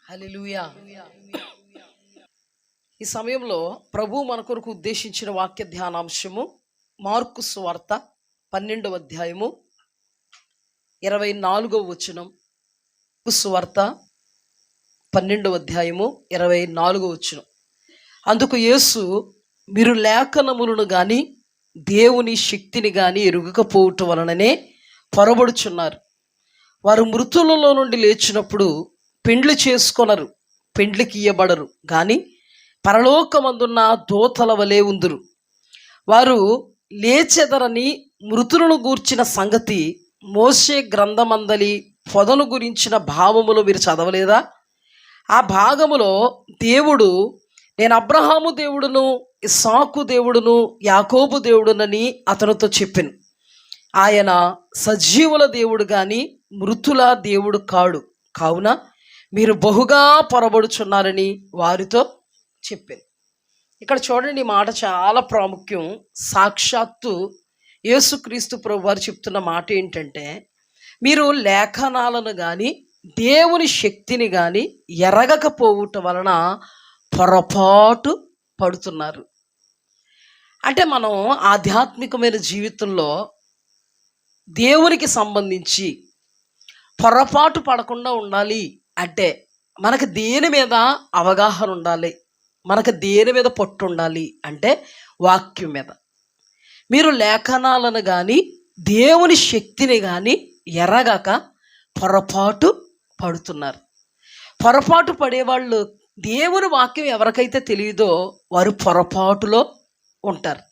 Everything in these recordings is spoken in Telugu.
హల్లెలూయా. ఈ సమయంలో ప్రభు మన కొరకు ఉద్దేశించిన వాక్య ధ్యానాంశము మార్కు సువార్త 12వ అధ్యాయము 24వ వచనం. సువార్త 12వ అధ్యాయము 24వ వచనం. అందుకు యేసు, మీరు లేఖనములను గాని దేవుని శక్తిని గాని ఎరుగకపోవటం వలననే పొరబడుచున్నారు. వారు మృతులలో నుండి లేచినప్పుడు పెండ్లి చేసుకొనరు, పెండ్లికి ఇయ్యబడరు, కానీ పరలోకమందున్న దూతల వలె ఉందురు. వారు లేచెదరని మృతులను గూర్చిన సంగతి మోషే గ్రంథమందలి పొదను గురించిన భావములు మీరు చదవలేదా? ఆ భాగములో దేవుడు, నేను అబ్రహాము దేవుడును, ఇస్సాకు దేవుడును, యాకోబు దేవుడునని అతనితో చెప్పాను. ఆయన సజీవుల దేవుడు గాని మృతుల దేవుడు కాడు, కావున మీరు బహుగా పొరబడుచున్నారని వారితో చెప్పాను. ఇక్కడ చూడండి, ఈ మాట చాలా ప్రాముఖ్యం. సాక్షాత్తు యేసుక్రీస్తు ప్రభు వారు చెప్తున్న మాట ఏంటంటే, మీరు లేఖనాలను కానీ దేవుని శక్తిని కానీ ఎరగకపోవటం వలన పొరపాటు పడుతున్నారు. అంటే మనం ఆధ్యాత్మికమైన జీవితంలో దేవునికి సంబంధించి పొరపాటు పడకుండా ఉండాలి అంటే మనకు దేని మీద అవగాహన ఉండాలి, మనకు దేని మీద పట్టు ఉండాలి అంటే వాక్యం మీద. మీరు లేఖనాలను కానీ దేవుని శక్తిని కానీ ఎరగక పొరపాటు పడుతున్నారు. పొరపాటు పడేవాళ్ళు, దేవుని వాక్యం ఎవరికైతే తెలియదో వారు పొరపాటులో ఉంటారు.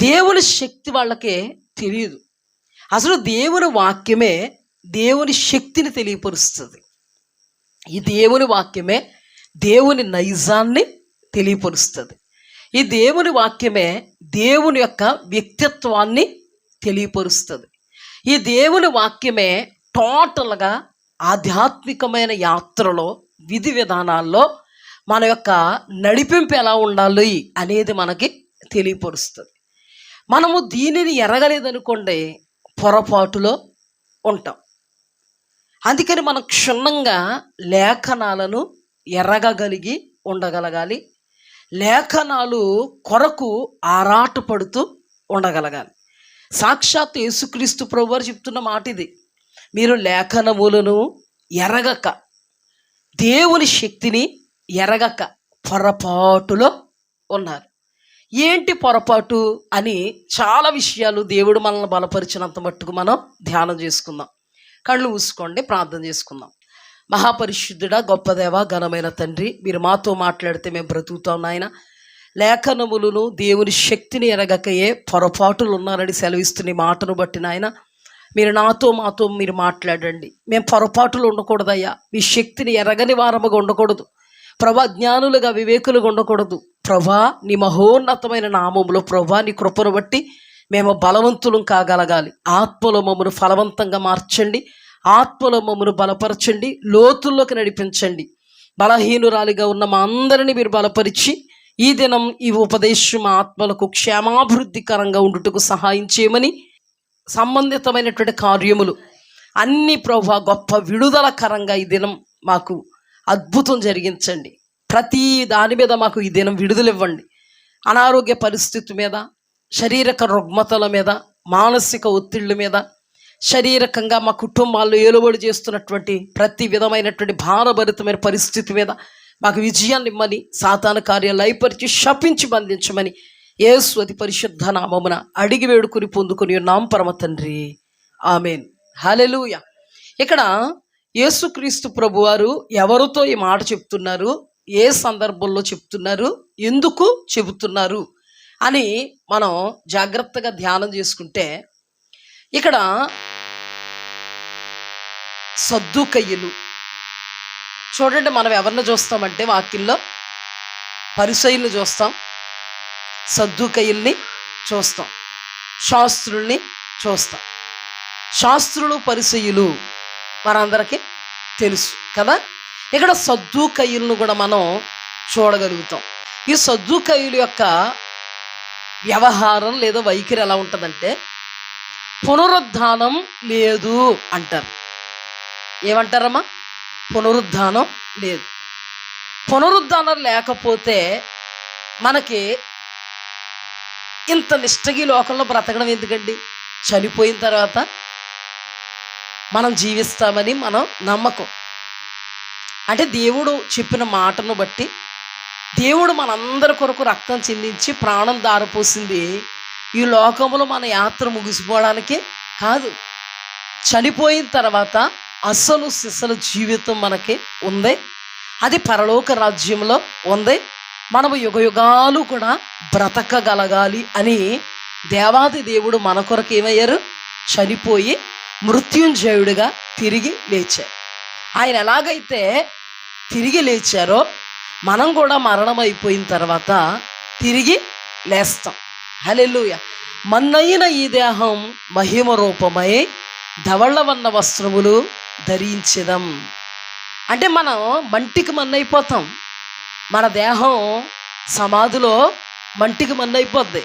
దేవుని శక్తి వాళ్ళకే తెలియదు. అసలు దేవుని వాక్యమే దేవుని శక్తిని తెలియపరుస్తుంది. ఈ దేవుని వాక్యమే దేవుని నైజాన్ని తెలియపరుస్తుంది. ఈ దేవుని వాక్యమే దేవుని యొక్క వ్యక్తిత్వాన్ని తెలియపరుస్తుంది. ఈ దేవుని వాక్యమే టోటల్గా ఆధ్యాత్మికమైన యాత్రలో, విధి విధానాల్లో మన యొక్క నడిపింపు ఎలా ఉండాలి అనేది మనకి తెలియపరుస్తుంది. మనము దీనిని ఎరగలేదనుకోండి, పొరపాటులో ఉంటాం. అందుకని మనం క్షుణ్ణంగా లేఖనాలను ఎరగగలిగి ఉండగలగాలి. లేఖనాలు కొరకు ఆరాటపడుతూ ఉండగలగాలి. సాక్షాత్ యేసుక్రీస్తు ప్రభు వారు చెప్తున్న మాట ఇది. మీరు లేఖనములను ఎరగక, దేవుని శక్తిని ఎరగక పొరపాటులో ఉన్నారు. ఏంటి పొరపాటు అని చాలా విషయాలు దేవుడు మనల్ని బలపరిచినంత మట్టుకు మనం ధ్యానం చేసుకుందాం. కళ్ళు మూసుకోండి, ప్రార్థన చేసుకుందాం. మహాపరిశుద్ధుడా, గొప్ప దేవ, ఘనమైన తండ్రి, మీరు మాతో మాట్లాడితే మేము బ్రతుకుతాం నాయన. లేఖనములను దేవుని శక్తిని ఎరగకయే పొరపాటులు ఉన్నారని సెలవిస్తున్న మాటను బట్టి నాయన, మీరు మాతో మీరు మాట్లాడండి. మేము పొరపాటులు ఉండకూడదయ్యా. మీ శక్తిని ఎరగని వారముగా ఉండకూడదు ప్రభా, జ్ఞానులుగా వివేకులుగా ఉండకూడదు ప్రభా. నీ మహోన్నతమైన నామములో ప్రభా, నీ కృపను బట్టి మేము బలవంతులం కాగలగాలి. ఆత్మలో మమ్మను ఫలవంతంగా మార్చండి, ఆత్మలో మమ్మను బలపరచండి, లోతుల్లోకి నడిపించండి. బలహీనురాలిగా ఉన్న మా అందరినీ మీరు బలపరిచి ఈ దినం ఈ ఉపదేశం ఆత్మలకు క్షేమాభివృద్ధికరంగా ఉండుటకు సహాయం చేయమని, సంబంధితమైనటువంటి కార్యములు అన్ని ప్రభా గొప్ప విడుదలకరంగా ఈ దినం మాకు అద్భుతం జరిగించండి. ప్రతి దాని మీద మాకు ఈ దినం విడుదలివ్వండి. అనారోగ్య పరిస్థితి మీద, శారీరక రుగ్మతల మీద, మానసిక ఒత్తిళ్ళ మీద, శారీరకంగా మా కుటుంబాల్లో ఏలుబడి చేస్తున్నటువంటి ప్రతి విధమైనటువంటి భారభరితమైన పరిస్థితి మీద మాకు విజయాన్ని ఇమ్మని, సాతాను కార్యాలు లయపరిచి శపించి బంధించమని యేసు అతి పరిశుద్ధ నామమున అడిగి వేడుకుని పొందుకుని ఉన్నాం పరమ తండ్రి, ఆమెన్. హల్లెలూయా. ఇక్కడ యేసుక్రీస్తు ప్రభువారు ఎవరితో ఈ మాట చెప్తున్నారు, ఏ సందర్భంలో చెప్తున్నారు, ఎందుకు చెబుతున్నారు అని మనం జాగ్రత్తగా ధ్యానం చేసుకుంటే, ఇక్కడ సద్దూకయ్యులు చూడండి. మనం ఎవరిని చూస్తామంటే వాక్యంలో పరిసయ్యుల్ని చూస్తాం, సద్దూకయ్యుల్ని చూస్తాం, శాస్త్రుల్ని చూస్తాం. శాస్త్రులు పరిసయ్యులు మనందరికీ తెలుసు కదా. ఇక్కడ సద్దూకయ్యులను కూడా మనం చూడగలుగుతాం. ఈ సద్దూకయ్యుల యొక్క వ్యవహారం లేదా వైఖరి ఎలా ఉంటుందంటే పునరుద్ధానం లేదు అంటారు. ఏమంటారమ్మా? పునరుద్ధానం లేదు. పునరుద్ధానం లేకపోతే మనకి ఇంత నిష్టగా ఈ లోకంలో బ్రతకడం ఎందుకండి? చనిపోయిన తర్వాత మనం జీవిస్తామని మనం నమ్మకం. అంటే దేవుడు చెప్పిన మాటను బట్టి, దేవుడు మనందరి కొరకు రక్తం చిందించి ప్రాణం దారపోసింది ఈ లోకంలో మన యాత్ర ముగిసిపోవడానికి కాదు. చనిపోయిన తర్వాత అసలు సిసలు జీవితం మనకి ఉంది. అది పరలోక రాజ్యంలో ఉంది. మనము యుగయుగాలు కూడా బ్రతకగలగాలి అని దేవాది దేవుడు మన కొరకు ఏమయ్యారు? చనిపోయి మృత్యుంజయుడిగా తిరిగి లేచారు. ఆయన ఎలాగైతే తిరిగి లేచారో మనం కూడా మరణం అయిపోయిన తర్వాత తిరిగి లేస్తాం. హల్లెలూయా. మన్నైన ఈ దేహం మహిమ రూపమై ధవళవన్న వస్త్రములు ధరించెదం. అంటే మనం మంటికి మన్నైపోతాం. మన దేహం సమాధిలో మంటికి మన్నైపోద్ది,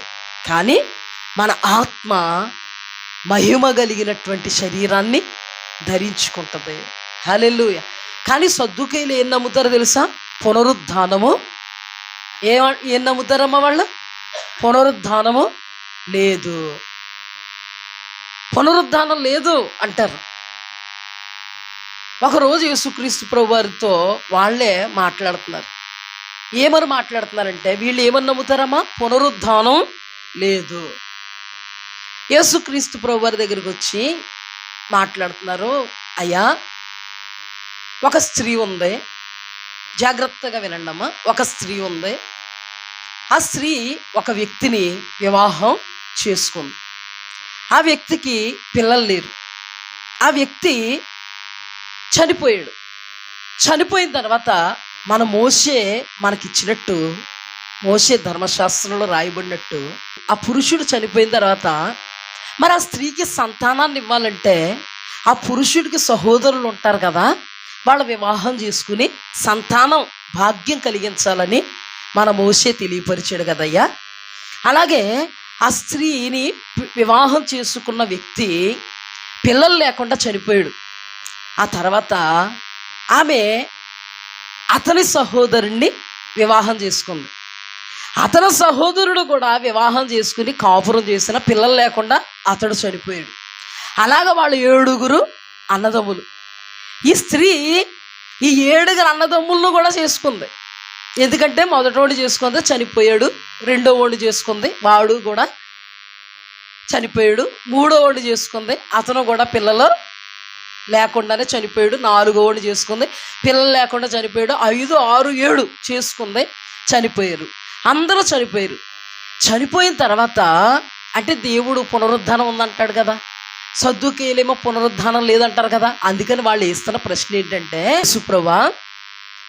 కానీ మన ఆత్మ మహిమ కలిగినటువంటి శరీరాన్ని ధరించుకుంటుంది. హల్లెలూయా. కానీ సద్దుకైలు ఏం నమ్ముతారో తెలుసా? పునరుద్ధానము. ఏం నమ్ముతారమ్మ వాళ్ళు? పునరుద్ధానము లేదు, పునరుద్ధానం లేదు అంటారు. ఒకరోజు యేసుక్రీస్తు ప్రభు వారితో వాళ్ళే మాట్లాడుతున్నారు. ఏమని మాట్లాడుతున్నారంటే, వీళ్ళు ఏమని నమ్ముతారమ్మా? పునరుద్ధానం లేదు. యేసుక్రీస్తు ప్రభు వారి దగ్గరికి వచ్చి మాట్లాడుతున్నారు. అయ్యా, ఒక స్త్రీ ఉంది, జాగ్రత్తగా వినండి అమ్మా. ఒక స్త్రీ ఉంది. ఆ స్త్రీ ఒక వ్యక్తిని వివాహం చేసుకుంది. ఆ వ్యక్తికి పిల్లలు లేరు. ఆ వ్యక్తి చనిపోయాడు. చనిపోయిన తర్వాత మన మోషే మనకిచ్చినట్టు, మోషే ధర్మశాస్త్రంలో రాయబడినట్టు, ఆ పురుషుడు చనిపోయిన తర్వాత మరి ఆ స్త్రీకి సంతానాన్ని ఇవ్వాలంటే ఆ పురుషుడికి సహోదరులు ఉంటారు కదా, వాళ్ళ వివాహం చేసుకుని సంతానం భాగ్యం కలిగించాలని మన మోషే తెలియపరిచాడు కదయ్యా. అలాగే ఆ స్త్రీని వివాహం చేసుకున్న వ్యక్తి పిల్లలు లేకుండా చనిపోయాడు. ఆ తర్వాత ఆమె అతని సహోదరుణ్ణి వివాహం చేసుకుంది. అతని సహోదరుడు కూడా వివాహం చేసుకుని కాపురం చేసిన పిల్లలు లేకుండా అతడు చనిపోయాడు. అలాగ వాళ్ళు 7 అన్నదమ్ములు. ఈ స్త్రీ ఈ 7 అన్నదమ్ములను కూడా చేసుకుంది. ఎందుకంటే మొదటోడు చేసుకుంది, చనిపోయాడు. రెండోవాడు చేసుకుంది, వాడు కూడా చనిపోయాడు. మూడోవాడు చేసుకుంది, అతను కూడా పిల్లలు లేకుండానే చనిపోయాడు. 4వోడు చేసుకుంది, పిల్లలు లేకుండా చనిపోయాడు. 5, 6, 7 చేసుకుంది, చనిపోయారు. అందరూ చనిపోయారు. చనిపోయిన తర్వాత అంటే దేవుడు పునరుద్ధానం ఉందంటాడు కదా, సద్దుకేలేమో పునరుద్ధానం లేదంటారు కదా. అందుకని వాళ్ళు వేస్తున్న ప్రశ్న ఏంటంటే, సుప్రభా,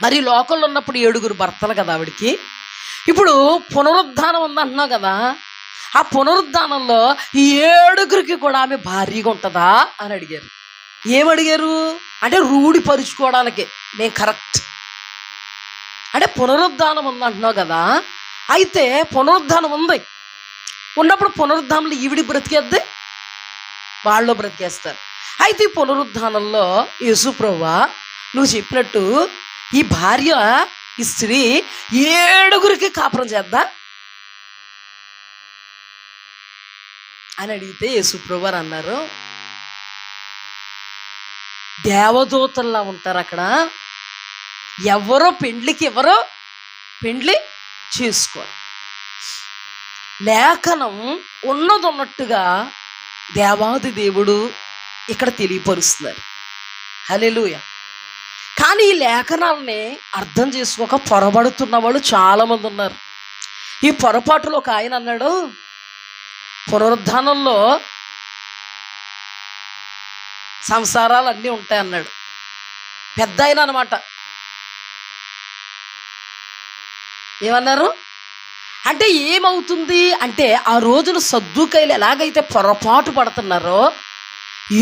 మరి లోకంలో ఉన్నప్పుడు 7 భర్తలు కదా ఆవిడికి, ఇప్పుడు పునరుద్ధానం ఉందంటున్నావు కదా, ఆ పునరుద్ధానంలో ఈ 7 కూడా ఆమె భార్యగా ఉంటుందా అని అడిగారు. ఏమడిగారు అంటే రూఢిపరుచుకోవడానికి, నేను కరెక్ట్ అంటే పునరుద్ధానం ఉందంటున్నావు కదా, అయితే పునరుద్ధానం ఉంది, ఉన్నప్పుడు పునరుద్ధానంలో ఈవిడి బ్రతికేద్ది, వాళ్ళు బ్రతికేస్తారు. అయితే ఈ పునరుద్ధానంలో యేసు ప్రభువా నువ్వు చెప్పినట్టు ఈ భార్య, ఈ స్త్రీ 7 కాపురం చేద్దా అని అడిగితే యేసు ప్రభువారు అన్నారు, దేవదూతల్లా ఉంటారు అక్కడ, ఎవరో పెండ్లి చేసుకోరు. లేఖనం ఉన్నట్టుగా దేవాది దేవుడు ఇక్కడ తెలియపరుస్తున్నారు. హల్లెలూయా. కానీ ఈ లేఖనాలని అర్థం చేసుకోక పొరబడుతున్న వాళ్ళు చాలామంది ఉన్నారు. ఈ పొరపాటులో ఒక ఆయన అన్నాడు, పునరుద్ధానంలో సంసారాలు అన్నీ ఉంటాయి అన్నాడు. పెద్ద ఆయన అన్నమాట. ఏమన్నారు అంటే ఏమవుతుంది అంటే, ఆ రోజున సద్దుకైలు ఎలాగైతే పొరపాటు పడుతున్నారో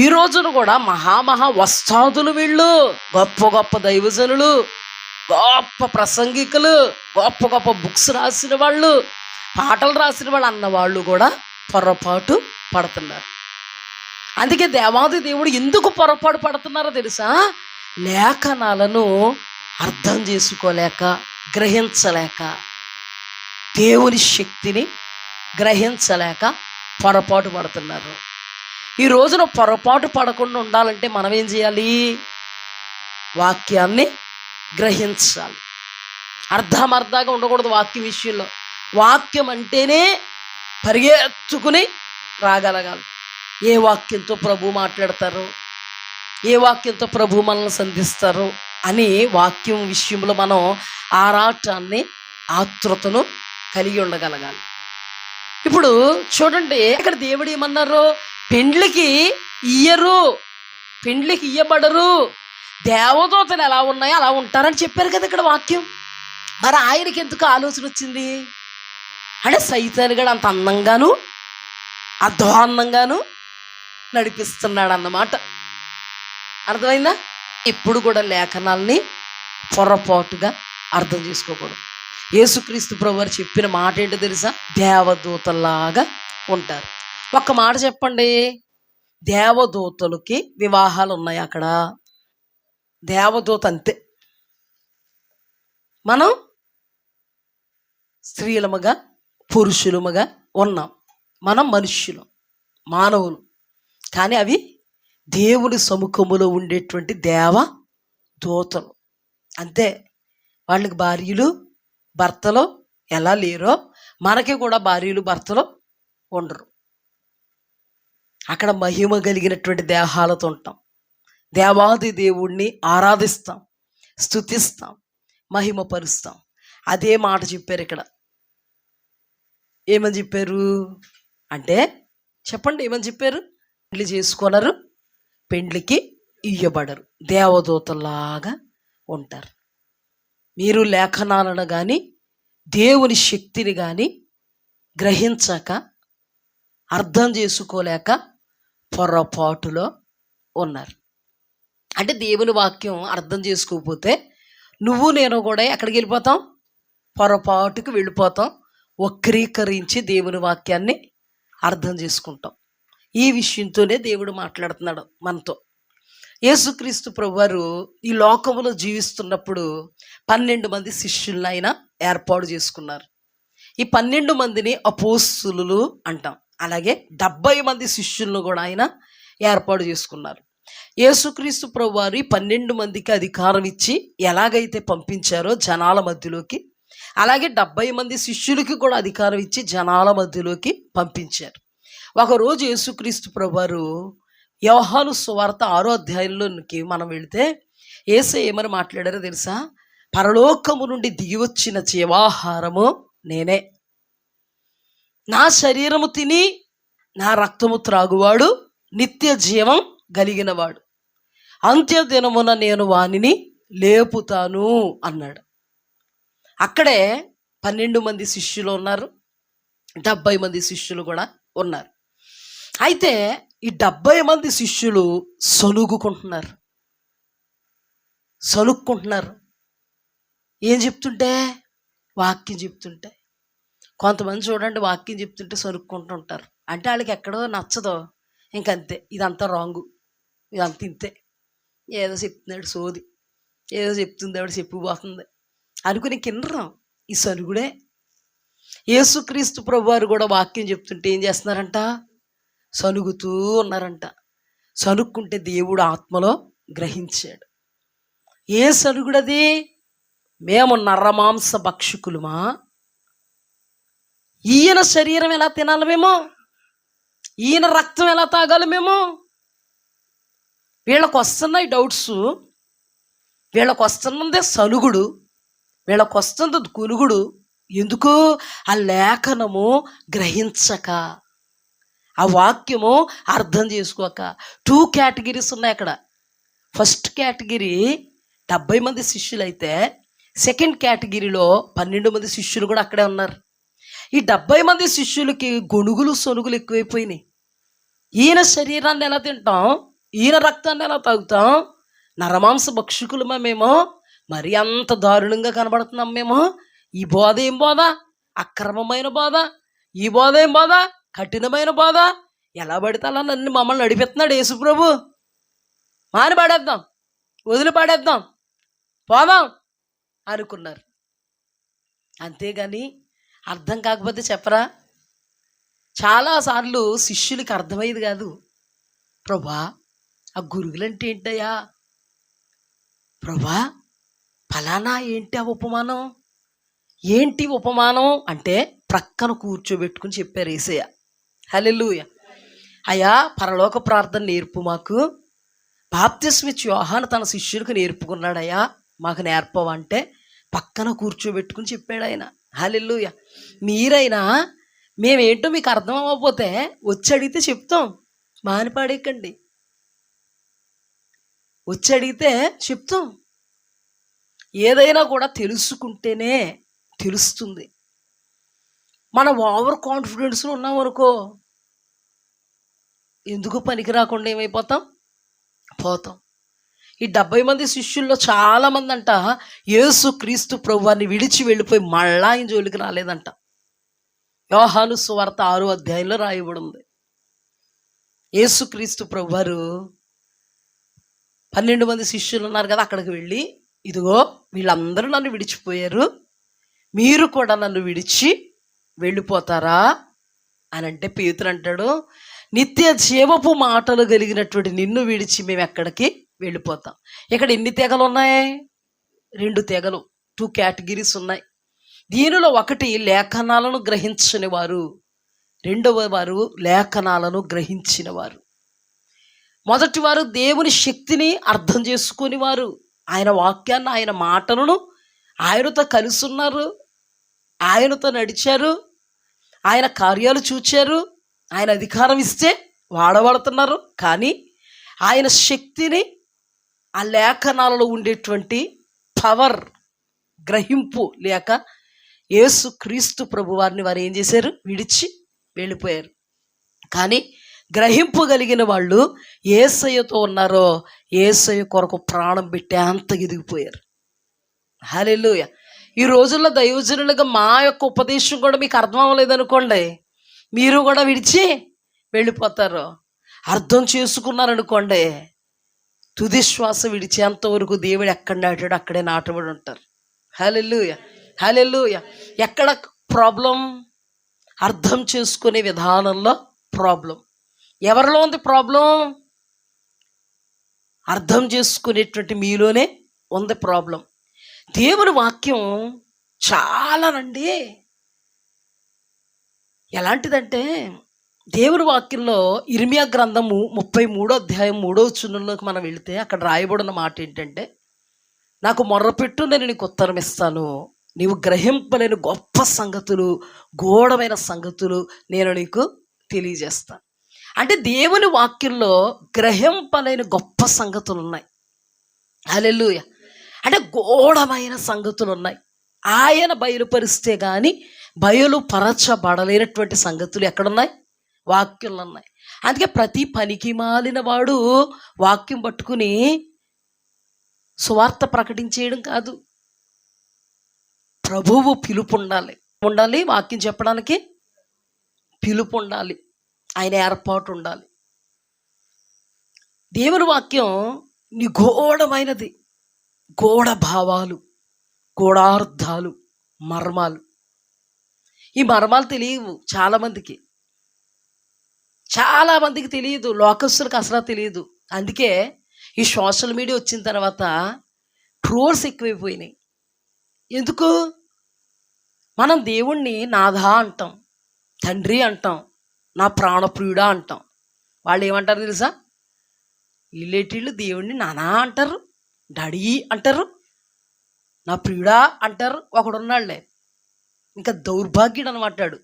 ఈ రోజున కూడా మహామహా వస్తాదులు, వీళ్ళు గొప్ప గొప్ప దైవజనులు, గొప్ప ప్రసంగికులు, గొప్ప గొప్ప బుక్స్ రాసిన వాళ్ళు, పాటలు రాసిన వాళ్ళు అన్నవాళ్ళు కూడా పొరపాటు పడుతున్నారు. అందుకే దేవాది దేవుడు ఎందుకు పొరపాటు పడుతున్నారో తెలుసా? లేఖనాలను అర్థం చేసుకోలేక, గ్రహించలేక, దేవుని శక్తిని గ్రహించలేక పొరపాటు పడుతున్నారు. ఈ రోజున పొరపాటు పడకుండా ఉండాలంటే మనం ఏం చేయాలి? వాక్యాన్ని గ్రహించాలి. అర్ధమర్ధంగా ఉండకూడదు వాక్యం విషయంలో. వాక్యం అంటేనే పరిగెత్తుకుని రాగలగాలి. ఏ వాక్యంతో ప్రభు మాట్లాడతారు, ఏ వాక్యంతో ప్రభు మనల్ని సంధిస్తారు అని వాక్యం విషయంలో మనం ఆరాటాన్ని, ఆతృతను కలిగి ఉండగలగాలి. ఇప్పుడు చూడండి, ఇక్కడ దేవుడు ఏమన్నారు? పెండ్లికి ఇయ్యరు, పెండ్లికి ఇయ్యబడరు, దేవదూతలు ఎలా ఉన్నాయో అలా ఉంటారని చెప్పారు కదా ఇక్కడ వాక్యం. మరి ఆయనకి ఎందుకు ఆలోచన వచ్చింది అంటే సైతాను గడు అంత అందంగాను అధ్వాన్నంగాను నడిపిస్తున్నాడు అన్నమాట. అర్థమైందా? ఎప్పుడు కూడా లేఖనాల్ని పొరపాటుగా అర్థం చేసుకోకూడదు. యేసుక్రీస్తు ప్రభు వారు చెప్పిన మాట ఏంటో తెలుసా? దేవదూతల్లాగా ఉంటారు. ఒక్క మాట చెప్పండి, దేవదూతలకి వివాహాలు ఉన్నాయి అక్కడ? దేవదూత అంతే. మనం స్త్రీలముగా పురుషులముగా ఉన్నాం. మనం మనుష్యులు, మానవులు. కానీ అవి దేవుని సముఖములో ఉండేటువంటి దేవ దూతలు అంతే. వాళ్ళకి భార్యలు భర్తలు ఎలా లేరో మనకి కూడా భార్యలు భర్తలు ఉండరు. అక్కడ మహిమ కలిగినటువంటి దేహాలతో ఉంటాం. దేవాది దేవుణ్ణి ఆరాధిస్తాం, స్తుతిస్తాం, మహిమపరుస్తాం. అదే మాట చెప్పారు ఇక్కడ. ఏమని చెప్పారు అంటే చెప్పండి, ఏమని చెప్పారు? పెళ్లి చేసుకొనరు, పెండ్లికి ఇయ్యబడరు, దేవదూతలాగా ఉంటారు. మీరు లేఖనాలను కానీ దేవుని శక్తిని కానీ గ్రహించక, అర్థం చేసుకోలేక పొరపాటులో ఉన్నారు. అంటే దేవుని వాక్యం అర్థం చేసుకోకపోతే నువ్వు నేను కూడా ఎక్కడికి వెళ్ళిపోతాం? పొరపాటుకు వెళ్ళిపోతాం. వక్రీకరించి దేవుని వాక్యాన్ని అర్థం చేసుకుంటాం. ఈ విషయంతోనే దేవుడు మాట్లాడుతున్నాడు మనతో. యేసుక్రీస్తు ప్రభువారు ఈ లోకములో జీవిస్తున్నప్పుడు 12 మంది శిష్యులను ఆయన ఏర్పాటు చేసుకున్నారు. ఈ 12 మందిని అపోస్తులు అంటాం. అలాగే 70 మంది శిష్యులను కూడా ఆయన ఏర్పాటు చేసుకున్నారు. యేసుక్రీస్తు ప్రభువారు 12 మందికి అధికారం ఇచ్చి ఎలాగైతే పంపించారో జనాల మధ్యలోకి, అలాగే 70 మంది శిష్యులకి కూడా అధికారం ఇచ్చి జనాల మధ్యలోకి పంపించారు. ఒకరోజు యేసుక్రీస్తు ప్రభువారు యోహాను సువార్త 6వ అధ్యాయంలోనికి మనం వెళితే యేసయ్య ఏమని మాట్లాడారో తెలుసా? పరలోకము నుండి దిగి వచ్చిన జీవాహారము నేనే, నా శరీరము తిని నా రక్తము త్రాగువాడు నిత్య జీవం కలిగినవాడు, అంత్య దినమున నేను వానిని లేపుతాను అన్నాడు. అక్కడే 12 మంది శిష్యులు ఉన్నారు, 70 మంది శిష్యులు కూడా ఉన్నారు. అయితే ఈ 70 మంది శిష్యులు సనుగుకుంటున్నారు. ఏం చెప్తుంటే? వాక్యం చెప్తుంటే. కొంతమంది చూడండి, వాక్యం చెప్తుంటే సనుక్కుంటూ ఉంటారు. అంటే వాళ్ళకి ఎక్కడో నచ్చదో, ఇంకంతే, ఇదంతా రాంగు, ఇదంతా ఇంతే, ఏదో చెప్తున్నాడు సోది, ఏదో చెప్తుంది ఆవిడ చెప్పిపోతుంది అనుకుని కిందరం. ఈ సనుగుడే. యేసుక్రీస్తు ప్రభువారు కూడా వాక్యం చెప్తుంటే ఏం చేస్తున్నారంట? సనుగుతూ ఉన్నారంట. సనుక్కుంటే దేవుడు ఆత్మలో గ్రహించాడు. ఏ సనుగుడది? మేము నరమాంస భక్షకులమా? ఈయన శరీరం ఎలా తినాలి మేము? ఈయన రక్తం ఎలా తాగాలి మేము? వీళ్ళకు వస్తున్నాయి డౌట్స్, వీళ్ళకు వస్తున్నదే సనుగుడు, వీళ్ళకు వస్తున్నది గునుగుడు. ఎందుకు? ఆ లేఖనము గ్రహించక, ఆ వాక్యము అర్థం చేసుకోక. 2 కేటగిరీస్ ఉన్నాయి అక్కడ. ఫస్ట్ కేటగిరీ 70 మంది శిష్యులు అయితే, సెకండ్ కేటగిరీలో 12 మంది శిష్యులు కూడా అక్కడే ఉన్నారు. ఈ 70 మంది శిష్యులకి గొణుగులు సొనుగులు ఎక్కువైపోయినాయి. ఈయన శరీరాన్ని ఎలా తింటాం, ఈయన రక్తాన్ని ఎలా తాగుతాం, నరమాంస భక్షకులమా మేము, మరి అంత దారుణంగా కనబడుతున్నాం మేము, ఈ బోధ ఏం బోధ అక్రమమైన బోధ, ఈ బోధ ఏం బోధ, కఠినమైన బోధ, ఎలా పడితే అలా నన్ను మమ్మల్ని నడిపిస్తున్నాడు యేసుప్రభు, మాని పాడేద్దాం, వదిలి పాడేద్దాం, పోదాం అనుకున్నారు. అంతేగాని అర్థం కాకపోతే చెప్పరా, చాలాసార్లు శిష్యులకి అర్థమయ్యేది కాదు. ప్రభా ఆ గురుగులంటే ఏంటయ్యా, ప్రభా ఫలానా ఏంటి ఆ ఉపమానం, ఏంటి ఉపమానం అంటే ప్రక్కన కూర్చోబెట్టుకుని చెప్పారు యేసయ్య. హల్లెలూయ. అయ్యా పరలోక ప్రార్థన నేర్పు మాకు, బాప్తిస్మిచ్చి యోహాను తన శిష్యులకు నేర్పుకున్నాడయ్యా, మాకు నేర్పవంటే పక్కన కూర్చోబెట్టుకుని చెప్పాడు ఆయన. హల్లెలూయ. మీరైనా మేమేంటో మీకు అర్థం అవ్వకపోతే వచ్చి అడిగితే చెప్తాం, మానిపాడేకండి, వచ్చి అడిగితే చెప్తాం. ఏదైనా కూడా తెలుసుకుంటేనే తెలుస్తుంది. మనం ఓవర్ కాన్ఫిడెన్స్లో ఉన్నాం అనుకో, ఎందుకు పనికి రాకుండా ఏమైపోతాం, పోతాం. ఈ 70 మంది శిష్యుల్లో చాలామంది అంట యేసు క్రీస్తు ప్రభువాన్ని విడిచి వెళ్ళిపోయి మళ్ళా ఆయన జోలికి రాలేదంట. యోహాను సువార్త 6వ అధ్యాయంలో రాయబడి ఉంది. యేసుక్రీస్తు ప్రభువారు 12 మంది శిష్యులు ఉన్నారు కదా, అక్కడికి వెళ్ళి ఇదిగో వీళ్ళందరూ నన్ను విడిచిపోయారు, మీరు కూడా నన్ను విడిచి వెళ్ళిపోతారా అని అంటే పేతురు అంటాడు, నిత్య జీవపు మాటలు కలిగినటువంటి నిన్ను విడిచి మేము ఎక్కడికి వెళ్ళిపోతాం. ఇక్కడ ఎన్ని తెగలు ఉన్నాయి, 2 తెగలు, 2 కేటగిరీస్ ఉన్నాయి. దీనిలో ఒకటి లేఖనాలను గ్రహించని వారు, రెండవ వారు లేఖనాలను గ్రహించిన వారు. మొదటి వారు దేవుని శక్తిని అర్థం చేసుకుని వారు, ఆయన వాక్యాన్ని, ఆయన మాటలను ఆయనతో కలిసి ఉన్నారు, ఆయనతో నడిచారు, ఆయన కార్యాలు చూచారు, ఆయన అధికారం ఇస్తే వాడబడుతున్నారు. కానీ ఆయన శక్తిని, ఆ లేఖనాలలో ఉండేటువంటి పవర్ గ్రహింపు లేక యేసు క్రీస్తు ప్రభువారిని వారు ఏం చేశారు, విడిచి వెళ్ళిపోయారు. కానీ గ్రహింపు కలిగిన వాళ్ళు యేసయ్యతో ఉన్నారో యేసయ్య కొరకు ప్రాణం పెట్టి అంత ఎదిగిపోయారు. హల్లెలూయ. ఈ రోజుల్లో దైవజనులుగా మా యొక్క ఉపదేశం కూడా మీకు అర్థం అవ్వలేదనుకోండి, మీరు కూడా విడిచి వెళ్ళిపోతారు. అర్థం చేసుకున్నారనుకోండి, తుది శ్వాస విడిచేంతవరకు దేవుడు ఎక్కడ నాటాడో అక్కడే నాటబడి ఉంటారు. హల్లెలూయ, హల్లెలూయ. ఎక్కడ ప్రాబ్లం, అర్థం చేసుకునే విధానంలో ప్రాబ్లం. ఎవరిలో ఉంది ప్రాబ్లం, అర్థం చేసుకునేటువంటి మీలోనే ఉంది ప్రాబ్లం. దేవుని వాక్యం చాలానండి, ఎలాంటిదంటే దేవుని వాక్యంలో ఇర్మియా గ్రంథము 33వ అధ్యాయం 3వ వచనంలోకి మనం వెళితే అక్కడ రాయబడిన మాట ఏంటంటే, నాకు మొర్రపెట్టు నేను నీకు ఉత్తరం ఇస్తాను, నీవు గ్రహింపలేని గొప్ప సంగతులు, గూఢమైన సంగతులు నేను నీకు తెలియజేస్తాను. అంటే దేవుని వాక్యంలో గ్రహింపలేని గొప్ప సంగతులు ఉన్నాయి. హల్లెలూయ. అంటే గూఢమైన సంగతులు ఉన్నాయి. ఆయన బయలుపరిస్తే కానీ బయలుపరచబడలేనటువంటి సంగతులు ఎక్కడున్నాయి, వాక్యంలో ఉన్నాయి. అందుకే ప్రతి పనికి మాలిన వాడు వాక్యం పట్టుకుని సువార్త ప్రకటించేయడం కాదు. ప్రభువు పిలుపు ఉండాలి, వాక్యం చెప్పడానికి పిలుపు ఉండాలి, ఆయన ఏర్పాటు ఉండాలి. దేవుని వాక్యం నిగూఢమైనది, గూఢ భావాలు, గూఢార్థాలు, మర్మాలు. ఈ మర్మాలు తెలియవు చాలామందికి తెలియదు, లోకస్తులకు అసలు తెలియదు. అందుకే ఈ సోషల్ మీడియా వచ్చిన తర్వాత ట్రోల్స్ ఎక్కువైపోయినాయి. ఎందుకు, మనం దేవుణ్ణి నాథా అంటాం, తండ్రి అంటాం, నా ప్రాణప్రియుడా అంటాం. వాళ్ళు ఏమంటారు తెలుసా, వీళ్ళేటిళ్ళు దేవుణ్ణి నానా అంటారు, డాడీ అంటారు, నా ప్రియుడా అంటారు. ఒకడున్నాళ్లే ఇంకా దౌర్భాగ్యుడు అనమాటాడు,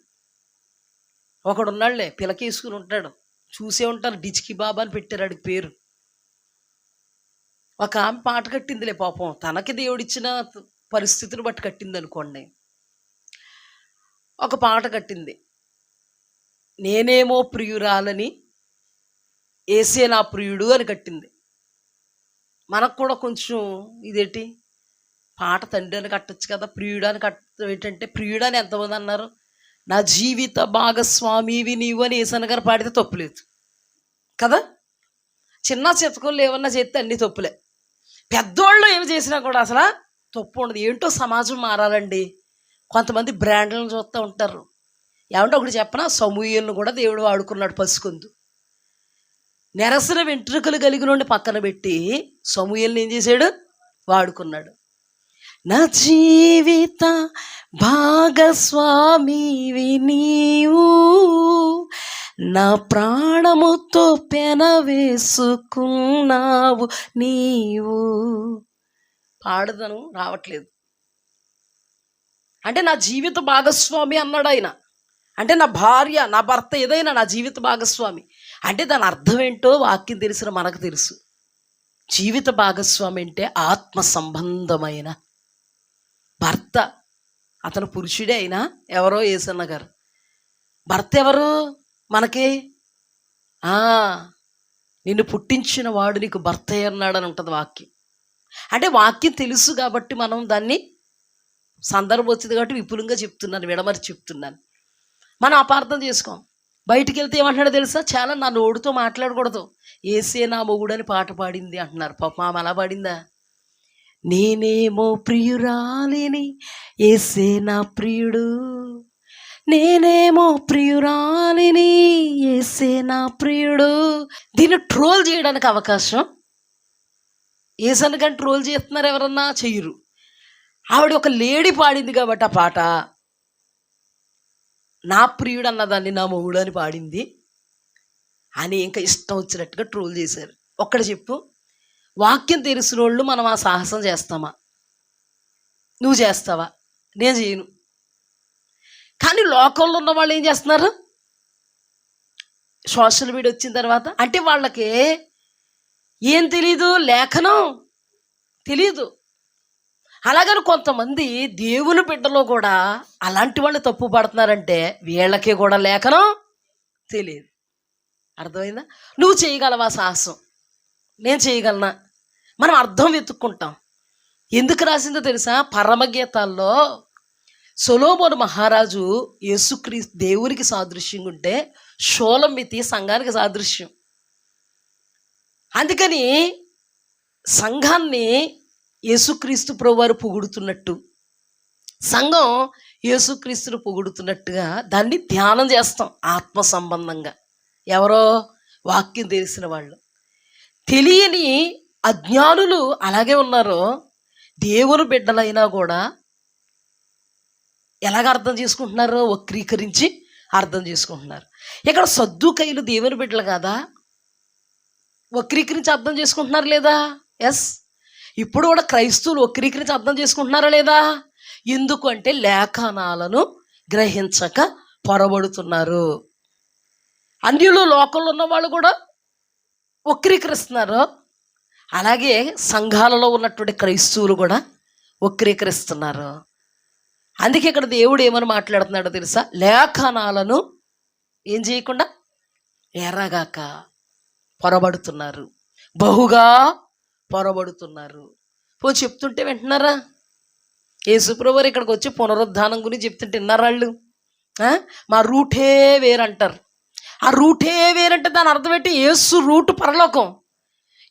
ఒకడున్నాళ్లే పిలకేసుకుని ఉంటాడు, చూసే ఉంటారు, డిచ్కి బాబా అని పెట్టారు ఆడికి పేరు. ఒక ఆమె పాట కట్టిందిలే పాపం, తనకి దేవుడిచ్చిన పరిస్థితిని బట్టి కట్టింది అనుకోండి. ఒక పాట కట్టింది, నేనేమో ప్రియురాలని ఏసే నా ప్రియుడు అని కట్టింది. మనకు కూడా కొంచెం ఇదేంటి పాట తండ్రి అని కట్టచ్చు కదా, ప్రియుడు అని కట్ట ఏంటంటే ప్రియుడు అని ఎంతమంది అన్నారు? నా జీవిత భాగస్వామివి నీవు అని యేసన్న గారు పాడితే తప్పులేదు కదా. చిన్న చితకలు ఏమన్నా చేస్తే అన్ని తప్పులే. పెద్దోళ్ళు ఏమి చేసినా కూడా అసలు తప్పు ఉండదు. ఏంటో సమాజం మారాలండి. కొంతమంది బ్రాండ్లను చూస్తూ ఉంటారు. ఏమంటే ఒకటి చెప్పనా, సమూయేలును కూడా దేవుడు వాడుకున్నాడు. పసుకుందు నెరసిన వెంట్రుకలు కలిగిన పక్కన పెట్టి సమూయేలుని ఏం చేశాడు? వాడుకున్నాడు. నా జీవిత భాగస్వామివి నీవు, నా ప్రాణముతో పెనవేసుకున్నావు నీవు. పాడదను రావట్లేదు. అంటే నా జీవిత భాగస్వామి అన్నాడు ఆయన. అంటే నా భార్య, నా భర్త, ఏదైనా నా జీవిత భాగస్వామి అంటే దాని అర్థం ఏంటో వాక్యం తెలిసిన మనకు తెలుసు. జీవిత భాగస్వామి అంటే ఆత్మ సంబంధమైన భర్త. అతను పురుషుడే అయినా ఎవరో యేసన్న గారు. భర్త ఎవరు మనకి? నిన్ను పుట్టించిన వాడు నీకు భర్త అన్నాడని ఉంటుంది వాక్యం. అంటే వాక్యం తెలుసు కాబట్టి మనం దాన్ని, సందర్భం వచ్చింది కాబట్టి విపులంగా చెప్తున్నాను, విడమరి చెప్తున్నాను. మనం అపార్థం చేసుకోం. బయటికి వెళ్తే ఏమంటున్నాడో తెలుసా? చాలా నా నోడుతో మాట్లాడకూడదు. ఏసే నా మొగుడని పాట పాడింది అంటున్నారు. పాప ఆమె అలా పాడిందా? నేనేమో ప్రియురాలిని, ఏసే నా ప్రియుడు, నేనేమో ప్రియురాలిని, ఏసే నా ప్రియుడు. దీన్ని ట్రోల్ చేయడానికి అవకాశం. ఏసన్న కానీ ట్రోల్ చేస్తున్నారు ఎవరన్నా? చెయ్యరు. ఆవిడ ఒక లేడీ పాడింది కాబట్టి ఆ పాట, నా ప్రియుడు అన్నదాన్ని నా మొగుడు అని పాడింది అని ఇంకా ఇష్టం వచ్చినట్టుగా ట్రోల్ చేశారు. ఒక్కడ చెప్పు, వాక్యం తెలిసిన వాళ్ళు మనం ఆ సాహసం చేస్తామా? నువ్వు చేస్తావా? నేను చేయను. కానీ లోకంలో ఉన్న వాళ్ళు ఏం చేస్తున్నారు? సోషల్ మీడియా వచ్చిన తర్వాత అంటే వాళ్ళకి ఏం తెలీదు, లేఖనం తెలీదు. అలాగని కొంతమంది దేవుని బిడ్డలో కూడా అలాంటి వాళ్ళు తప్పు పడుతున్నారంటే వీళ్ళకి కూడా లేఖనం తెలియదు. అర్థమైందా? నువ్వు చేయగలవా సాహసం? నేను చేయగలనా? మనం అర్థం వెతుక్కుంటాం. ఎందుకు రాసిందో తెలుసా? పరమగీతాల్లో సొలొమోను మహారాజు యేసుక్రీస్తు దేవునికి సాదృశ్యంగా ఉంటే షోలమితి సంఘానికి సాదృశ్యం. అందుకని సంఘాన్ని యేసుక్రీస్తు ప్రభువారు పొగుడుతున్నట్టు, సంఘం యేసుక్రీస్తును పొగుడుతున్నట్టుగా దాన్ని ధ్యానం చేస్తాం ఆత్మ సంబంధంగా. ఎవరో వాక్యం తెలిసిన వాళ్ళు. తెలియని అజ్ఞానులు అలాగే ఉన్నారో దేవుని బిడ్డలైనా కూడా ఎలాగ అర్థం చేసుకుంటున్నారో వక్రీకరించి అర్థం చేసుకుంటున్నారు. ఇక్కడ సద్దూకయ్యులు దేవుని బిడ్డలు కాదా? వక్రీకరించి అర్థం చేసుకుంటున్నారు లేదా? ఎస్. ఇప్పుడు కూడా క్రైస్తవులు వక్రీకరించి అర్థం చేసుకుంటున్నారా లేదా? ఎందుకు అంటే లేఖనాలను గ్రహించక పొరబడుతున్నారు. అన్యులు లోకంలో ఉన్న వాళ్ళు కూడా వక్రీకరిస్తున్నారు. అలాగే సంఘాలలో ఉన్నటువంటి క్రైస్తవులు కూడా వక్రీకరిస్తున్నారు. అందుకే ఇక్కడ దేవుడు ఏమని మాట్లాడుతున్నాడో తెలుసా? లేఖనాలను ఏం చేయకుండా ఎరగాక పొరబడుతున్నారు, బహుగా పొరబడుతున్నారు. చెప్తుంటే వింటున్నారా? యేసుప్రభువారు ఇక్కడికి వచ్చి పునరుద్ధానం గురించి చెప్తుంటే విన్నారా వాళ్ళు? మా రూటే వేరంటారు. ఆ రూటే వేరంటే దాని అర్థం ఏంటి? యేసు రూటు పరలోకం,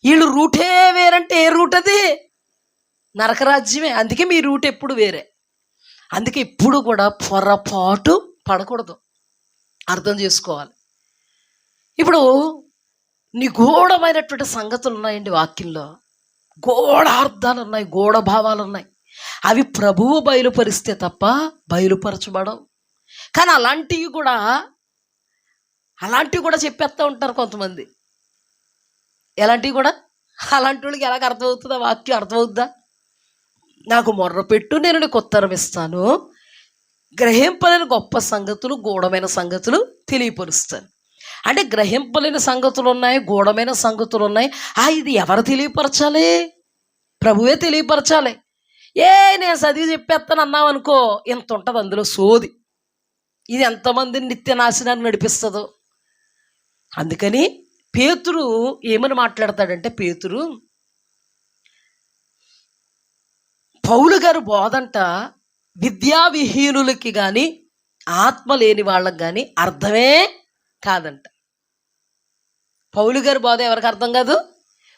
వీళ్ళు రూటే వేరంటే ఏ రూట్ అది? నరకరాజ్యమే. అందుకే మీ రూట్ ఎప్పుడు వేరే. అందుకే ఇప్పుడు కూడా పొరపాటు పడకూడదు, అర్థం చేసుకోవాలి. ఇప్పుడు నిగూఢమైనటువంటి సంగతులు ఉన్నాయండి వాక్యంలో, గూఢార్థాలు ఉన్నాయి, గూఢ భావాలు ఉన్నాయి. అవి ప్రభువు బయలుపరిస్తే తప్ప బయలుపరచబడవు. కానీ అలాంటివి కూడా చెప్పేస్తూ ఉంటారు కొంతమంది. ఎలాంటివి కూడా? అలాంటి వాళ్ళకి ఎలాగ అర్థమవుతుందా వాక్యం? అర్థమవుద్దా? నాకు మొర్ర పెట్టు, నేను నీకు ఉత్తరం ఇస్తాను, గ్రహింపలేని గొప్ప సంగతులు, గూఢమైన సంగతులు తెలియపరుస్తాను. అంటే గ్రహింపలేని సంగతులు ఉన్నాయి, గూఢమైన సంగతులు ఉన్నాయి. ఇది ఎవరు తెలియపరచాలి? ప్రభువే తెలియపరచాలి. నేను చదివి చెప్పేస్తాను అన్నావు అనుకో, ఇంత ఉంటుంది అందులో సోది. ఇది ఎంతమందిని నిత్య నాశనాన్ని నడిపిస్తుందో. అందుకని పేతురు ఏమని మాట్లాడతాడంటే, పేతురు పౌలు గారు బోధంట విద్యావిహీనులకి కానీ ఆత్మ లేని వాళ్ళకి కానీ అర్థమే కాదంట. పౌలు గారి బోధ ఎవరికి అర్థం కాదు?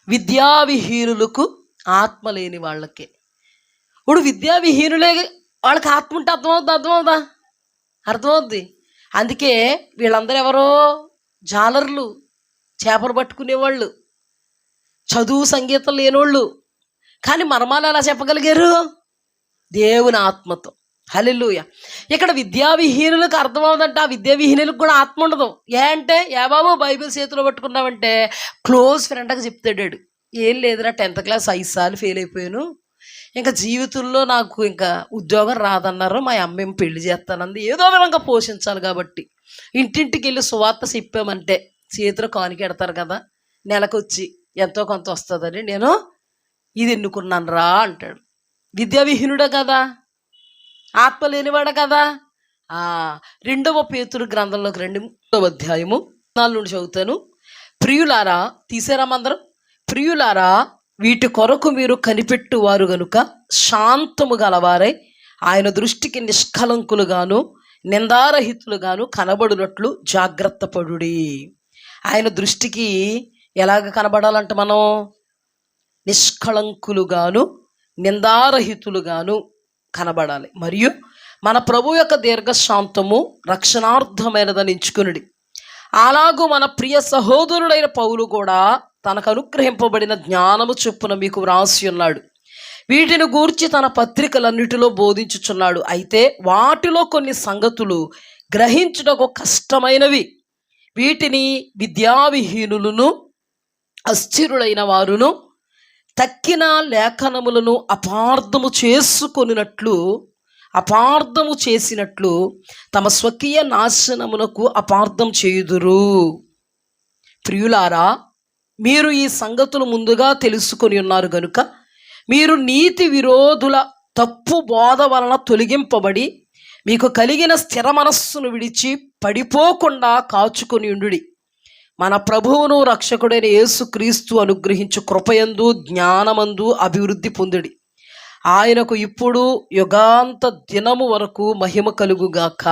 విద్యావిహీనులకు, ఆత్మ లేని వాళ్ళకి. ఇప్పుడు విద్యావిహీనులే వాళ్ళకి ఆత్మ ఉంటే అర్థమవుద్దా? అర్థమవుద్ది. అందుకే వీళ్ళందరూ ఎవరో జాలర్లు, చేపలు పట్టుకునేవాళ్ళు, చదువు సంగీతం లేనోళ్ళు. కానీ మర్మాలు ఎలా చెప్పగలిగారు? దేవుని ఆత్మతో. హల్లెలూయా. ఇక్కడ విద్యావిహీనులకు అర్థమవుదంట, ఆ విద్యావిహీనులకు కూడా ఆత్మ ఉండదు. అంటే బాబు బైబిల్ చేతిలో పట్టుకున్నామంటే క్లోజ్ ఫ్రెండ్గా చెప్తాడు, ఏం లేదురా 10th క్లాస్ 5 సార్లు ఫెయిల్ అయిపోయాను, ఇంకా జీవితంలో నాకు ఇంకా ఉద్యోగం రాదన్నారు, మా అమ్మ ఏం పెళ్లి చేస్తానంది, ఏదో విధంగా పోషించాలి కాబట్టి ఇంటింటికి వెళ్ళి సువార్త చెప్పామంటే చేతిలో కానికెడతారు కదా, నెలకొచ్చి ఎంతో కొంత వస్తుందని నేను ఇది ఎన్నుకున్నాను రా అంటాడు. విద్యావిహీనుడే కదా, ఆత్మ లేనివాడే కదా. 2వ పేతురు గ్రంథంలోకి 2వ అధ్యాయము 4 నుండి చదువుతాను. ప్రియులారా, తీసేరామందరం. ప్రియులారా, వీటి కొరకు మీరు కనిపెట్టువారు గనుక శాంతము గలవారై ఆయన దృష్టికి నిష్కలంకులుగాను నిందారహితులుగాను కనబడినట్లు జాగ్రత్త పడుడి. ఆయన దృష్టికి ఎలాగ కనబడాలంట? మనం నిష్కళంకులుగాను నిందారహితులుగాను కనబడాలి. మరియు మన ప్రభు యొక్క దీర్ఘశాంతము రక్షణార్థమైనదని ఎంచుకునుడి. అలాగూ మన ప్రియ సహోదరుడైన పౌలు కూడా తనకు అనుగ్రహింపబడిన జ్ఞానము చొప్పున మీకు వ్రాసి ఉన్నాడు. వీటిని గూర్చి తన పత్రికలన్నిటిలో బోధించుచున్నాడు. అయితే వాటిలో కొన్ని సంగతులు గ్రహించుటకు కష్టమైనవి. వీటిని విద్యావిహీనులను అస్థిరులైన వారును తక్కిన లేఖనములను అపార్థము చేసినట్లు తమ స్వకీయ నాశనమునకు అపార్థం చేయుదురు. ప్రియులారా, మీరు ఈ సంగతులు ముందుగా తెలుసుకొని ఉన్నారు గనుక మీరు నీతి విరోధుల తప్పు బోధ వలన తొలగింపబడి మీకు కలిగిన స్థిర మనస్సును విడిచి పడిపోకుండా కాచుకొని ఉండుడి. మన ప్రభువును రక్షకుడైన యేసుక్రీస్తు అనుగ్రహించు కృపయందు జ్ఞానమందు అభివృద్ధి పొందుడి. ఆయనకు ఇప్పుడు యుగాంత దినము వరకు మహిమ కలుగుగాక.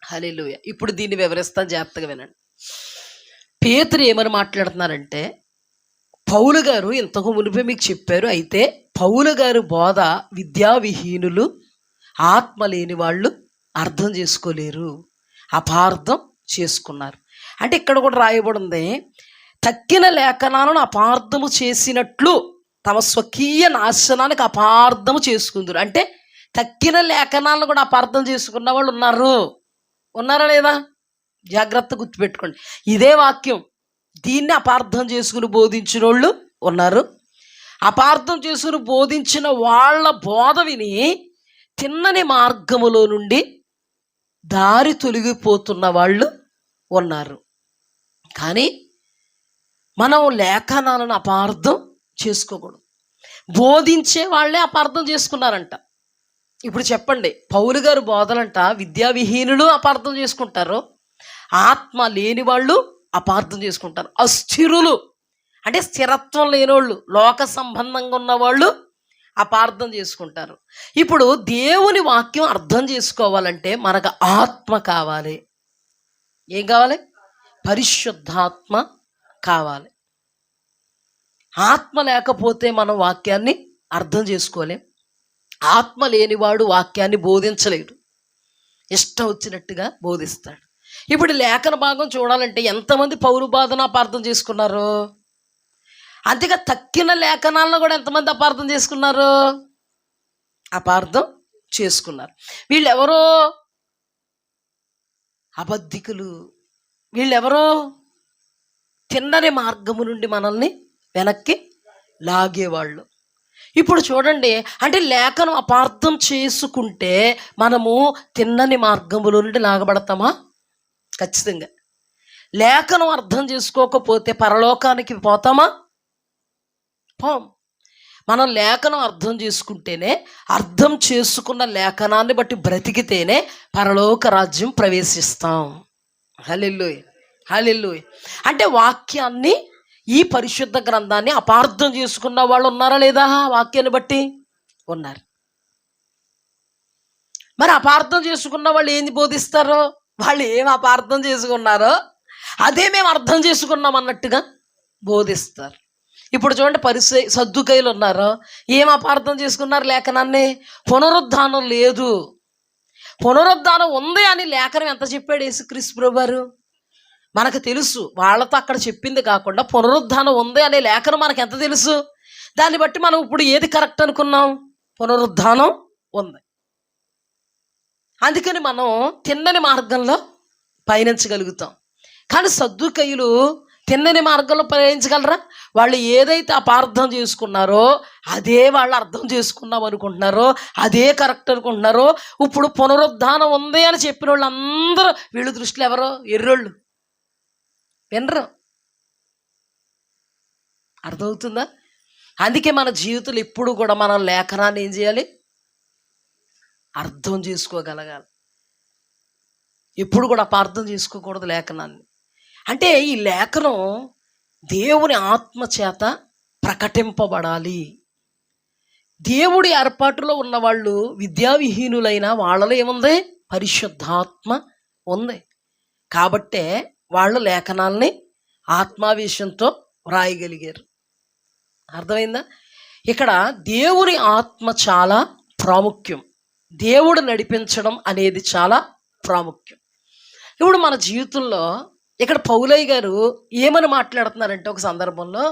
హల్లెలూయా. ఇప్పుడు దీన్ని వివరిస్తాను, జాగ్రత్తగా వినండి. పేతురు ఏమని మాట్లాడుతున్నారంటే, పౌలు గారు ఇంతకు మునిపే మీకు చెప్పారు, అయితే పౌలు గారు బోధ విద్యావిహీనులు, ఆత్మ లేని వాళ్ళు అర్థం చేసుకోలేరు, అపార్థం చేసుకున్నారు. అంటే ఇక్కడ కూడా రాయబడి ఉంది, తక్కిన లేఖనాలను అపార్థము చేసినట్లు తమ స్వకీయ నాశనానికి అపార్థము చేసుకుందరు. అంటే తక్కిన లేఖనాలను కూడా అపార్థం చేసుకున్న వాళ్ళు ఉన్నారా లేదా? జాగ్రత్త గుర్తుపెట్టుకోండి. ఇదే వాక్యం, దీన్ని అపార్థం చేసుకుని బోధించిన వాళ్ళు ఉన్నారు. అపార్థం చేసుకుని బోధించిన వాళ్ళ బోధ విని తిన్నని మార్గములో నుండి దారి తొలగిపోతున్న వాళ్ళు ఉన్నారు. కానీ మనం లేఖనాలను అపార్థం చేసుకోకూడదు. బోధించే వాళ్ళే అపార్థం చేసుకున్నారంట. ఇప్పుడు చెప్పండి, పౌలు గారు బోధలంట విద్యావిహీనులు అపార్థం చేసుకుంటారు, ఆత్మ లేని వాళ్ళు అపార్థం చేసుకుంటారు. అస్థిరులు అంటే స్థిరత్వం లేనోళ్ళు, లోక సంబంధంగా ఉన్నవాళ్ళు అపార్థం చేసుకుంటారు. ఇప్పుడు దేవుని వాక్యం అర్థం చేసుకోవాలంటే మనకు ఆత్మ కావాలి. ఏం కావాలి? పరిశుద్ధాత్మ కావాలి. ఆత్మ లేకపోతే మనం వాక్యాన్ని అర్థం చేసుకోలేం. ఆత్మ లేనివాడు వాక్యాన్ని బోధించలేడు, ఇష్టం వచ్చినట్టుగా బోధిస్తాడు. ఇప్పుడు లేఖన భాగం చూడాలంటే ఎంతమంది పౌలు బాధను అపార్థం చేసుకున్నారు? అంతేగా తక్కిన లేఖనాలను కూడా ఎంతమంది అపార్థం చేసుకున్నారు? అపార్థం చేసుకున్నారు. వీళ్ళెవరో అబద్ధికులు, వీళ్ళెవరో తిన్నని మార్గము నుండి మనల్ని వెనక్కి లాగేవాళ్ళు. ఇప్పుడు చూడండి, అంటే లేఖనం అపార్థం చేసుకుంటే మనము తిన్నని మార్గముల నుండి లాగబడతామా? ఖచ్చితంగా. లేఖనం అర్థం చేసుకోకపోతే పరలోకానికి పోతామా? పోం. మనం లేఖనం అర్థం చేసుకుంటేనే, అర్థం చేసుకున్న లేఖనాన్ని బట్టి బ్రతికితేనే పరలోక రాజ్యం ప్రవేశిస్తాం. హల్లెలూయా, హల్లెలూయా. అంటే వాక్యాన్ని, ఈ పరిశుద్ధ గ్రంథాన్ని అపార్థం చేసుకున్న వాళ్ళు ఉన్నారా లేదా? వాక్యాన్ని బట్టి ఉన్నారు. మరి అపార్థం చేసుకున్న వాళ్ళు ఏంది బోధిస్తారో, వాళ్ళు ఏం అపార్థం చేసుకున్నారో అదే మేము అర్థం చేసుకున్నాం అన్నట్టుగా బోధిస్తారు. ఇప్పుడు చూడండి, సద్దుకైలు ఉన్నారు, ఏం అపార్థం చేసుకున్నారు లేఖనాన్ని? పునరుద్ధానం లేదు, పునరుద్ధానం ఉంది అని లేఖనం ఎంత చెప్పాడు యేసుక్రీస్తు ప్రభువారు? మనకు తెలుసు. వాళ్ళతో అక్కడ చెప్పింది కాకుండా పునరుద్ధానం ఉంది అనే లేఖనం మనకు ఎంత తెలుసు? దాన్ని బట్టి మనం ఇప్పుడు ఏది కరెక్ట్ అనుకున్నాం? పునరుద్ధానం ఉంది. అందుకని మనం తిన్నని మార్గంలో పయనించగలుగుతాం. కానీ సద్దుకయ్యులు తిన్నని మార్గంలో పయనించగలరా? వాళ్ళు ఏదైతే అపార్థం చేసుకున్నారో అదే వాళ్ళు అర్థం చేసుకున్నాం అనుకుంటున్నారో, అదే కరెక్ట్ అనుకుంటున్నారో. ఇప్పుడు పునరుద్ధానం ఉంది అని చెప్పిన వాళ్ళు అందరూ వీళ్ళ దృష్టిలో ఎవరో ఎర్రోళ్ళు, వినరు. అర్థమవుతుందా? అందుకే మన జీవితంలో ఎప్పుడు కూడా మనం లేఖనాన్ని ఏం చేయాలి? అర్థం చేసుకోగలగాలి. ఎప్పుడు కూడా అపార్థం చేసుకోకూడదు లేఖనాన్ని. అంటే ఈ లేఖనం దేవుని ఆత్మ చేత ప్రకటింపబడాలి. దేవుడి ఏర్పాటులో ఉన్నవాళ్ళు విద్యావిహీనులైన వాళ్ళలో ఏముంది? పరిశుద్ధాత్మ ఉంది. కాబట్టే వాళ్ళు లేఖనాల్ని ఆత్మావేశంతో వ్రాయగలిగారు. అర్థమైందా? ఇక్కడ దేవుని ఆత్మ చాలా ప్రాముఖ్యం. దేవుడు నడిపించడం అనేది చాలా ప్రాముఖ్యం. ఇప్పుడు మన జీవితంలో ఇక్కడ పౌలయ్య గారు ఏమని మాట్లాడుతున్నారంటే, ఒక సందర్భంలో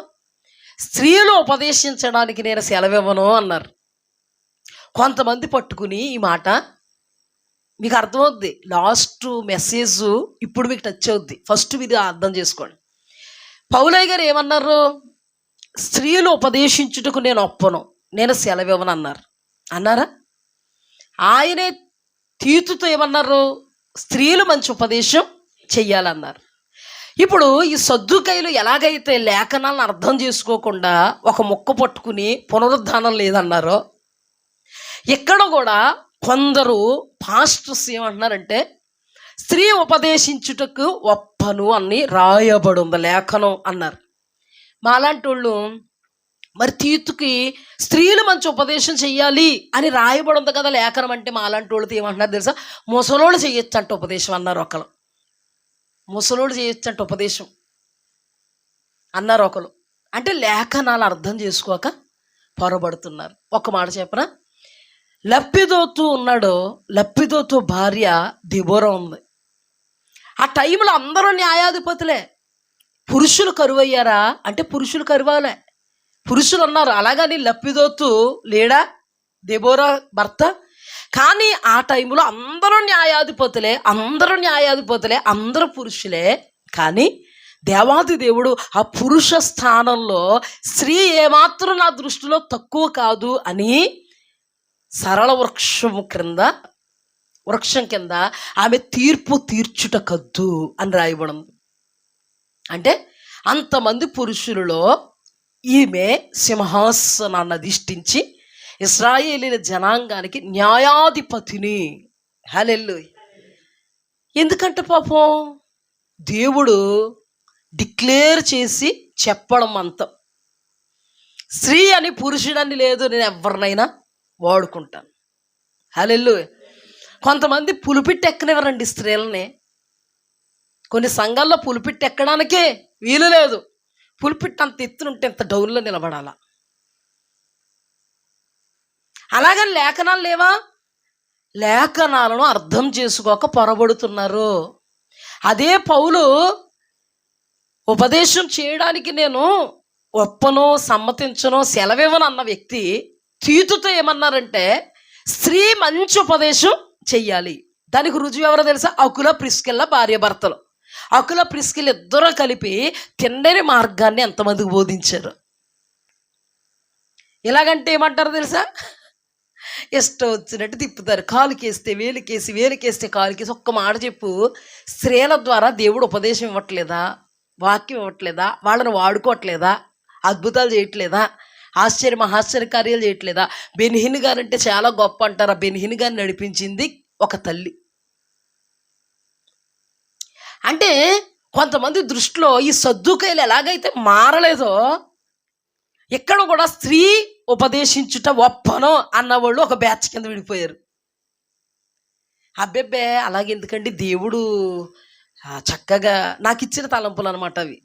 స్త్రీలు ఉపదేశించడానికి నేను సెలవివ్వను అన్నారు. కొంతమంది పట్టుకుని ఈ మాట మీకు అర్థమవుద్ది. లాస్ట్ మెసేజ్ ఇప్పుడు మీకు టచ్ అవుద్ది. ఫస్ట్ ఇది అర్థం చేసుకోండి. పౌలయ్య గారు ఏమన్నారు? స్త్రీలు ఉపదేశించుటకు నేను ఒప్పను, నేను సెలవివ్వను అన్నారు. అన్నారా? ఆయనే తీతుతో ఏమన్నారు? స్త్రీలు మంచి ఉపదేశం చెయ్యాలన్నారు. ఇప్పుడు ఈ సద్దుకైలు ఎలాగైతే లేఖనాలను అర్థం చేసుకోకుండా ఒక మొక్క పట్టుకుని పునరుద్ధానం లేదన్నారో, ఇక్కడ కూడా కొందరు పాస్టర్స్ ఏమంటున్నారంటే స్త్రీ ఉపదేశించుటకు ఒప్పను అని రాయబడి ఉంది లేఖనం అన్నారు. మాలాంటి వాళ్ళు మరి తీతుకి స్త్రీలు మంచి ఉపదేశం చెయ్యాలి అని రాయబడి ఉంది కదా లేఖనం అంటే, మాలాంటి వాళ్ళతో ఏమంటున్నారు తెలుసా? ముసలోళ్ళు చేయొచ్చు అంట ఉపదేశం అన్నారు ఒకరు. ముసలోళ్ళు చేయొచ్చు అంట ఉపదేశం అన్నారు ఒకరు. అంటే లేఖనాలు అర్థం చేసుకోక పొరబడుతున్నారు. ఒక మాట చెప్పనా? లప్పిదోతు ఉన్నాడు, లప్పిదోతు భార్య దెబోరా ఉంది. ఆ టైంలో అందరూ న్యాయాధిపతులే. పురుషులు కరువయ్యారా అంటే పురుషులు కరువాలే, పురుషులు ఉన్నారు. అలాగని లప్పిదోతు లేడా దెబోరా భర్త? కానీ ఆ టైంలో అందరూ న్యాయాధిపతులే, అందరూ పురుషులే. కానీ దేవాది దేవుడు ఆ పురుష స్థానంలో స్త్రీ ఏమాత్రం నా దృష్టిలో తక్కువ కాదు అని సరళ వృక్షం కింద ఆమె తీర్పు తీర్చుట కద్దు అని రాయబడింది. అంటే అంతమంది పురుషులలో ఈమె సింహాసనాన్ని అధిష్ఠించి ఇశ్రాయేలీల జనాంగానికి న్యాయాధిపతిని. హల్లెలూయా. ఎందుకంటే పాపం దేవుడు డిక్లేర్ చేసి చెప్పడం అంత. స్త్రీ అని పురుషుడని లేదు, నేను ఎవరినైనా వాడుకుంటాను. హల్లెలూయా. కొంతమంది పులిపిట్టి ఎక్కనివ్వరండి స్త్రీలని. కొన్ని సంఘాల్లో పులిపిట్టి ఎక్కడానికే వీలు లేదు. పులిపిట్టి అంత ఎత్తునుంటే ఎంత డౌన్లో నిలబడాలా. అలాగని లేఖనాలు లేవా? లేఖనాలను అర్థం చేసుకోక పొరబడుతున్నారు. అదే పౌలు ఉపదేశం చేయడానికి నేను ఒప్పను, సమ్మతించను, సెలవివ్వను అన్న వ్యక్తి తీతుతో ఏమన్నారంటే స్త్రీ మంచి ఉపదేశం చెయ్యాలి. దానికి రుజువు ఎవరో తెలుసా? అకుల ప్రిస్కిల్ల భార్య భర్తలు. అకుల ప్రిస్కిల్ ఇద్దరూ కలిపి తిన్నని మార్గాన్ని ఎంతమందికి బోధించారు. ఎలాగంటే ఏమంటారు తెలుసా? ఇష్టం వచ్చినట్టు తిప్పుతారు. కాలుకేస్తే వేలుకేసి, వేలుకేస్తే కాలుకేసి. ఒక్క మాట చెప్పు, స్త్రీల ద్వారా దేవుడు ఉపదేశం ఇవ్వట్లేదా? వాక్యం ఇవ్వట్లేదా? వాళ్ళని వాడుకోవట్లేదా? అద్భుతాలు చేయట్లేదా? మహాశ్చర్య కార్యాలు చేయట్లేదా? బెన్హిన్ గారంటే చాలా గొప్ప అంటారు. ఆ బెన్హిన్ గారిని నడిపించింది ఒక తల్లి. అంటే కొంతమంది దృష్టిలో ఈ సద్దుకైలు ఎలాగైతే మారలేదో, ఇక్కడ కూడా స్త్రీ ఉపదేశించుట ఒప్పను అన్నవాళ్ళు ఒక బ్యాచ్ కింద విడిపోయారు. అబ్బెబ్బే అలాగే ఎందుకండి, దేవుడు చక్కగా నాకు ఇచ్చిన తలంపులు అనమాట అవి.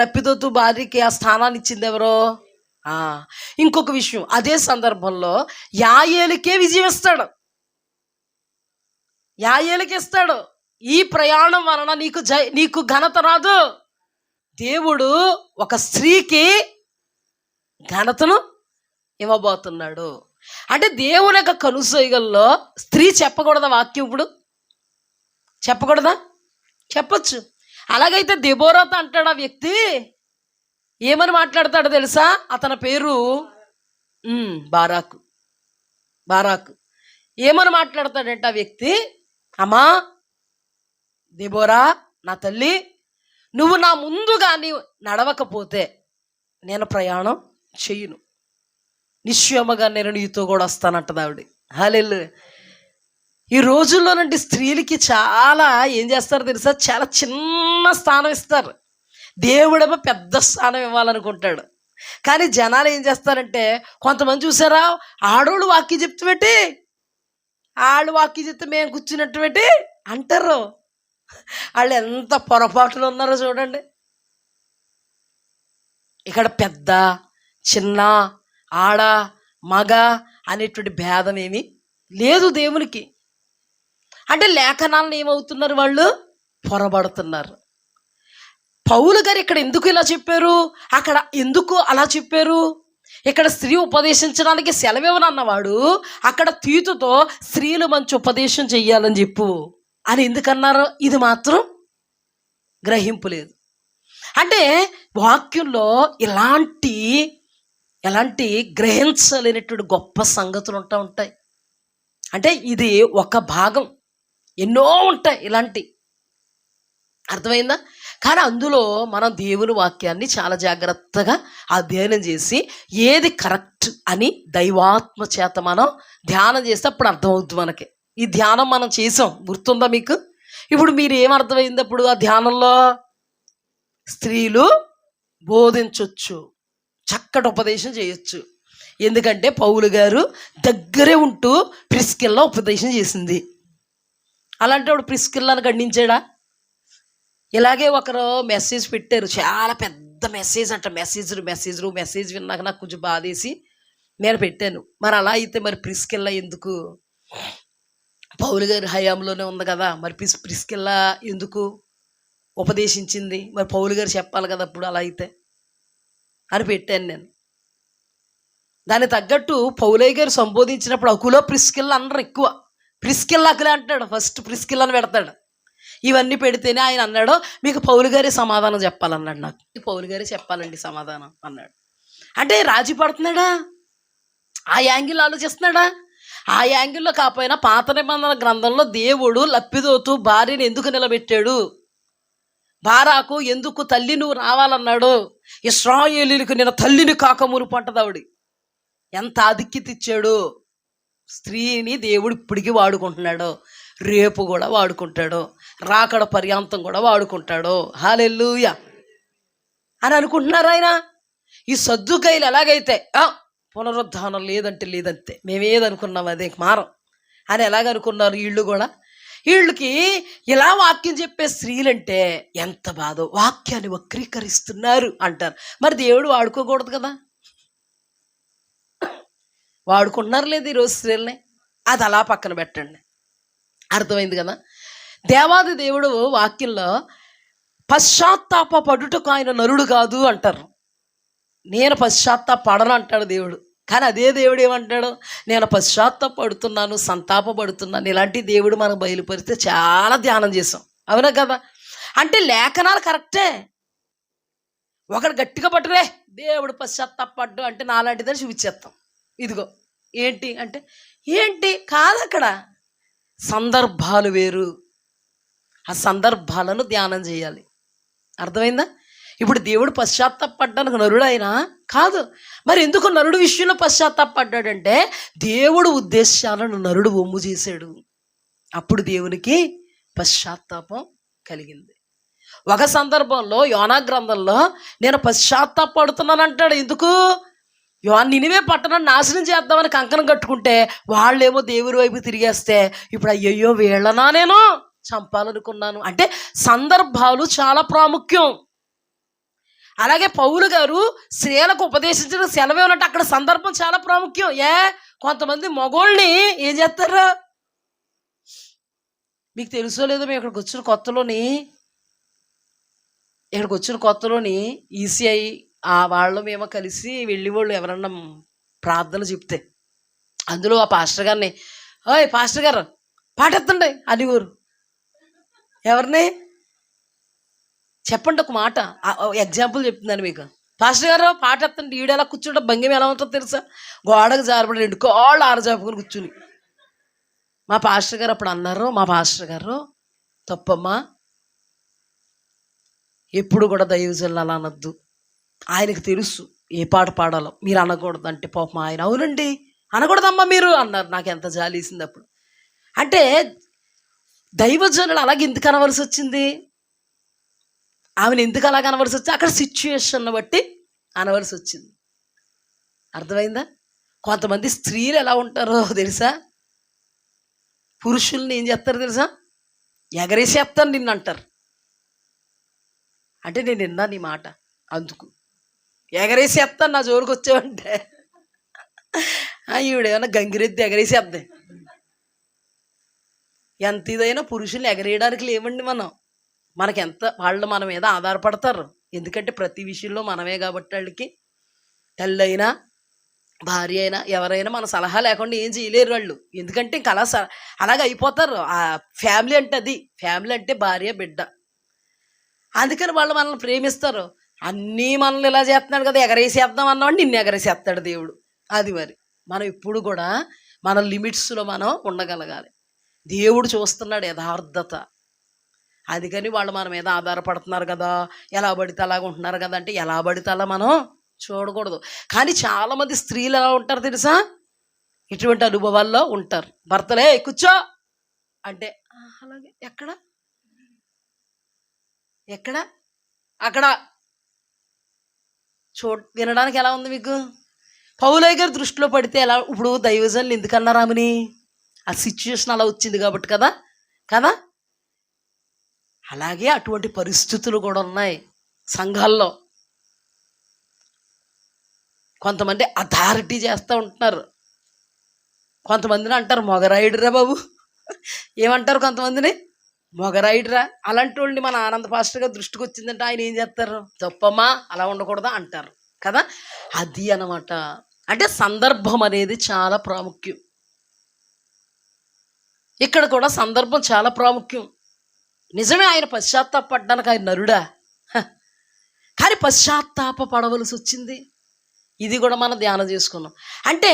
లప్పిదోతు భార్యకి ఆ స్థానాన్ని ఇచ్చింది ఎవరో. ఇంకొక విషయం, అదే సందర్భంలో యాయేలుకే విజయం ఇస్తాడు, యాయేలుకి ఇస్తాడు. ఈ ప్రయాణం వలన నీకు ఘనత రాదు. దేవుడు ఒక స్త్రీకి ఘనతను ఇవ్వబోతున్నాడు. అంటే దేవుని యొక్క కనుసైగల్లో స్త్రీ చెప్పకూడదా వాక్యం? ఇప్పుడు చెప్పకూడదా? చెప్పచ్చు. అలాగైతే దెబోరాతో అంటాడు ఆ వ్యక్తి, ఏమని మాట్లాడతాడో తెలుసా? అతని పేరు బారాకు. ఏమని మాట్లాడతాడంటే ఆ వ్యక్తి, అమ్మా దెబోరా నా తల్లి, నువ్వు నా ముందుగా నడవకపోతే నేను ప్రయాణం చెయ్యను, నిశ్చయముగా నేను నీతో కూడా వస్తానంటది ఆవిడ. హల్లెలూయా. ఈ రోజుల్లోనంటే స్త్రీలకి చాలా ఏం చేస్తారు తెలుసా? చాలా చిన్న స్థానం ఇస్తారు. దేవుడేమో పెద్ద స్థానం ఇవ్వాలనుకుంటాడు. కానీ జనాలు ఏం చేస్తారంటే, కొంతమంది చూసారా, ఆడోళ్ళు వాక్యం చెప్తే వాళ్ళు వాక్యం చెప్తే మేము కూర్చున్నట్టు పెట్టి అంటారు. వాళ్ళు ఎంత పొరపాటులు ఉన్నారో చూడండి. ఇక్కడ పెద్ద చిన్న ఆడ మగ అనేటువంటి భేదం ఏమీ లేదు దేవునికి. అంటే లేఖనాలను ఏమవుతున్నారు, వాళ్ళు పొరబడుతున్నారు. పౌలు గారు ఇక్కడ ఎందుకు ఇలా చెప్పారు, అక్కడ ఎందుకు అలా చెప్పారు? ఇక్కడ స్త్రీ ఉపదేశించడానికి సెలవివ్వనన్నవాడు అక్కడ తీతుతో స్త్రీలు మంచి ఉపదేశం చెయ్యాలని చెప్పు అని ఎందుకన్నారు? ఇది మాత్రం గ్రహింపు లేదు. అంటే వాక్యంలో ఎలాంటి గ్రహించలేనటువంటి గొప్ప సంగతులు ఉంటాయి. అంటే ఇది ఒక భాగం, ఎన్నో ఉంటాయి ఇలాంటి, అర్థమైందా? కానీ అందులో మనం దేవుని వాక్యాన్ని చాలా జాగ్రత్తగా అధ్యయనం చేసి ఏది కరెక్ట్ అని దైవాత్మ చేత మనం ధ్యానం చేస్తే అప్పుడు అర్థమవుతుంది మనకి. ఈ ధ్యానం మనం చేసాం, గుర్తుందా మీకు? ఇప్పుడు మీరు ఏమర్థమైంది అప్పుడు ఆ ధ్యానంలో? స్త్రీలు బోధించవచ్చు, చక్కటి ఉపదేశం చేయొచ్చు. ఎందుకంటే పౌలు గారు దగ్గరే ఉంటూ ప్రిస్కిల్లా ఉపదేశం చేసింది. అలాంటి వాడు ప్రిస్కిల్లాను ఖండించాడా? ఇలాగే ఒకరు మెసేజ్ పెట్టారు, చాలా పెద్ద మెసేజ్ అంట. మెసేజ్ విన్నాక నాకు కొంచెం బాధేసి నేను పెట్టాను. మరి అలా అయితే మరి ప్రిస్కిల్లా ఎందుకు? పౌలు గారి హయాంలోనే ఉంది కదా, మరి ప్రిస్కిల్లా ఎందుకు ఉపదేశించింది? మరి పౌలు గారు చెప్పాలి కదా అప్పుడు అలా అయితే అని పెట్టాను నేను. దానికి తగ్గట్టు పౌలయ్య గారు సంబోధించినప్పుడు అకులో ప్రిస్కిల్లా అన్నారు ఎక్కువ. ప్రిస్కిల్లా అకులే అంటాడు, ఫస్ట్ ప్రిస్కిల్లాని పెడతాడు. ఇవన్నీ పెడితేనే ఆయన అన్నాడు, మీకు పౌలు గారి సమాధానం చెప్పాలన్నాడు. నాకు పౌలు గారే చెప్పాలండి సమాధానం అన్నాడు. అంటే రాజీ పడుతున్నాడా? ఆ యాంగిల్ ఆలోచిస్తున్నాడా? ఆ యాంగిల్లో కాకపోయినా పాత నిబంధన గ్రంథంలో దేవుడు లప్పిదోతు భార్యను ఎందుకు నిలబెట్టాడు, బారాకు ఎందుకు తల్లి నువ్వు రావాలన్నాడు, ఇశ్రాయేలీయులకు నేను తల్లిని కాక మునుపు అంటది ఆవిడ. ఎంత ఆధిక్యత ఇచ్చాడు. స్త్రీని దేవుడు ఇప్పటికీ వాడుకుంటున్నాడు, రేపు కూడా వాడుకుంటాడు, రాకడ పర్యాంతం కూడా వాడుకుంటాడు. హల్లెలూయా అని అనుకుంటున్నారు ఆయన. ఈ సద్దుకైలు ఎలాగైతే పునరుద్ధానం లేదంతే మేమేదనుకున్నాం అదే మారం అని ఎలాగనుకున్నారు, వీళ్ళు కూడా వీళ్ళకి ఇలా వాక్యం చెప్పే స్త్రీలంటే ఎంత బాధో, వాక్యాన్ని వక్రీకరిస్తున్నారు అంటారు. మరి దేవుడు వాడుకోకూడదు కదా? వాడుకుంటున్నారు లేదు ఈరోజు స్త్రీలని, అది అలా పక్కన పెట్టండి. అర్థమైంది కదా? దేవాది దేవుడు వాక్యంలో పశ్చాత్తాప పడుటకు ఆయన నరుడు కాదు అంటారు. నేను పశ్చాత్తాపడను అంటాడు దేవుడు. కానీ అదే దేవుడు ఏమంటాడు, నేను పశ్చాత్తాపడుతున్నాను, సంతాపపడుతున్నాను. ఇలాంటి దేవుడు మనకు బయలుపరిస్తే చాలా ధ్యానం చేసాం, అవునా కదా? అంటే లేఖనాలు కరెక్టే. ఒకడు గట్టిగా పట్టుకునే దేవుడు పశ్చాత్తాపడ్డు అంటే నాలాంటిదని చూపించేస్తాం. ఇదిగో ఏంటి అంటే ఏంటి కాదు, అక్కడ సందర్భాలు వేరు. ఆ సందర్భాలను ధ్యానం చేయాలి. అర్థమైందా? ఇప్పుడు దేవుడు పశ్చాత్తాపడ్డానికి నరుడు అయినా కాదు. మరి ఎందుకు నరుడు విషయంలో పశ్చాత్తాపడ్డాడంటే దేవుడు ఉద్దేశాలను నరుడు ఒమ్ము చేశాడు. అప్పుడు దేవునికి పశ్చాత్తాపం కలిగింది. ఒక సందర్భంలో యోనా గ్రంథంలో నేను పశ్చాత్తాపడుతున్నాను అంటాడు. ఎందుకు? నినివే పట్టణం నాశనం చేద్దామని కంకణం కట్టుకుంటే వాళ్ళేమో దేవుని వైపు తిరిగేస్తే ఇప్పుడు అయ్యయ్యో వీళ్ళనా నేను చంపాలనుకున్నాను. అంటే సందర్భాలు చాలా ప్రాముఖ్యం. అలాగే పౌలు గారు స్త్రీలకు ఉపదేశించిన సెలవు ఉన్నట్టు అక్కడ సందర్భం చాలా ప్రాముఖ్యం. కొంతమంది మగోళ్ళని ఏం చేస్తారు మీకు తెలుసో లేదో, మేము ఇక్కడికి వచ్చిన కొత్తలోని ఈసీఐ వాళ్ళు మేము కలిసి వెళ్ళేవాళ్ళు ఎవరన్నా ప్రార్థన చెప్తే అందులో ఆ పాస్టర్ గారిని, ఓయ్ పాస్టర్ గారు పాటెత్తండి అనేవారు. ఎవరిని చెప్పండి ఒక మాట, ఎగ్జాంపుల్ చెప్తున్నాను మీకు. పాస్టర్ గారు పాటెత్తండి. ఈడు ఎలా కూర్చుంటే భంగిమ ఎలా ఉంటుందో తెలుసా? గోడకు జారబడి 2 కాళ్ళు ఆరజాపుకొని కూర్చుని. మా పాస్టర్ గారు అప్పుడు అన్నారు, మా పాస్టర్ గారు తప్పమ్మా, ఎప్పుడు కూడా దైవజనులు అలా అనొద్దు, ఆయనకు తెలుసు ఏ పాట పాడాలో, మీరు అనకూడదు అంటే పాపం ఆయన అవునండి అనకూడదమ్మా మీరు అన్నారు. నాకు ఎంత జాలేసింది అప్పుడు. అంటే దైవజనులు అలాగే ఎందుకు అనవలసి వచ్చింది? ఆమెను ఎందుకు అలాగ అనవలసి వచ్చింది? అక్కడ సిచ్యుయేషన్ బట్టి అనవలసి వచ్చింది. అర్థమైందా? కొంతమంది స్త్రీలు ఎలా ఉంటారో తెలుసా? పురుషుల్ని ఏం చేస్తారు తెలుసా? ఎగరేసేస్తాను నిన్ను అంటారు. అంటే నేను విన్నా నీ మాట, అందుకు ఎగరేసేస్తాను నా జోలికి వచ్చావంటే. ఈవిడేమన్నా గంగిరెద్ది ఎగరేసేద్దాం. ఎంత ఇదైనా పురుషుల్ని ఎగరేయడానికి లేవండి. మనకి ఎంత వాళ్ళు మన మీద ఆధారపడతారు. ఎందుకంటే ప్రతి విషయంలో మనమే కాబట్టి వాళ్ళకి. తల్లైనా భార్య అయినా ఎవరైనా మన సలహా లేకుండా ఏం చేయలేరు వాళ్ళు. ఎందుకంటే ఇంక అలాగ అయిపోతారు. ఆ ఫ్యామిలీ అంటే అది, ఫ్యామిలీ అంటే భార్య బిడ్డ. అందుకని వాళ్ళు మనల్ని ప్రేమిస్తారు. అన్నీ మనల్ని ఇలా చేస్తున్నాడు కదా, ఎగరేసేద్దాం అన్నవాడు నిన్ను ఎగరేసేస్తాడు దేవుడు. అది మరి మనం ఇప్పుడు కూడా మన లిమిట్స్లో మనం ఉండగలగాలి. దేవుడు చూస్తున్నాడు యథార్థత. అందుకని వాళ్ళు మన మీద ఆధారపడుతున్నారు కదా, ఎలా పడితే అలాగ ఉంటున్నారు కదా అంటే ఎలా పడితే అలా మనం చూడకూడదు. కానీ చాలామంది స్త్రీలు ఎలా ఉంటారు తెలుసా? ఇటువంటి అనుభవాల్లో ఉంటారు. భర్తలే కూర్చో అంటే అలాగే ఎక్కడ అక్కడ వినడానికి ఎలా ఉంది మీకు? పౌలయ్య గారి దృష్టిలో పడితే ఎలా? ఇప్పుడు దైవజనులు ఎందుకన్నారు ఆమెని? ఆ సిచ్యుయేషన్ అలా వచ్చింది కాబట్టి కదా. అలాగే అటువంటి పరిస్థితులు కూడా ఉన్నాయి సంఘాల్లో. కొంతమంది అథారిటీ చేస్తూ ఉంటున్నారు. కొంతమందిని అంటారు మొగరాయుడురా బాబు. ఏమంటారు కొంతమందిని? మొగరాయుడురా. అలాంటి వాళ్ళని మన ఆనంద పాస్టర్ గారు దృష్టికి వచ్చిందంటే ఆయన ఏం చేస్తారు? తప్పమ్మా అలా ఉండకూడదా అంటారు కదా. అది అన్నమాట. అంటే సందర్భం అనేది చాలా ప్రాముఖ్యం. ఇక్కడ కూడా సందర్భం చాలా ప్రాముఖ్యం. నిజమే, ఆయన పశ్చాత్తాపడ్డానికి ఆయన నరుడా, కానీ పశ్చాత్తాప పడవలసి వచ్చింది. ఇది కూడా మనం ధ్యానం చేసుకున్నాం. అంటే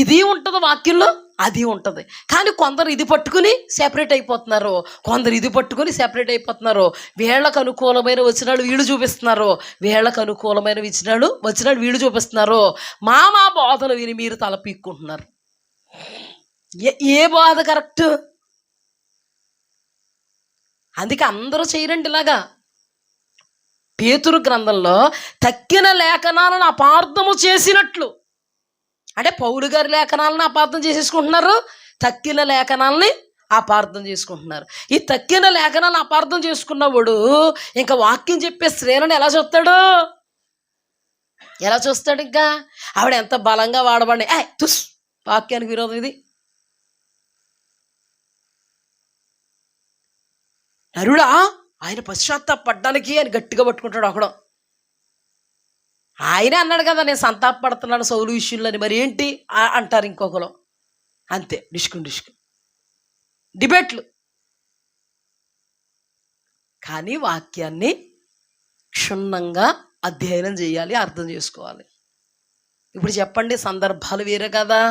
ఇది ఉంటుంది వాక్యంలో, అది ఉంటుంది. కానీ కొందరు ఇది పట్టుకుని సెపరేట్ అయిపోతున్నారు, కొందరు ఇది పట్టుకుని సెపరేట్ అయిపోతున్నారు. వీళ్ళకు అనుకూలమైన వచనాలు వీళ్ళు చూపిస్తున్నారు, వీళ్ళకు అనుకూలమైన వచనాలు వీళ్ళు చూపిస్తున్నారు. మా బోధలు విని మీరు తల పీక్కుంటున్నారు. ఏ బోధ కరెక్ట్? అందుకే అందరూ చేయరండి ఇలాగా. పేతురు గ్రంథంలో తక్కిన లేఖనాలను అపార్థము చేసినట్లు, అంటే పౌలు గారి లేఖనాలను అపార్థం చేసేసుకుంటున్నారు, తక్కిన లేఖనాలని అపార్థం చేసుకుంటున్నారు. ఈ తక్కిన లేఖనాలను అపార్థం చేసుకున్నవాడు ఇంకా వాక్యం చెప్పే స్త్రీలను ఎలా చూస్తాడు? ఇంకా ఆవిడ ఎంత బలంగా వాడబడి వాక్యానికి విరోధం ఇది. నరుడా ఆయన పశ్చాత్తాపడ్డానికి అని గట్టిగా పట్టుకుంటాడు ఒకడు. ఆయనే అన్నాడు కదా నేను సంతాపడుతున్నాను సౌలు విషయంలో అని. మరి ఏంటి అంటారు ఇంకొకరు. అంతే, డిస్కు డిబేట్లు. కానీ వాక్యాన్ని క్షుణ్ణంగా అధ్యయనం చేయాలి, అర్థం చేసుకోవాలి. ఇప్పుడు చెప్పండి, సందర్భాలు వేరే కదా.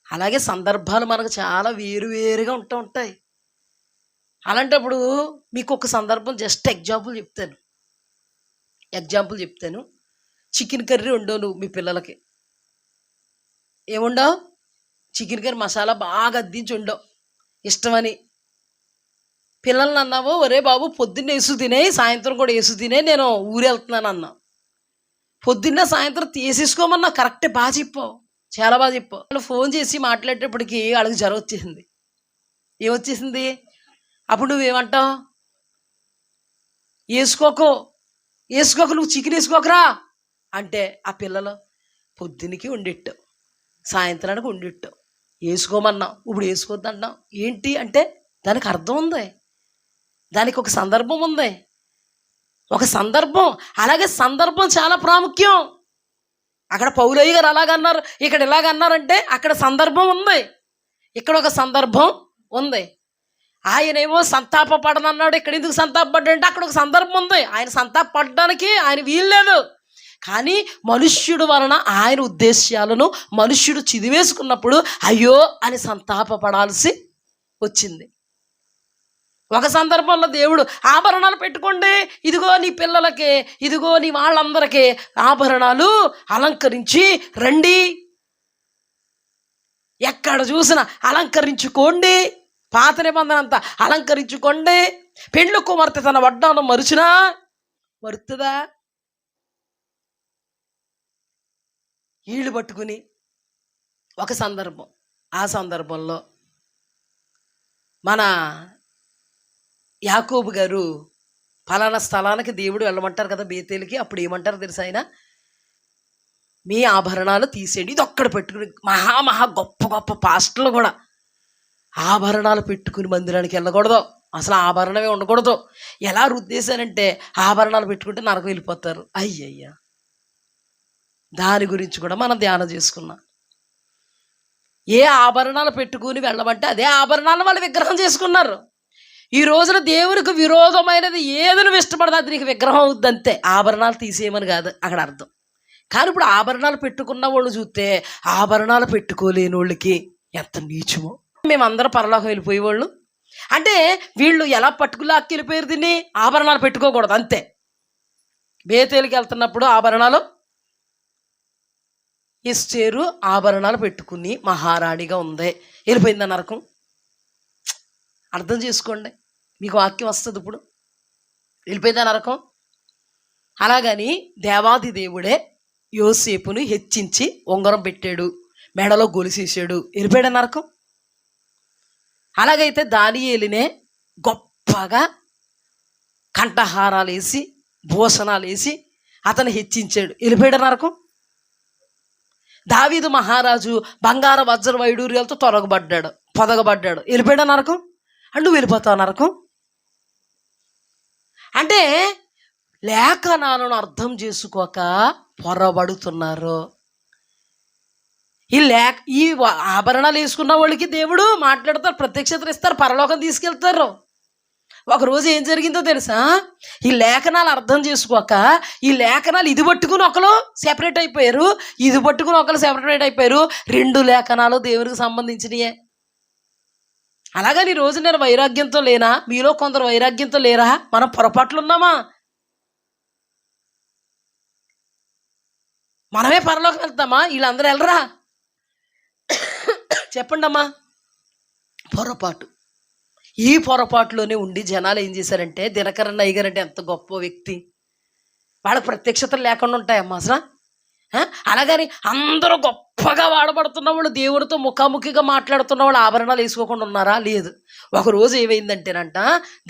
అలాగే సందర్భాలు మనకు చాలా వేరుగా ఉంటాయి. అలాంటప్పుడు మీకు ఒక సందర్భం జస్ట్ ఎగ్జాంపుల్ చెప్తాను. చికెన్ కర్రీ వండావు నువ్వు మీ పిల్లలకి. ఏముండవు? చికెన్ కర్రీ మసాలా బాగా అద్దించి వండావు ఇష్టమని. పిల్లల్ని అన్నావు, ఒరే బాబు పొద్దున్న వేసు తినే, సాయంత్రం కూడా వేసు తినే, నేను ఊరు వెళ్తున్నాను అన్నా. పొద్దున్న సాయంత్రం తీసేసుకోమన్నా. కరెక్టే, బాగా చెప్పావు, చాలా బాగా చెప్పావు. వాళ్ళు ఫోన్ చేసి మాట్లాడేటప్పటికి వాళ్ళకి జ్వరం వచ్చేసింది. ఏమొచ్చేసింది? అప్పుడు నువ్వేమంటావు? వేసుకోకు నువ్వు చికెన్ వేసుకోకరా అంటే ఆ పిల్లలు పొద్దునికి వండిట్టావు, సాయంత్రానికి వండిట్టావు, వేసుకోమన్నావు, ఇప్పుడు వేసుకోవద్దంటావు. ఏంటి అంటే దానికి అర్థం ఉంది, దానికి ఒక సందర్భం ఉంది, ఒక సందర్భం. అలాగే సందర్భం చాలా ప్రాముఖ్యం. అక్కడ పౌలయ్య గారు అలాగన్నారు, ఇక్కడ ఇలాగన్నారంటే అక్కడ సందర్భం ఉంది, ఇక్కడ ఒక సందర్భం ఉంది. ఆయనేమో సంతాపపడనన్నాడు, ఇక్కడ ఎందుకు సంతాపడ్డాడంటే అక్కడ ఒక సందర్భం ఉంది. ఆయన సంతాపపడడానికి ఆయన వీల్లేదు. కానీ మనుష్యుడు వలన ఆయన ఉద్దేశ్యాలను మనుష్యుడు చిదివేసుకున్నప్పుడు అయ్యో అని సంతాపపడాల్సి వచ్చింది. ఒక సందర్భంలో దేవుడు ఆభరణాలు పెట్టుకోండి, ఇదిగో నీ పిల్లలకి, ఇదిగో నీ వాళ్ళందరికీ ఆభరణాలు అలంకరించి రండి, ఎక్కడ చూసినా అలంకరించుకోండి, పాత నిబంధన అంతా అలంకరించుకోండి. పెండ్లి కుమార్తె తన వడ్డానం మరుతుందా? ఈళ్ళు పట్టుకుని ఒక సందర్భం, ఆ సందర్భంలో మన యాకోబు గారు ఫలానా స్థలానికి దేవుడు వెళ్ళమంటారు కదా, బేతేలికి. అప్పుడు ఏమంటారు తెలుసా ఆయన? మీ ఆభరణాలు తీసేయండి. ఇది ఒక్కడ పెట్టుకుని మహా గొప్ప గొప్ప పాస్టర్లు కూడా ఆభరణాలు పెట్టుకుని మందిరానికి వెళ్ళకూడదు, అసలు ఆభరణమే ఉండకూడదు. ఎలా రుద్దేశానంటే ఆభరణాలు పెట్టుకుంటే నరకం వెళ్ళిపోతారు. అయ్యయ్యా, దాని గురించి కూడా మనం ధ్యానం చేసుకున్నాం. ఏ ఆభరణాలు పెట్టుకుని వెళ్ళమంటే అదే ఆభరణాలను వాళ్ళు విగ్రహం చేసుకున్నారు. ఈ రోజున దేవునికి విరోధమైనది ఏది ఇష్టపడదు అది నీకు విగ్రహం అవుద్ది అంతే. ఆభరణాలు తీసేయమని కాదు అక్కడ అర్థం. కానీ ఇప్పుడు ఆభరణాలు పెట్టుకున్న వాళ్ళు చూస్తే ఆభరణాలు పెట్టుకోలేని వాళ్ళకి ఎంత నీచమో. మేమందరం పరలోకం వెళ్ళిపోయేవాళ్ళు అంటే వీళ్ళు ఎలా పట్టుకులాక్కి వెళ్ళిపోయారు, దీన్ని ఆభరణాలు పెట్టుకోకూడదు అంతే. బేతేలికి వెళ్తున్నప్పుడు ఆభరణాలు ఎస్తేరు ఆభరణాలు పెట్టుకుని మహారాణిగా ఉంది, వెళ్ళిపోయింది నరకం. అర్థం చేసుకోండి, మీకు వాక్యం వస్తుంది ఇప్పుడు. వెళ్ళిపోయిందా నరకం? అలాగని దేవాది దేవుడే యోసేపును హెచ్చించి ఉంగరం పెట్టాడు, మెడలో గొలుసేసాడు, వెళ్ళిపోయాడు నరకం. అలాగైతే దానియేలునే గొప్పగా కంఠహారాలు వేసి భూషణాలు వేసి అతను హెచ్చించాడు, వెళ్ళిపోయాడు నరకం. దావీదు మహారాజు బంగార వజ్ర వైడూర్యాలతో పొదగబడ్డాడు, వెళ్ళిపోయాడు నరకం. అండ్ నువ్వు వెళ్ళిపోతావు నరకం. అంటే లేఖనాలను అర్థం చేసుకోక పొరబడుతున్నారు. ఈ ఆభరణాలు వేసుకున్న వాళ్ళకి దేవుడు మాట్లాడతారు, ప్రత్యక్షతలు ఇస్తారు, పరలోకం తీసుకెళ్తారు. ఒకరోజు ఏం జరిగిందో తెలుసా? ఈ లేఖనాలు అర్థం చేసుకోక ఈ లేఖనాలు ఇది పట్టుకుని ఒకరు సెపరేట్ అయిపోయారు, ఇది పట్టుకుని ఒకరు సెపరేట్ అయిపోయారు. 2 లేఖనాలు దేవునికి సంబంధించినయే. అలాగని ఈ రోజు నేను వైరాగ్యంతో లేనా? మీలో కొందరు వైరాగ్యంతో లేరా? మనం పొరపాట్లు ఉన్నామా? మనమే పరలోకం వెళ్తామా? వీళ్ళందరూ వెళ్ళరా? చెప్పండి అమ్మా. పొరపాటు. ఈ పొరపాటులోనే ఉండి జనాలు ఏం చేశారంటే, దినకరన్ అయ్య గారు అంటే ఎంత గొప్ప వ్యక్తి, వాళ్ళకి ప్రత్యక్షతలు లేకుండా ఉంటాయమ్మా అసలు. అలాగని అందరూ గొప్పగా వాడబడుతున్న వాళ్ళు, దేవుడితో ముఖాముఖిగా మాట్లాడుతున్న వాళ్ళు ఆభరణాలు వేసుకోకుండా ఉన్నారా? లేదు. ఒకరోజు ఏమైందంటేనంట,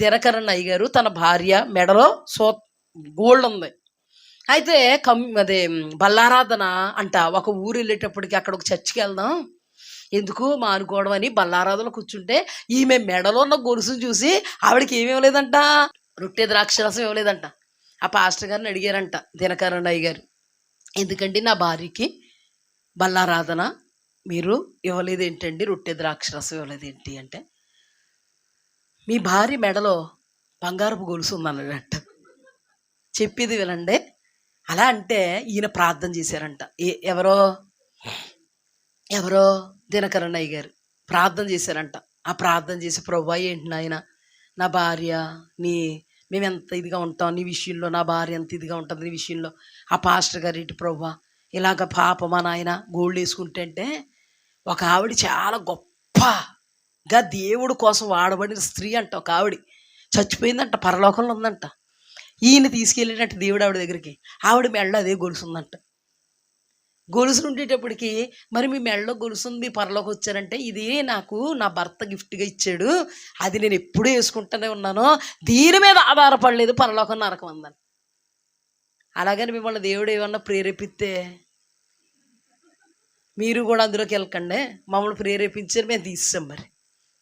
దినకరన్ అయ్య గారు తన భార్య మెడలో గోల్డ్ ఉంది. అయితే అదే బల్లారాధన అంట. ఒక ఊరు వెళ్ళేటప్పటికి అక్కడ ఒక చర్చికి వెళ్దాం, ఎందుకు మానుకోవడం అని బల్లారాధనలో కూర్చుంటే ఈమె మెడలో ఉన్న గొలుసును చూసి ఆవిడకి ఏమివ్వలేదంట, రొట్టె ద్రాక్షరసం ఇవ్వలేదంట. ఆ పాస్టర్ గారిని అడిగారంట దినకరన్ అయ్య గారు, ఎందుకండి నా భార్యకి బల్లారాధన మీరు ఇవ్వలేదు ఏంటండి, రొట్టె ద్రాక్షరసం ఇవ్వలేదు ఏంటి అంటే, మీ భార్య మెడలో బంగారపు గొలుసు ఉందన్నాడంట. చెప్పేది వినండి. అలా అంటే ఈయన ప్రార్థన చేశారంట. ఎవరో దినకరన్ అయ్య గారు ప్రార్థన చేశారంట. ఆ ప్రార్థన చేసి, ప్రభువా ఏంటి నాయన, నా భార్య మేము ఎంత ఇదిగా ఉంటాం నీ విషయంలో, నా భార్య ఎంత ఇదిగా ఉంటుంది నీ విషయంలో. ఆ పాస్టర్ గారు ఏంటి ప్రభువా ఇలాగ పాపమా నాయన గోల్డ్ వేసుకుంటే అంటే, ఒక ఆవిడ చాలా గొప్పగా దేవుడు కోసం వాడబడిన స్త్రీ అంట. ఒక ఆవిడ చచ్చిపోయిందంట, పరలోకంలో ఉందంట. ఈయన తీసుకెళ్ళినట్టు దేవుడు ఆవిడ దగ్గరికి. ఆవిడ మెడలో అదే గొలుసు ఉందంట. గొలుసు ఉండేటప్పటికి, మరి మీ మెడలో గొలుసుంది పరలోకి వచ్చారంటే, ఇది నాకు నా భర్త గిఫ్ట్గా ఇచ్చాడు, అది నేను ఎప్పుడూ వేసుకుంటూనే ఉన్నాను, దీని మీద ఆధారపడలేదు, పరలోకం నరకం అందని. అలాగని మిమ్మల్ని దేవుడు ఏమన్నా ప్రేరేపిస్తే మీరు కూడా అందులోకి వెళ్ళకండి. మమ్మల్ని ప్రేరేపించారు, మేము తీసాం. మరి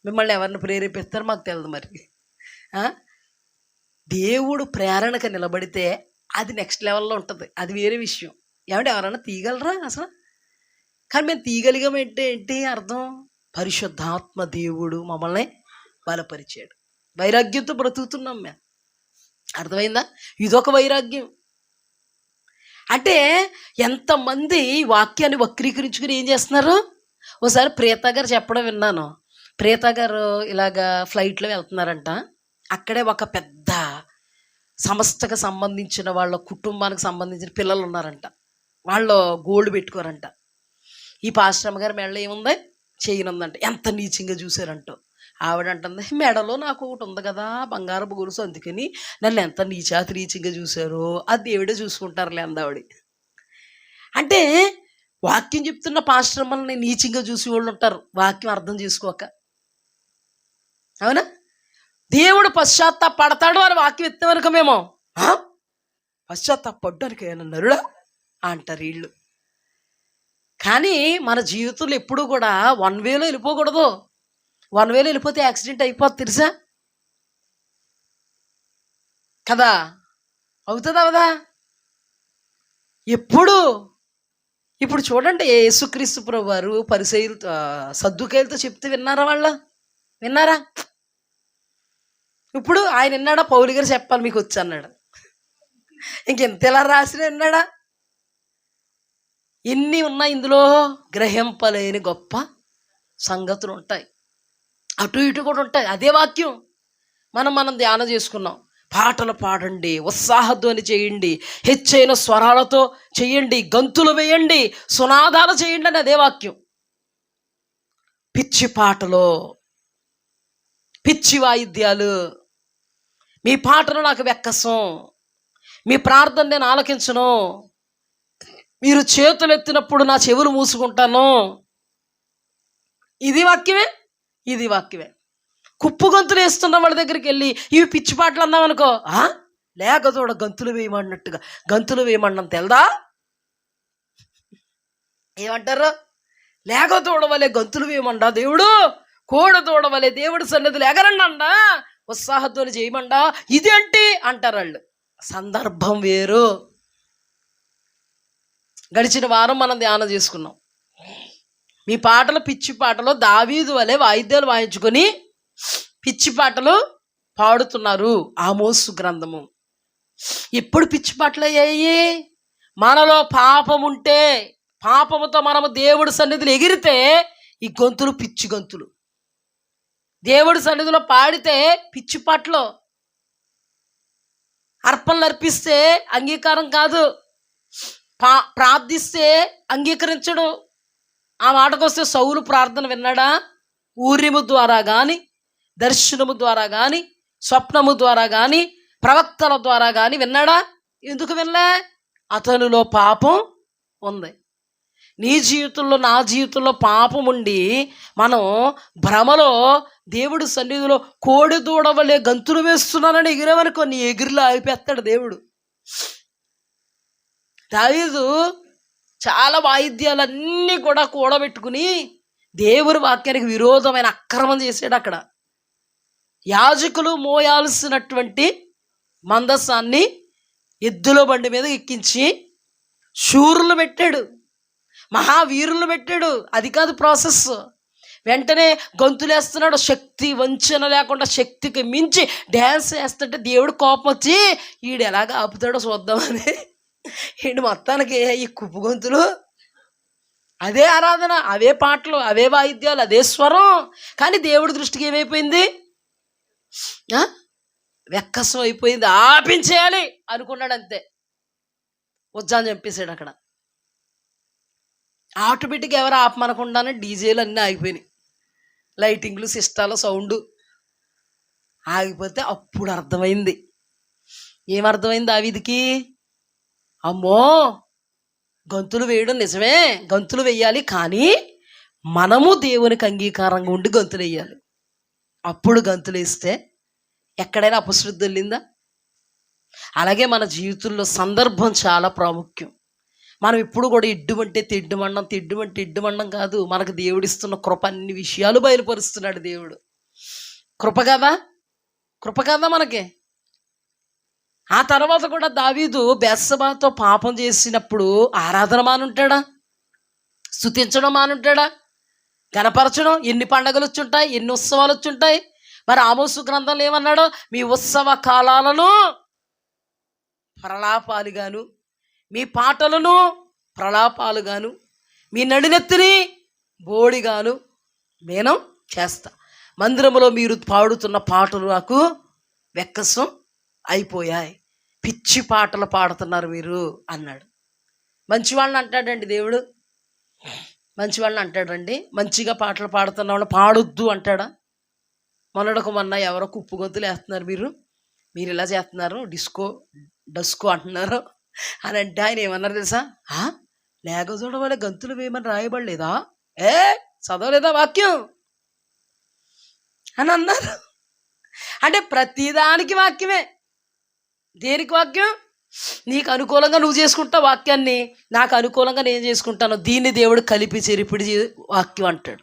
మిమ్మల్ని ఎవరిని ప్రేరేపిస్తారో మాకు తెలియదు. మరి దేవుడు ప్రేరణకు నిలబడితే అది నెక్స్ట్ లెవెల్లో ఉంటుంది, అది వేరే విషయం. ఏమంటే ఎవరన్నా తీయగలరా అసలు? కానీ మేము తీయగలిగామంటే ఏంటి అర్థం? పరిశుద్ధాత్మ దేవుడు మమ్మల్ని బలపరిచాడు. వైరాగ్యంతో బ్రతుకుతున్నాం మేము. అర్థమైందా? ఇదొక వైరాగ్యం. అంటే ఎంతమంది వాక్యాన్ని వక్రీకరించుకుని ఏం చేస్తున్నారు? ఒకసారి ప్రియత గారు చెప్పడం విన్నాను. ప్రియత గారు ఇలాగా ఫ్లైట్లో వెళ్తున్నారంట. అక్కడే ఒక పెద్ద సంస్థకు సంబంధించిన వాళ్ళ కుటుంబానికి సంబంధించిన పిల్లలు ఉన్నారంట. వాళ్ళు గోల్డ్ పెట్టుకోరంట. ఈ పాస్టమ్మ గారి మెడలో ఏముంది? చేయనుందంట. ఎంత నీచంగా చూసారంట. ఆవిడ అంటుంది, మెడలో నాకు ఒకటి ఉంది కదా బంగారపు గొలుసు, అందుకని నన్ను ఎంత నీచంగా చూశారో అది దేవుడే చూసుకుంటారులే అందావిడ. అంటే వాక్యం చెప్తున్న పాస్టమ్మల్ని నీచంగా చూసి వాళ్ళు ఉంటారు, వాక్యం అర్థం చేసుకోక. అవునా? దేవుడు పశ్చాత్తాపడతాడు అని వాక్యం ఎత్తే వరకు మేము పశ్చాత్తాపడ్డానికి ఏమన్నా నరుడా అంటారు వీళ్ళు. కానీ మన జీవితంలో ఎప్పుడూ కూడా వన్ వేలో వెళ్ళిపోకూడదు. వన్ వేలో వెళ్ళిపోతే యాక్సిడెంట్ అయిపోతుంది, తెలుసా కదా? అవుతుందా అవదా? ఇప్పుడు చూడండి, యేసుక్రీస్తు ప్రభువు వారు పరిసయ్యులతో సద్దుకాయలతో చెప్తే విన్నారా? ఇప్పుడు ఆయన విన్నాడా? పౌలు గారు చెప్పాలి మీకు వచ్చి అన్నాడు. ఇంకెంత ఎలా రాసిన విన్నాడా? ఎన్ని ఉన్నాయి ఇందులో? గ్రహింపలేని గొప్ప సంగతులు ఉంటాయి, అటు ఇటు కూడా ఉంటాయి. అదే వాక్యం మనం ధ్యానం చేసుకున్నాం. పాటలు పాడండి, ఉత్సాహధ్వని చేయండి, హెచ్చైన స్వరాలతో చేయండి, గంతులు వేయండి, సునాదాలు చేయండి అని అదే వాక్యం. పిచ్చి పాటలు, పిచ్చి వాయిద్యాలు, మీ పాటలు నాకు వెక్కసం, మీ ప్రార్థన నేను ఆలకించను, మీరు చేతులు ఎత్తినప్పుడు నా చెవులు మూసుకుంటాను, ఇది వాక్యమే. కుప్పు గంతులు వేస్తున్న వాళ్ళ దగ్గరికి వెళ్ళి ఇవి పిచ్చి పాటలు అన్నామనుకో, లేకదోడ గంతులు వేయమన్నట్టుగా గంతులు వేయమన్నం తెల్దా? ఏమంటారు? లేకదోడ వలె గంతులు వేయమండా దేవుడు, కోడదోడ వలె దేవుడు సన్నిధులు ఎగరండా, ఉత్సాహధ్వని చేయమండా, ఇదేంటి అంటారు వాళ్ళు. సందర్భం వేరు. గడిచిన వారం మనం ధ్యానం చేసుకున్నాం. మీ పాటలు పిచ్చి పాటలు, దావీదు వలె వాయిద్యాలు వాయించుకొని పిచ్చి పాటలు పాడుతున్నారు. ఆమోసు గ్రంథము. ఎప్పుడు పిచ్చి పాటలు అయ్యాయి? మనలో పాపం ఉంటే, పాపముతో మనము దేవుడి సన్నిధిలో ఎగిరితే ఈ గొంతులు పిచ్చి గొంతులు. దేవుడి సన్నిధిలో పాడితే పిచ్చి పాటలు. అర్పణలు అర్పిస్తే అంగీకారం కాదు, ప్రార్థిస్తే అంగీకరించడు. ఆ మాటకొస్తే సౌలు ప్రార్థన విన్నాడా? ఊరిము ద్వారా కానీ, దర్శనము ద్వారా కానీ, స్వప్నము ద్వారా కానీ, ప్రవక్తల ద్వారా కానీ విన్నాడా? ఎందుకు వినలే? అతనిలో పాపం ఉంది. నీ జీవితంలో, నా జీవితంలో పాపం ఉండి మనం భ్రమలో దేవుడు సన్నిధిలో కోడి దూడవలే గంతులు వేస్తున్నానని ఎగిరేవనుకో, నీ ఎగిరిలో ఆగిపోతాడు దేవుడు. దావీదు చాలా వాయిద్యాలన్నీ కూడా కూడబెట్టుకుని దేవుని వాక్యానికి విరోధమైన అక్రమం చేశాడు. అక్కడ యాజకులు మోయాల్సినటువంటి మందస్సాన్ని ఎద్దుల బండి మీద ఎక్కించి శూరులు పెట్టాడు, మహావీరులు పెట్టాడు. అది కాదు ప్రాసెస్. వెంటనే గొంతులేస్తున్నాడు, శక్తి వంచన లేకుండా శక్తికి మించి డ్యాన్స్ వేస్తుంటే దేవుడు కోపం వచ్చి ఈడు ఎలాగ ఆపుతాడో చూద్దామని ఈడు మొత్తానికి ఈ కుప్పు గొంతులు, అదే ఆరాధన, అవే పాటలు, అవే వాయిద్యాలు, అదే స్వరం. కానీ దేవుడి దృష్టికి ఏమైపోయింది? వెక్కసం అయిపోయింది. ఆపించేయాలి అనుకున్నాడు, అంతే. ఉజ్జాని చంపేశాడు అక్కడ. ఆటోమేటిక్గా ఎవరు ఆపమనకుండానే డీజేలు అన్నీ ఆగిపోయినాయి, లైటింగ్లు, సిస్టాలు, సౌండ్ ఆగిపోతే అప్పుడు అర్థమైంది. ఏమర్థమైంది దావీదుకి? అమ్మో, గంతులు వేయడం నిజమే, గంతులు వేయాలి, కానీ మనము దేవునికి అంగీకారంగా ఉండి గంతులు వేయాలి. అప్పుడు గంతులు వేస్తే ఎక్కడైనా అపశృద్ధి వెళ్ళిందా? అలాగే మన జీవితంలో సందర్భం చాలా ప్రాముఖ్యం. మనం ఇప్పుడు కూడా ఇడ్డుమంటే తిడ్డుమండం, తిడ్డుమంటే ఇడ్డుమండం కాదు. మనకు దేవుడిస్తున్న కృప అన్ని విషయాలు బయలుపరుస్తున్నాడు దేవుడు. కృప కదా, కృప కదా మనకి. ఆ తర్వాత కూడా దావీదు బెత్షెబాతో పాపం చేసినప్పుడు ఆరాధన మానుంటాడా? స్తుతించడం మానుంటాడా? గణపరచడం? ఎన్ని పండగలు వచ్చుంటాయి, ఎన్ని ఉత్సవాలు వచ్చుంటాయి. మరి ఆమోసు గ్రంథంలో ఏమన్నాడు? మీ ఉత్సవ కాలాలను ప్రలాపాలుగాను, మీ పాటలను ప్రలాపాలుగాను, మీ నడినెత్తిని బోడిగాను నేను చేస్తా. మందిరములో మీరు పాడుతున్న పాటలు నాకు వెక్కసం అయిపోయాయి, పిచ్చి పాటలు పాడుతున్నారు మీరు అన్నాడు. మంచివాళ్ళని అంటాడండి దేవుడు, మంచివాళ్ళని అంటాడండి. మంచిగా పాటలు పాడుతున్న వాళ్ళు పాడొద్దు అంటాడా? మొన్నటికి మొన్న ఎవరో కుప్పు గొంతులు వేస్తున్నారు, మీరు ఇలా చేస్తున్నారు, డస్కో అంటున్నారు అని అంటే ఆయన ఏమన్నారు తెలుసా? లేక చూడవాలి గంతులు వేయమని రాయబడలేదా? చదవలేదా వాక్యం అని అన్నారు. అంటే ప్రతిదానికి వాక్యమే. దేనికి వాక్యం? నీకు అనుకూలంగా నువ్వు చేసుకుంటావు వాక్యాన్ని, నాకు అనుకూలంగా నేను చేసుకుంటాను. దీన్ని దేవుడు కలిపి చెరిపిడి వాక్యం అంటాడు.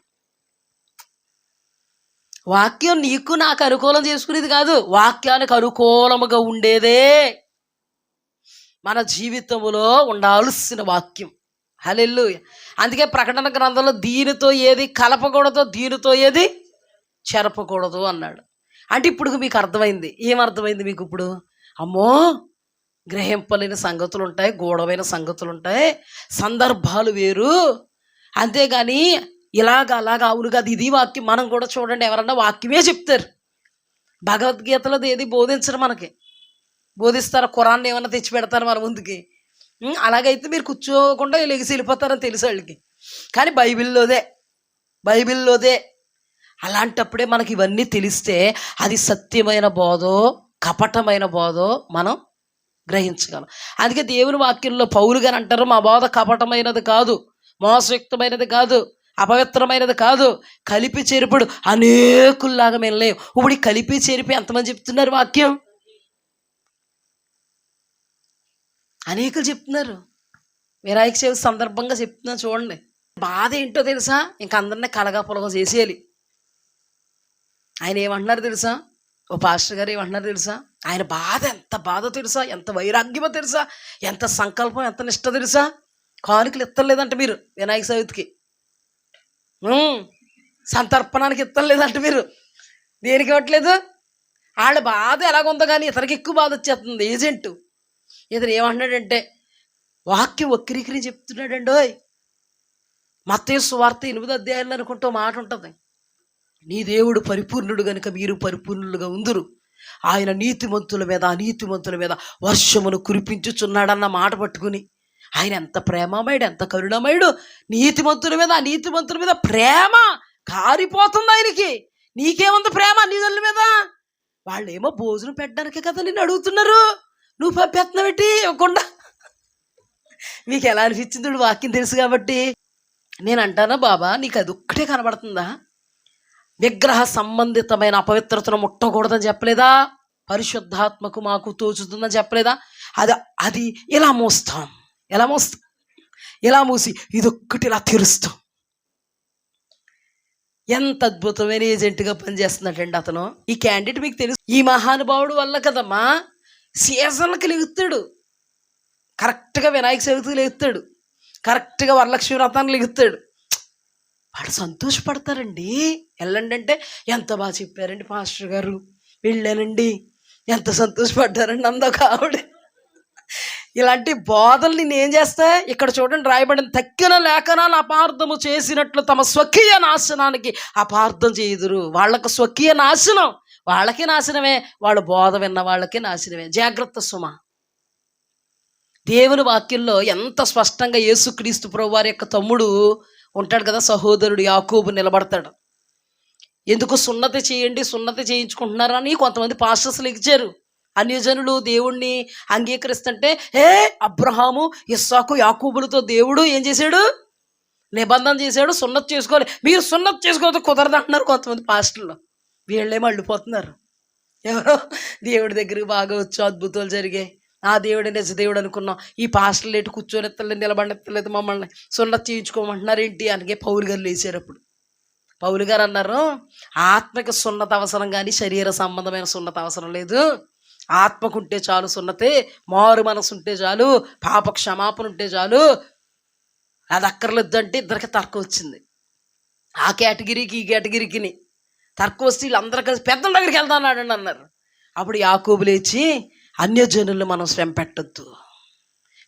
వాక్యం నీకు నాకు అనుకూలం చేసుకునేది కాదు, వాక్యానికి అనుకూలముగా ఉండేదే మన జీవితంలో ఉండాల్సిన వాక్యం. హల్లెలూయా. అందుకే ప్రకటన గ్రంథంలో దీనితో ఏది కలపకూడదు, దీనితో ఏది చెరపకూడదు అన్నాడు. అంటే ఇప్పుడు మీకు అర్థమైంది. ఏమర్థమైంది మీకు ఇప్పుడు? అమ్మో, గ్రహింపలేని సంగతులు ఉంటాయి, గూఢమైన సంగతులు ఉంటాయి, సందర్భాలు వేరు. అంతేగాని అలాగా అవును కాదు, ఇది వాక్యం. మనం కూడా చూడండి, ఎవరన్నా వాక్యమే చెప్తారు, భగవద్గీతలో ఏది బోధించరు, మనకి బోధిస్తారు, ఖురాన్ ఏమన్నా తెచ్చి పెడతారు మన ముందుకి. అలాగైతే మీరు కూర్చోకుండా లెగిసి వెళ్ళిపోతారని తెలుసు వాళ్ళకి. కానీ బైబిల్లోదే. అలాంటప్పుడే మనకి ఇవన్నీ తెలిస్తే అది సత్యమైన బోధో కపటమైన బోధో మనం గ్రహించగలం. అందుకే దేవుని వాక్యంలో పౌలు గారు అంటారు, మా బోధ కపటమైనది కాదు, మోసయుక్తమైనది కాదు, అపవిత్రమైనది కాదు, కలిపి చెరుపుడు అనేకుల్లాగా మేము లేవు. ఇప్పుడు కలిపి చెరిపి ఎంతమంది చెప్తున్నారు వాక్యం? అనేకులు చెప్తున్నారు. వినాయక చవితి సందర్భంగా చెప్తున్నా చూడండి. బాధ ఏంటో తెలుసా? ఇంక అందరినీ కలగా పొలగా చేసేయాలి. ఆయన ఏమంటున్నారు తెలుసా? ఓ పాస్టర్ గారు ఏమంటున్నారు తెలుసా? ఆయన బాధ ఎంత బాధో తెలుసా? ఎంత వైరాగ్యమో తెలుసా? ఎంత సంకల్పం, ఎంత నిష్ట తెలుసా? కానుకలు ఇత్తలేదంట మీరు వినాయక చవితికి, సంతర్పణానికి ఇత్తలేదంట మీరు. దేనికి ఇవ్వట్లేదు? వాళ్ళ బాధ ఎలాగుందో కానీ ఇతనికి ఎక్కువ బాధ వచ్చేస్తుంది. ఏజెంటు ఇతను ఏమంటున్నాడంటే వాక్యం వక్రీకరి చెప్తున్నాడండి. మత్తయి సువార్త 8వ అధ్యాయంలో అనుకుంటూ మాట ఉంటుంది, నీ దేవుడు పరిపూర్ణుడు గనుక మీరు పరిపూర్ణులుగా ఉందురు, ఆయన నీతిమంతుల మీద అనీతిమంతుల మీద వర్షమును కురిపించుచున్నాడన్న మాట పట్టుకుని, ఆయన ఎంత ప్రేమమయుడు, ఎంత కరుణమయుడు. నీతిమంతుల మీద అనీతిమంతుల మీద ప్రేమ కారిపోతుంది ఆయనకి. నీకేముంది ప్రేమ నీళ్ళ మీద? వాళ్ళేమో భోజనం పెట్టడానికే కదా నిన్ను అడుగుతున్నారు, నువ్వు పంపేస్తున్నావు పెట్టి ఇవ్వకుండా. మీకు ఎలా అనిపించింది? వాక్యం తెలుసు కాబట్టి నేను అంటానా, బాబా నీకు అది ఒక్కటే కనబడుతుందా? విగ్రహ సంబంధితమైన అపవిత్రతను ముట్టకూడదని చెప్పలేదా? పరిశుద్ధాత్మకు మాకు తోచుతుందని చెప్పలేదా? అది ఇలా మోస్తాం, ఇలా మూసి ఇదొక్కటి ఇలా తెరుస్తాం. ఎంత అద్భుతమైన ఏజెంట్గా పనిచేస్తున్నాడండి అతను. ఈ క్యాండిడేట్ మీకు తెలుసు, ఈ మహానుభావుడు వల్ల కదమ్మా సీజన్లకి లెగుతాడు, కరెక్ట్గా వినాయక చవితికి లెగుతాడు, కరెక్ట్గా వరలక్ష్మి వ్రతానికి లెగుతాడు. వాడు సంతోషపడతారండి. వెళ్ళండి అంటే ఎంత బాగా చెప్పారండి పాస్టర్ గారు, వెళ్ళానండి, ఎంత సంతోషపడ్డారండి అందొక ఆవిడ. ఇలాంటి బోధలు నేనేం చేస్తా? ఇక్కడ చూడండి రాయబడిన, తక్కిన లేఖనాలు అపార్థము చేసినట్లు తమ స్వకీయ నాశనానికి అపార్థం చేయుదురు. వాళ్ళకు స్వకీయ నాశనం, వాళ్ళకి నాశనమే, వాళ్ళ బోధ విన్న వాళ్ళకి నాశనమే. జాగ్రత్త సుమ. దేవుని వాక్యంలో ఎంత స్పష్టంగా యేసుక్రీస్తు ప్రభువారి యొక్క తమ్ముడు ఉంటాడు కదా, సహోదరుడు యాకోబు నిలబడతాడు. ఎందుకు సున్నతి చేయండి, సున్నతి చేయించుకుంటున్నారని కొంతమంది పాస్టర్స్లు ఇచ్చారు. అన్యజనులు దేవుణ్ణి అంగీకరిస్తుంటే అబ్రహాము, ఇస్సాకు, యాకోబులతో దేవుడు ఏం చేశాడు? నిబంధన చేశాడు, సున్నతి చేసుకోవాలి. మీరు సున్నతి చేసుకోవద్దు, కుదరదు అంటున్నారు కొంతమంది పాస్టర్లు. వీళ్ళేమో అల్లిపోతున్నారు. ఎవరో దేవుడి దగ్గరికి బాగా వచ్చు, అద్భుతాలు జరిగాయి, ఆ దేవుడే నిజ దేవుడు అనుకున్నాం. ఈ పాస్టర్లు ఎటు కూర్చొని ఎత్తలేదు, నిలబడెత్తలేదు, మమ్మల్ని సున్నతి చేయించుకోమంటున్నారు ఏంటి అని పౌలు గారు లేచారు. అప్పుడు పౌలు గారు అన్నారు, ఆత్మకి సున్నత అవసరం కానీ శరీర సంబంధమైన సున్నత అవసరం లేదు. ఆత్మకుంటే చాలు సున్నతే, మారు మనసు ఉంటే చాలు, పాప క్షమాపణ ఉంటే చాలు, అది అక్కర్లేదు అంటే ఇద్దరికి తర్కం వచ్చింది. ఆ కేటగిరీకి ఈ కేటగిరీకి తర్కం వస్తే వీళ్ళందరూ కలిసి పెద్దల దగ్గరికి వెళ్తాన్నాడు అన్నారు. అప్పుడు యాకోబు లేచి, అన్యజనులను మనం శ్రమ పెట్టద్దు.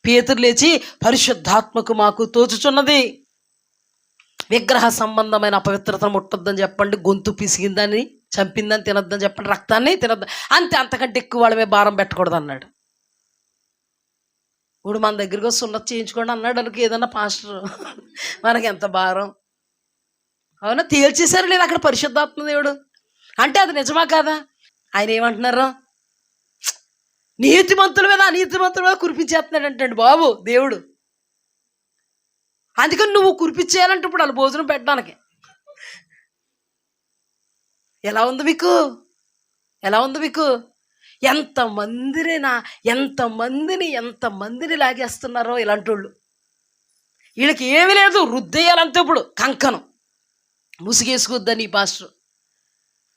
పేతురు లేచి, పరిశుద్ధాత్మకు మాకు తోచుచున్నది, విగ్రహ సంబంధమైన అపవిత్రతను ముట్టొద్దని చెప్పండి, గొంతు పిసిగిందని, చంపిందని తినొద్దని చెప్పండి, రక్తాన్ని తినొద్దు అంతే, అంతకంటే ఎక్కువ వాళ్ళ మీద భారం పెట్టకూడదు అన్నాడు. ఇప్పుడు మన దగ్గరికి సున్నతి చేయించుకోండి అన్నాడు అనుకో ఏదన్నా పాస్టర్, మనకి ఎంత భారం. అవునా? తేల్చేశారు లేదు అక్కడ పరిశుద్ధాత్మ దేవుడు అంటే అది నిజమా కాదా? ఆయన ఏమంటున్నారు? నీతిమంతుల మీద అనీతిమంతుల మీద కురిపించేస్తున్నాడు అంటండి బాబు దేవుడు. అందుకని నువ్వు కురిపించేయాలంటే ఇప్పుడు వాళ్ళు భోజనం పెట్టడానికి ఎలా ఉంది మీకు? ఎలా ఉంది మీకు? ఎంతమందిని లాగేస్తున్నారో ఇలాంటి వాళ్ళు. వీళ్ళకి ఏమీ లేదు, రుద్దేయాలంటే ఇప్పుడు కంకణం ముసుగేసుకొద్దని ఈ పాస్టర్.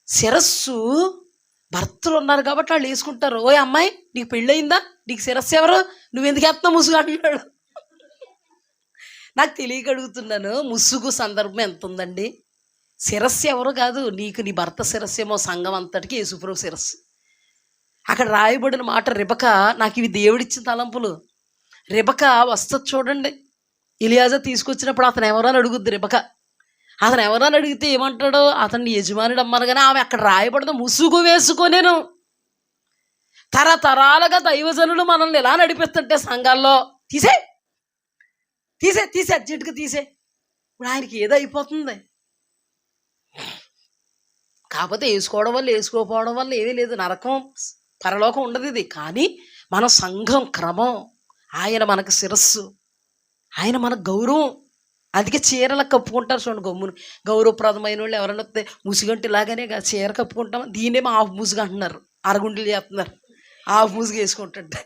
శిరస్సు భర్తలు ఉన్నారు కాబట్టి వాళ్ళు వేసుకుంటారు. ఓ అమ్మాయి, నీకు పెళ్ళయిందా? నీకు శిరస్సు ఎవరు? నువ్వెందుకు వేస్తున్నావు ముసుగు అంటున్నాడు. నాకు తెలియక అడుగుతున్నాను, ముసుగు సందర్భం ఎంత ఉందండి? శిరస్సు ఎవరు కాదు, నీకు నీ భర్త శిరస్సు ఏమో, సంఘం అంతటికి యేసుప్రభు శిరస్సు. అక్కడ రాయబడిన మాట, రిబక, నాకు ఇవి దేవుడిచ్చిన తలంపులు. రిబక వస్తుంది చూడండి, ఎలియాజా తీసుకొచ్చినప్పుడు అతను ఎవరని అడుగుద్ది రిబక. అతను ఎవరని అడిగితే ఏమంటాడు? అతన్ని యజమానుడు అమ్మారు. కానీ ఆమె అక్కడ రాయబడదు, ముసుగు వేసుకోనేను. తరతరాలుగా దైవజనులు మనల్ని ఎలా నడిపిస్తుంటే సంఘాల్లో తీసే అర్జెంటుగా తీసే. ఇప్పుడు ఆయనకి ఏదో అయిపోతుంది. కాకపోతే వేసుకోవడం వల్ల వేసుకోకపోవడం వల్ల ఏమీ లేదు, నరకం పరలోకం ఉండదు ఇది. కానీ మన సంఘం క్రమం, ఆయన మనకు శిరస్సు, ఆయన మనకు గౌరవం. అందుకే చీరలు కప్పుకుంటారు చూడండి, గమ్మును గౌరవప్రదమైన వాళ్ళు ఎవరైనా వస్తే ముసుగంటే ఇలాగనే చీర కప్పుకుంటాం. దీన్నేమో హాఫ్ ముసుగు అంటున్నారు, అరగుంటలు చేస్తున్నారు, హాఫ్ ముసుగు వేసుకుంటుంటే.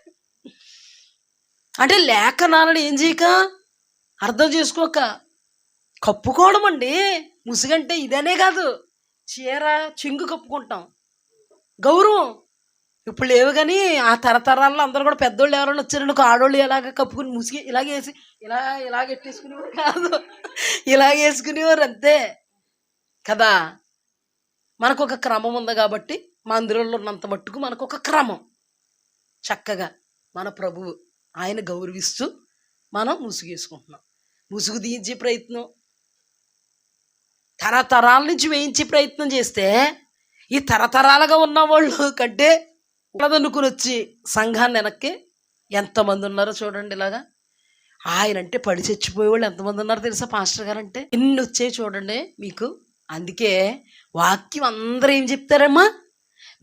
అంటే లేఖనాలను ఏం చేయక, అర్థం చేసుకోక కప్పుకోవడం అండి. ముసుగంటే ఇదనే కాదు, చీర చెంగు కప్పుకుంటాం, గౌరవం. ఇప్పుడు లేవు కానీ ఆ తరతరాల్లో అందరూ కూడా పెద్దోళ్ళు ఎవరైనా వచ్చారనుకో, ఆడోళ్ళు ఎలాగ కప్పుకుని ముసిగి ఇలాగేసి ఇలాగెట్టేసుకునేవారు కాదు, ఇలాగేసుకునేవారు అంతే కదా. మనకు ఒక క్రమం ఉంది కాబట్టి మందిరంలో ఉన్నంత మట్టుకు మనకు ఒక క్రమం. చక్కగా మన ప్రభువు ఆయన గౌరవిస్తూ మనం ముసుగేసుకుంటున్నాం. ముసుగు తీయించే ప్రయత్నం తరతరాల నుంచి వేయించే ప్రయత్నం చేస్తే, ఈ తరతరాలుగా ఉన్న వాళ్ళు కంటే ఉన్నదనుకుని వచ్చి సంఘాన్ని వెనక్కి ఎంతమంది ఉన్నారో చూడండి. ఇలాగా ఆయన అంటే పడి చచ్చిపోయే వాళ్ళు ఎంతమంది ఉన్నారో తెలుసా పాస్టర్ గారు అంటే? ఎన్ని వచ్చాయి చూడండి మీకు. అందుకే వాక్యం అందరూ ఏం చెప్తారమ్మా?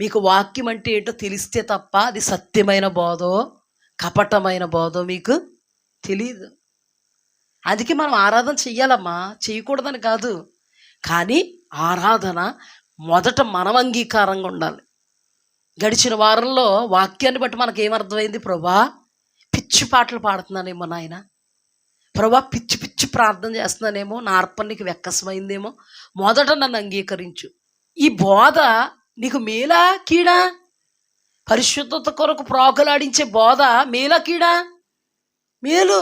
మీకు వాక్యం అంటే ఏంటో తెలిస్తే తప్ప అది సత్యమైన బోధో కపటమైన బోధో మీకు తెలియదు. అందుకే మనం ఆరాధన చెయ్యాలమ్మా, చేయకూడదని కాదు. కానీ ఆరాధన మొదట మనం అంగీకారంగా ఉండాలి. గడిచిన వారంలో వాక్యాన్ని బట్టి మనకు ఏమర్థమైంది? ప్రభా పిచ్చి పాటలు పాడుతున్నానేమో నాయన, ప్రభా పిచ్చి పిచ్చి ప్రార్థన చేస్తున్నానేమో, నా అర్పణ నీకు వెక్కసమైందేమో, మొదట నన్ను అంగీకరించు. ఈ బోధ నీకు మేలా కీడా? పరిశుద్ధత కొరకు ప్రాకులాడించే బోధ మేలా కీడా? మేలు.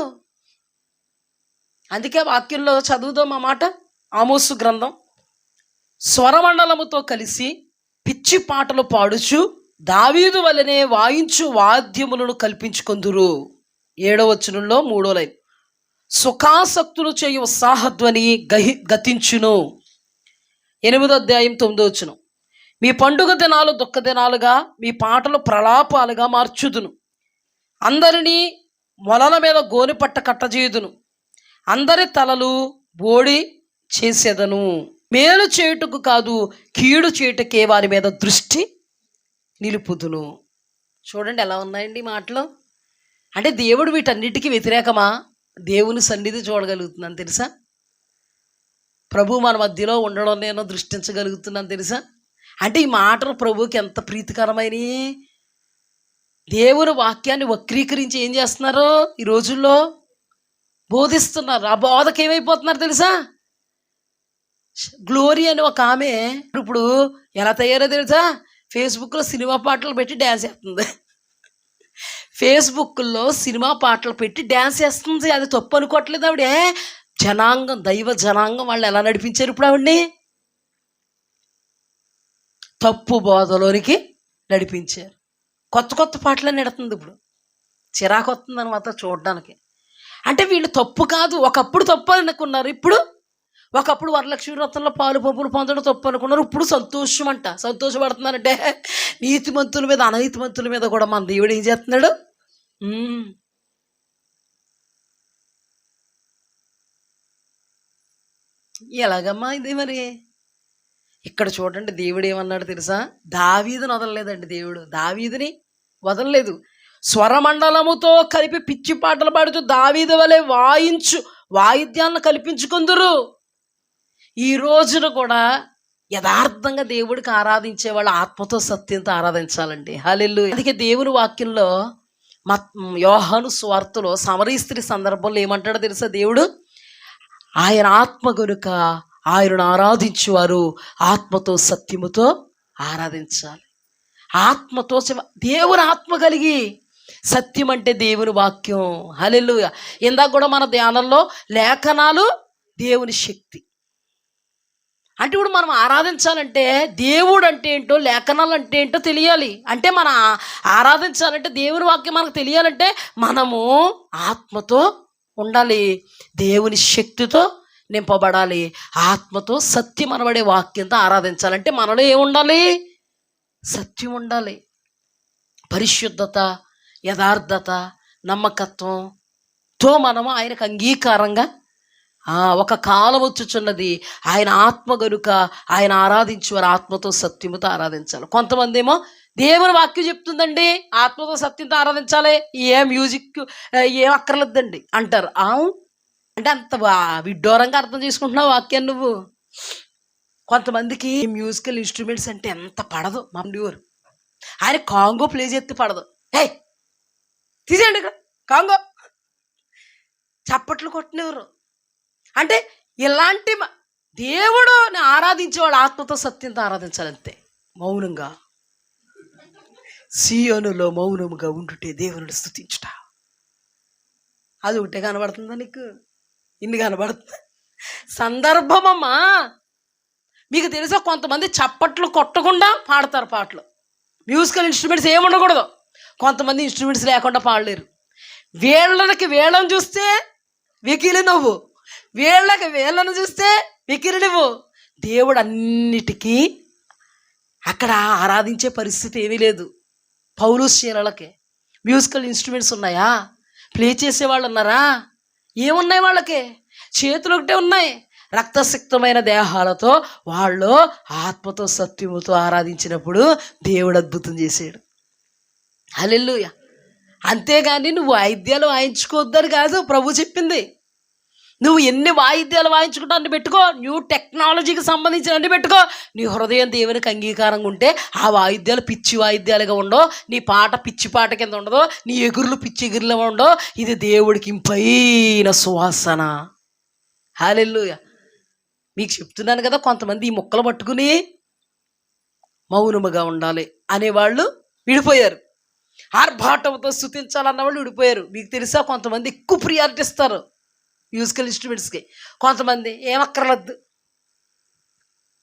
అందుకే వాక్యంలో చదువుదాం ఆ మాట. ఆమోసు గ్రంథం, స్వరమండలముతో కలిసి పిచ్చి పాటలు పాడుచు దావీదు వలనే వాయించు వాద్యములను కల్పించుకొందురు. 7వ వచనంలో 3వ లైన్, సుఖాసక్తులు చేయు ఉత్సాహధ్వని గతించును. 8వ అధ్యాయం 9వ వచనం, మీ పండుగ దినాలు దుఃఖ దినాలుగా, మీ పాటలు ప్రలాపాలుగా మార్చుదును. అందరినీ మొలల మీద గోనెపట్ట కట్టజేయుదును, అందరి తలలు బోడి చేసేదను. మేలు చేయుటకు కాదు, కీడు చేయుటకే వారి మీద దృష్టి నిలుపుదును. చూడండి ఎలా ఉన్నాయండి ఈ మాటలు. అంటే దేవుడు వీటన్నిటికీ వ్యతిరేకమా? దేవుని సన్నిధి చూడగలుగుతున్నాను తెలుసా? ప్రభు మన మధ్యలో ఉండడం నేను దృష్టించగలుగుతున్నాను తెలుసా? అంటే ఈ మాటలు ప్రభువుకి ఎంత ప్రీతికరమైనవి. దేవుని వాక్యాన్ని వక్రీకరించి ఏం చేస్తున్నారు ఈ రోజుల్లో? బోధిస్తున్నారు. ఆ బోధకు ఏమైపోతున్నారు తెలుసా? గ్లోరీ అని ఒక ఆమె ఇప్పుడు ఎలా తయారో తెలుసా? ఫేస్బుక్లో సినిమా పాటలు పెట్టి డ్యాన్స్ చేస్తుంది. ఫేస్బుక్లో సినిమా పాటలు పెట్టి డ్యాన్స్ చేస్తుంది. అది తప్పు అనుకోవట్లేదు ఆవిడే. జనాంగం, దైవ జనాంగం వాళ్ళు ఎలా నడిపించారు ఇప్పుడు ఆవిడ్ని? తప్పు బోధలోనికి నడిపించారు. కొత్త కొత్త పాటలన్నీ ఎడుతుంది ఇప్పుడు. చిరాకు వస్తుంది అనమాట చూడడానికి. అంటే వీళ్ళు తప్పు కాదు, ఒకప్పుడు తప్పు అనుకున్నారు, ఇప్పుడు ఒకప్పుడు వరలక్ష్మి వ్రతంలో పాలు పప్పులు పొందడం తప్పు అనుకున్నారు, ఇప్పుడు సంతోషం అంట సంతోషపడుతున్నారంటే. నీతిమంతుల మీద అనీతిమంతుల మీద కూడా మన దేవుడు ఏం చేస్తున్నాడు? ఎలాగమ్మా ఇది మరి? ఇక్కడ చూడండి, దేవుడు ఏమన్నాడు తెలుసా? దావీదుని వదలలేదండి. దేవుడు దావీదుని వదలలేదు. స్వరమండలముతో కలిపి పిచ్చి పాటలు పాడుతూ దావీదు వలె వాయిద్యాలను కల్పించుకుందరు. ఈ రోజున కూడా యథార్థంగా దేవుడికి ఆరాధించే వాళ్ళు ఆత్మతో సత్యంతో ఆరాధించాలండి. హల్లెలూయా. అందుకే దేవుని వాక్యంలో యోహాను సువార్తలో సమరీ స్త్రీ సందర్భంలో ఏమంటాడో తెలుసా? దేవుడు ఆయన ఆత్మ గనుక ఆయనను ఆరాధించువారు ఆత్మతో సత్యముతో ఆరాధించాలి. ఆత్మతో దేవుని ఆత్మ కలిగి, సత్యం అంటే దేవుని వాక్యం. హల్లెలూయా. ఇందాక కూడా మన ధ్యానంలో లేఖనాలు దేవుని శక్తి. అంటే ఇప్పుడు మనం ఆరాధించాలంటే దేవుడు అంటే ఏంటో, లేఖనాలు అంటే ఏంటో తెలియాలి. అంటే మన ఆరాధించాలంటే దేవుని వాక్యం మనకు తెలియాలంటే మనము ఆత్మతో ఉండాలి, దేవుని శక్తితో నింపబడాలి. ఆత్మతో సత్యం అనబడే వాక్యంతో ఆరాధించాలంటే మనలో ఏముండాలి? సత్యం ఉండాలి. పరిశుద్ధత, యథార్థత, నమ్మకత్వంతో మనము ఆయనకు అంగీకారంగా ఒక కాలం వచ్చుచున్నది. ఆయన ఆత్మ గనుక ఆయన ఆరాధించేవారు ఆత్మతో సత్యముతో ఆరాధించాలి. కొంతమంది ఏమో దేవుని వాక్యం చెప్తుందండి, ఆత్మతో సత్యంతో ఆరాధించాలి, ఏ మ్యూజిక్ ఏం అక్కర్లేదండి అంటారు. అంటే అంత విడ్డూరంగా అర్థం చేసుకుంటున్నావు వాక్యాన్ని నువ్వు. కొంతమందికి మ్యూజికల్ ఇన్స్ట్రుమెంట్స్ అంటే ఎంత పడదు. మా ఊరు ఆయన కాంగో ప్లే చేస్తే పడదు. తీసేయండి ఇక్కడ కాంగో, చప్పట్లు కొట్టినవారు. అంటే ఇలాంటి దేవుడుని ఆరాధించేవాడు ఆత్మతో సత్యంతో ఆరాధించాలంతే. మౌనంగా సీయోనులో మౌనముగా ఉండుటే దేవుని స్తుతించుట. అది ఒకటే కనబడుతుందా నీకు? ఇన్ని కనబడుతుంది సందర్భమమ్మా. మీకు తెలుసా, కొంతమంది చప్పట్లు కొట్టకుండా పాడతారు పాటలు. మ్యూజికల్ ఇన్స్ట్రుమెంట్స్ ఏమి ఉండకూడదు. కొంతమంది ఇన్స్ట్రుమెంట్స్ లేకుండా పాడలేరు. వీళ్ళని చూస్తే వెకిలి నువ్వు, వీళ్ళను చూస్తే వెకిలి నువ్వు. దేవుడు అన్నిటికీ అక్కడ ఆరాధించే పరిస్థితి ఏమీ లేదు. పౌలు శీలలకి మ్యూజికల్ ఇన్స్ట్రుమెంట్స్ ఉన్నాయా? ప్లే చేసేవాళ్ళు ఉన్నారా? ఏమున్నాయి వాళ్ళకి? చేతులు ఒకటే ఉన్నాయి. రక్తసిక్తమైన దేహాలతో వాళ్ళు ఆత్మతో సత్యముతో ఆరాధించినప్పుడు దేవుడు అద్భుతం చేశాడు. హల్లెలూయా. అంతేగాని నువ్వు వాయిద్యాలు వాయించుకోవద్దని కాదు ప్రభు చెప్పింది. నువ్వు ఎన్ని వాయిద్యాలు వాయించుకుంటా అన్ని పెట్టుకో, న్యూ టెక్నాలజీకి సంబంధించిన అన్ని పెట్టుకో. నీ హృదయం దేవునికి అంగీకారంగా ఉంటే ఆ వాయిద్యాలు పిచ్చి వాయిద్యాలుగా ఉండో, నీ పాట పిచ్చి పాట కింద ఉండదో, నీ ఎగురులు పిచ్చి ఎగురులు ఉండో. ఇది దేవుడికి ఇంపైన సువాసన. హల్లెలూయా. మీకు చెప్తున్నాను కదా, కొంతమంది ఈ ముక్కలు పట్టుకుని మౌనముగా ఉండాలి అనేవాళ్ళు విడిపోయారు. ఆర్భాటంతో స్తుతించాలన్న వాళ్ళు విడిపోయారు. మీకు తెలుసా, కొంతమంది ఎక్కువ ప్రియారిటీ ఇస్తారు మ్యూజికల్ ఇన్స్ట్రుమెంట్స్కి. కొంతమంది ఏమక్కర్లేదు,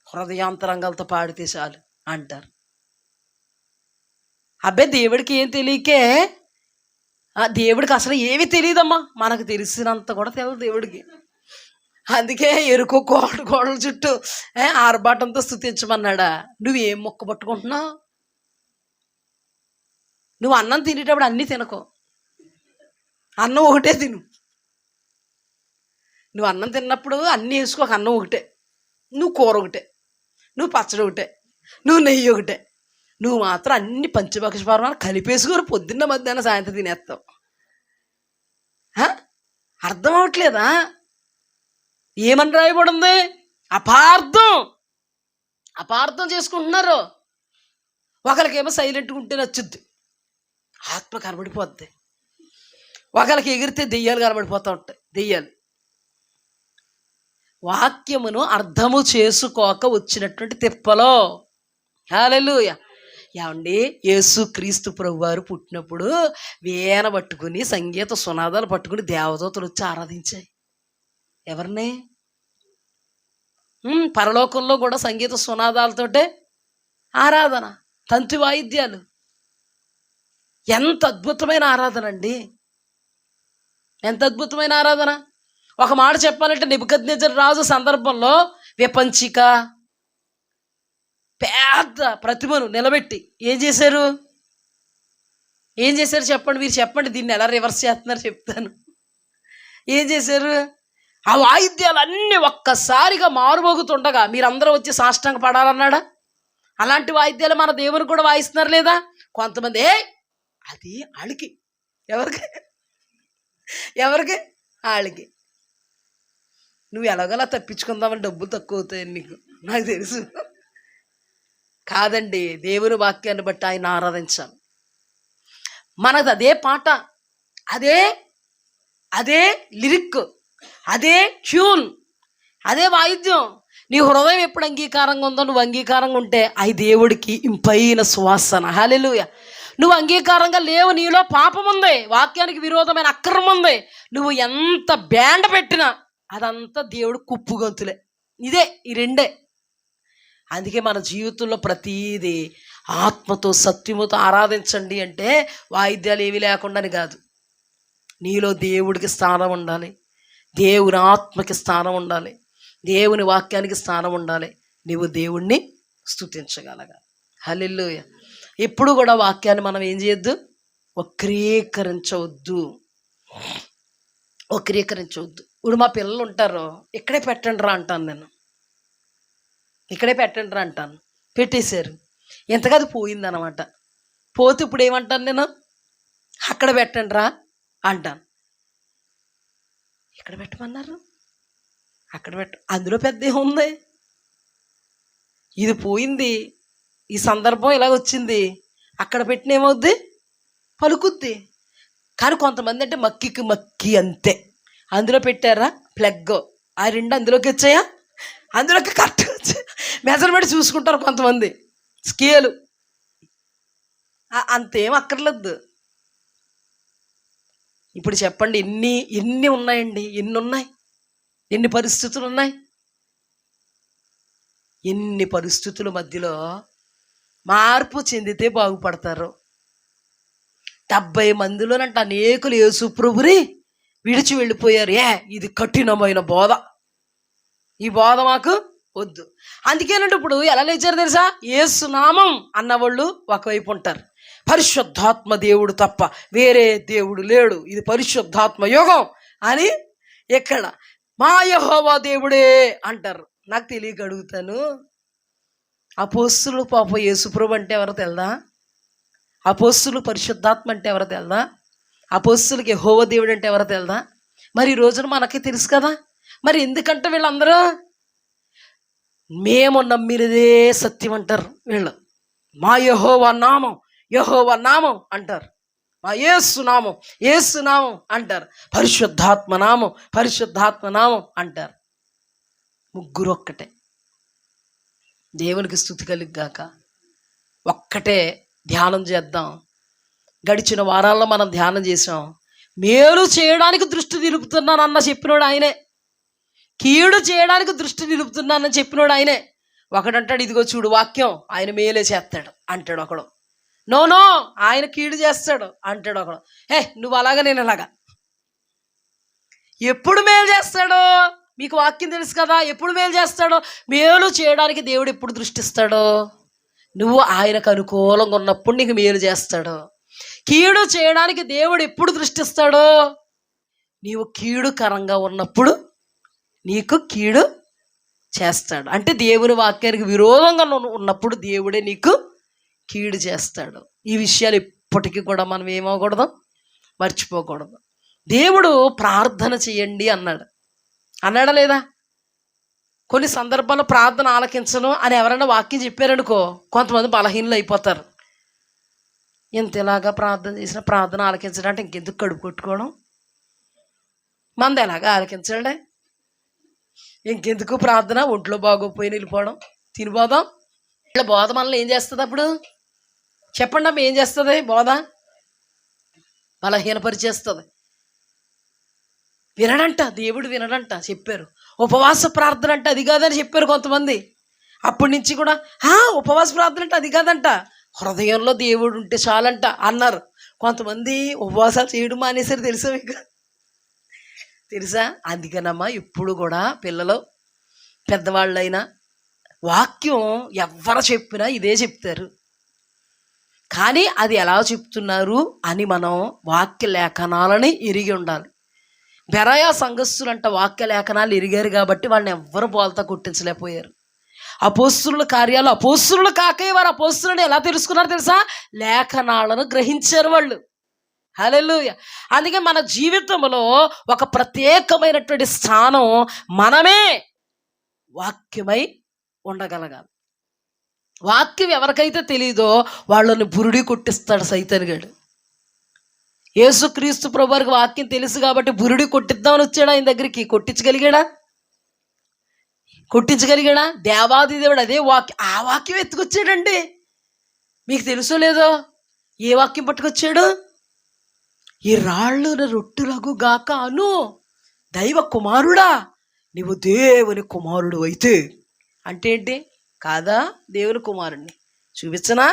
హృదయాంతరంగాలతో పాడితే చాలు అంటారు. అబ్బాయి దేవుడికి ఏం తెలియకే, దేవుడికి అసలు ఏమీ తెలియదమ్మా. మనకు తెలిసినంత కూడా తెలియదు దేవుడికి. అందుకే ఎరుకో గోడల చుట్టూ ఆర్భాటంతో స్తుతించమన్నాడా? నువ్వేం మొక్క పట్టుకుంటున్నావు? నువ్వు అన్నం తినేటప్పుడు అన్నీ తినకో, అన్నం ఒకటే తిను. నువ్వు అన్నం తిన్నప్పుడు అన్నీ వేసుకోక, అన్నం ఒకటే. నువ్వు కూర ఒకటే, నువ్వు పచ్చడి ఒకటే, నువ్వు నెయ్యి ఒకటే, నువ్వు మాత్రం అన్ని పంచభక్ష పరమాలు కలిపేసుకొని పొద్దున్న మధ్యాహ్నం సాయంత్రం తినేస్తావు. అర్థం అవట్లేదా? ఏమని రాయబడింది? అపార్థం చేసుకుంటున్నారు. ఒకరికేమో సైలెంట్గా ఉంటే నచ్చుద్ది, ఆత్మ కనబడిపోద్ది. ఒకరికి ఎగిరితే దెయ్యాలు కనబడిపోతూ ఉంటాయి. దెయ్యాలు వాక్యమును అర్థము చేసుకోక వచ్చినటువంటి తిప్పలో. హల్లెలూయా. ఏమండి, యేసుక్రీస్తు ప్రభువారు పుట్టినప్పుడు వీణ పట్టుకుని సంగీత సునాదాలు పట్టుకుని దేవదూతలు వచ్చి ఆరాధించాయి. ఎవరిని? పరలోకంలో కూడా సంగీత సునాదాలతోటే ఆరాధన, తంతి వాయిద్యాలు. ఎంత అద్భుతమైన ఆరాధన అండి, ఎంత అద్భుతమైన ఆరాధన. ఒక మాట చెప్పాలంటే నెబుకద్నెజరు రాజు సందర్భంలో విపంచిక పెద్ద ప్రతిమను నిలబెట్టి ఏం చేశారు చెప్పండి, మీరు చెప్పండి. దీన్ని ఎలా రివర్స్ చేస్తున్నారు చెప్తాను. ఏం చేశారు? ఆ వాయిద్యాలు అన్నీ ఒక్కసారిగా మారుమోగుతుండగా మీరందరూ వచ్చి సాష్టాంగ పడాలన్నాడా? అలాంటి వాయిద్యాలు మన దేవుని కూడా వాయిస్తున్నారు లేదా? కొంతమంది అది ఆళ్ళకి, ఎవరికి ఆళ్ళకి. నువ్వు ఎలాగోలా తప్పించుకుందామని డబ్బులు తక్కువ అవుతాయని నీకు నాకు తెలుసు. కాదండి, దేవుని వాక్యాన్ని బట్టి ఆయన ఆరాధించాలి. మనది అదే పాట, అదే లిరిక్, అదే ట్యూన్, అదే వాయిద్యం. నీ హృదయం ఎప్పుడు అంగీకారంగా ఉందో, నువ్వు అంగీకారంగా ఉంటే అవి దేవుడికి ఇంపైన సువాసన. హల్లెలూయా. నువ్వు అంగీకారంగా లేవు, నీలో పాపం ఉంది, వాక్యానికి విరోధమైన అక్రమం ఉంది, నువ్వు ఎంత బ్యాండ్ పెట్టినా అదంతా దేవుడు కుప్పు గంతులే. ఈ రెండే. అందుకే మన జీవితంలో ప్రతీది ఆత్మతో సత్యముతో ఆరాధించండి అంటే వాయిద్యాలు ఏవి లేకుండాని కాదు. నీలో దేవుడికి స్థానం ఉండాలి, దేవుని ఆత్మకి స్థానం ఉండాలి, దేవుని వాక్యానికి స్థానం ఉండాలి. నీవు దేవుణ్ణి స్తుతించగలగాలి. హల్లెలూయా. ఎప్పుడు కూడా వాక్యాన్ని మనం ఏం చేయొద్దు, వక్రీకరించవద్దు. ఇప్పుడు మా పిల్లలు ఉంటారు, ఇక్కడే పెట్టండి రా అంటాను నేను, ఇక్కడే పెట్టండి రా అంటాను. పెట్టేశారు, ఎంతకాదు పోయిందనమాట. పోతే ఇప్పుడు ఏమంటాను నేను, అక్కడ పెట్టండి రా అంటాను. ఇక్కడ పెట్టమన్నారు, అక్కడ అందులో పెద్ద ఏముంది? ఇది పోయింది, ఈ సందర్భం ఇలా వచ్చింది, అక్కడ పెట్టిన ఏమవుద్ది, పలుకుద్ది. కానీ కొంతమంది అంటే మక్కి అంతే. అందులో పెట్టారా ప్లగ్, ఆ రెండు అందులోకి వచ్చాయా, అందులోకి కరెక్ట్గా వచ్చాయి. మెజర్మెంట్ చూసుకుంటారు కొంతమంది, స్కేలు అంతేం అక్కర్లేదు. ఇప్పుడు చెప్పండి, ఎన్ని ఉన్నాయండి, ఎన్ని పరిస్థితులు ఉన్నాయి. ఎన్ని పరిస్థితుల మధ్యలో మార్పు చెందితే బాగుపడతారు. 70 మందిలోనంట అనేకులు యేసు ప్రభుని విడిచి వెళ్ళిపోయారు. ఇది కఠినమైన బోధ, ఈ బోధ మాకు వద్దు. అందుకేనంటే ఇప్పుడు ఎలా లేచారు తెలుసా? యేసు నామం అన్నవాళ్ళు ఒకవైపు ఉంటారు, పరిశుద్ధాత్మ దేవుడు తప్ప వేరే దేవుడు లేడు, ఇది పరిశుద్ధాత్మ యోగం అని ఎక్కడ మా యెహోవా దేవుడే అంటారు. నాకు తెలియక అడుగుతాను, అపోస్తులు పాప యేసుప్రభు అంటే ఎవరో తెలుదా? అపోస్తులు పరిశుద్ధాత్మ అంటే ఎవరో తెలుదా? అపోస్తులకి యెహోవా దేవుడు అంటే ఎవరో తెలుదా? మరి ఈ రోజున మనకి తెలుసు కదా. మరి ఎందుకంటే వీళ్ళందరూ మేము నమ్మినదే సత్యం అంటారు. వీళ్ళు మా యెహోవా నామం అంటారు, మా యేసు నామం అంటారు, పరిశుద్ధాత్మ నామం అంటారు. ముగ్గురు ఒక్కటే. దేవునికి స్తుతి కలుగుగాక. ఒక్కటే ధ్యానం చేద్దాం. గడిచిన వారాల్లో మనం ధ్యానం చేసాం. మేలు చేయడానికి దృష్టి నిలుపుతున్నానన్న చెప్పినోడు ఆయనే, కీడు చేయడానికి దృష్టి నిలుపుతున్నానని చెప్పినోడు ఆయనే. ఒకడంటాడు, ఇదిగో చూడు వాక్యం, ఆయన మేలే చేస్తాడు అంటాడు ఒకడు. నో ఆయన కీడు చేస్తాడు అంటాడు ఒకడు. నువ్వు అలాగా నేను అలాగా. ఎప్పుడు మేలు చేస్తాడో మీకు వాక్యం తెలుసు కదా. ఎప్పుడు మేలు చేస్తాడో, మేలు చేయడానికి దేవుడు ఎప్పుడు దృష్టిస్తాడో, నువ్వు ఆయనకు అనుకూలంగా ఉన్నప్పుడు నీకు మేలు చేస్తాడు. కీడు చేయడానికి దేవుడు ఎప్పుడు దృష్టిస్తాడో, నీవు కీడుకరంగా ఉన్నప్పుడు నీకు కీడు చేస్తాడు. అంటే దేవుని వాక్యానికి విరోధంగా ఉన్నప్పుడు దేవుడే నీకు కీడు చేస్తాడు. ఈ విషయాలు ఇప్పటికీ కూడా మనం ఏమవకూడదు, మర్చిపోకూడదు. దేవుడు ప్రార్థన చేయండి అన్నాడా లేదా? కొన్ని సందర్భాల్లో ప్రార్థన ఆలకించను అని ఎవరైనా వాక్యం చెప్పారనుకో, కొంతమంది బలహీనలు అయిపోతారు. ఇంతలాగా ప్రార్థన చేసిన ప్రార్థన ఆలకించడం అంటే ఇంకెందుకు కడుపు కొట్టుకోవడం, మంది ఎలాగా ఆలకించండి, ఇంకెందుకు ప్రార్థన, ఒంట్లో బాగోపోయి వెళ్ళిపోవడం, తినిపోదాం. ఇలా బోధ మనల్ని ఏం చేస్తుంది? అప్పుడు చెప్పండి అమ్మ, ఏం చేస్తుంది బోధ? బలహీనపరిచేస్తుంది. వినడంట, దేవుడు వినడంట చెప్పారు. ఉపవాస ప్రార్థన అంటే అది కాదని చెప్పారు కొంతమంది. అప్పటి నుంచి కూడా ఉపవాస ప్రార్థన అంటే అది కాదంట, హృదయంలో దేవుడు ఉంటే చాలంట అన్నారు. కొంతమంది ఉపవాసాలు చేయడం మానేసారు, తెలుసా మీకు? తెలుసా? అందుకనమ్మా ఇప్పుడు కూడా పిల్లలు పెద్దవాళ్ళైనా వాక్యం ఎవరు చెప్పినా ఇదే చెప్తారు. కానీ అది ఎలా చెప్తున్నారు అని మనం వాక్య లేఖనాలని ఎరిగి ఉండాలి. బెరాయా సంఘస్థులంట వాక్య లేఖనాలు ఎరిగారు కాబట్టి వాళ్ళని ఎవ్వరు బోల్తా కొట్టించలేకపోయారు. అపోస్తుల కార్యాలు అపోస్తులు కాకే వారు అపోస్తులని ఎలా తెలుసుకున్నారు తెలుసా? లేఖనాలను గ్రహించారు వాళ్ళు. హల్లెలూయా. అందుకే మన జీవితంలో ఒక ప్రత్యేకమైనటువంటి స్థానం మనమే వాక్యమై ఉండగలగాలి. వాక్యం ఎవరికైతే తెలీదో వాళ్ళని బురుడి కొట్టిస్తాడు సైతానుగాడు. యేసుక్రీస్తు ప్రభువారికి వాక్యం తెలుసు కాబట్టి బురుడి కొట్టిద్దామని వచ్చాడు ఆయన దగ్గరికి. కొట్టించగలిగాడా? దేవాది దేవుడు అదే వాక్యం, ఆ వాక్యం ఎత్తుకొచ్చాడండి. మీకు తెలుసో లేదో ఏ వాక్యం పట్టుకొచ్చాడు? ఈ రాళ్ళు రొట్టులకు గాక అను దైవ కుమారుడా, నీవు దేవుని కుమారుడు అయితే. అంటే ఏంటి? కాదా దేవుని కుమారుడిని చూపించనా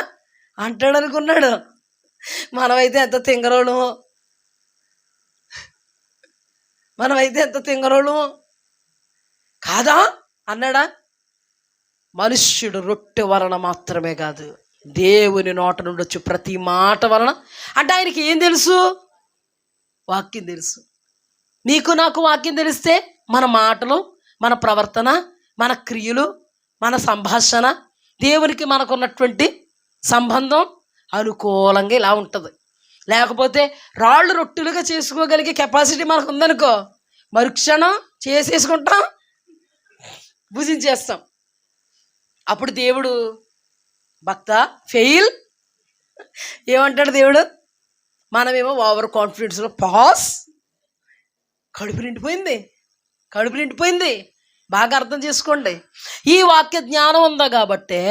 అంటాడు అనుకున్నాడు. మనమైతే ఎంత తింగరోళు కాదా అన్నాడా? మనుష్యుడు రొట్టె వలన మాత్రమే కాదు, దేవుని నోట నుండి వచ్చి ప్రతి మాట వలన. అంటే ఆయనకి ఏం తెలుసు? వాక్యం తెలుసు. నీకు నాకు వాక్యం తెలిస్తే మన మాటలు, మన ప్రవర్తన, మన క్రియలు, మన సంభాషణ, దేవునికి మనకున్నటువంటి సంబంధం అనుకూలంగా ఇలా ఉంటుంది. లేకపోతే రాళ్ళు రొట్టెలుగా చేసుకోగలిగే కెపాసిటీ మనకు ఉందనుకో, మరుక్షణం చేసేసుకుంటాం, భుజించేస్తాం. అప్పుడు దేవుడు భక్త ఫెయిల్ ఏమంటాడు దేవుడు? మనమేమో ఓవర్ కాన్ఫిడెన్స్లో పాస్. కడుపు నిండిపోయింది. బాగా అర్థం చేసుకోండి. ఈ వాక్య జ్ఞానం ఉందా కాబట్టే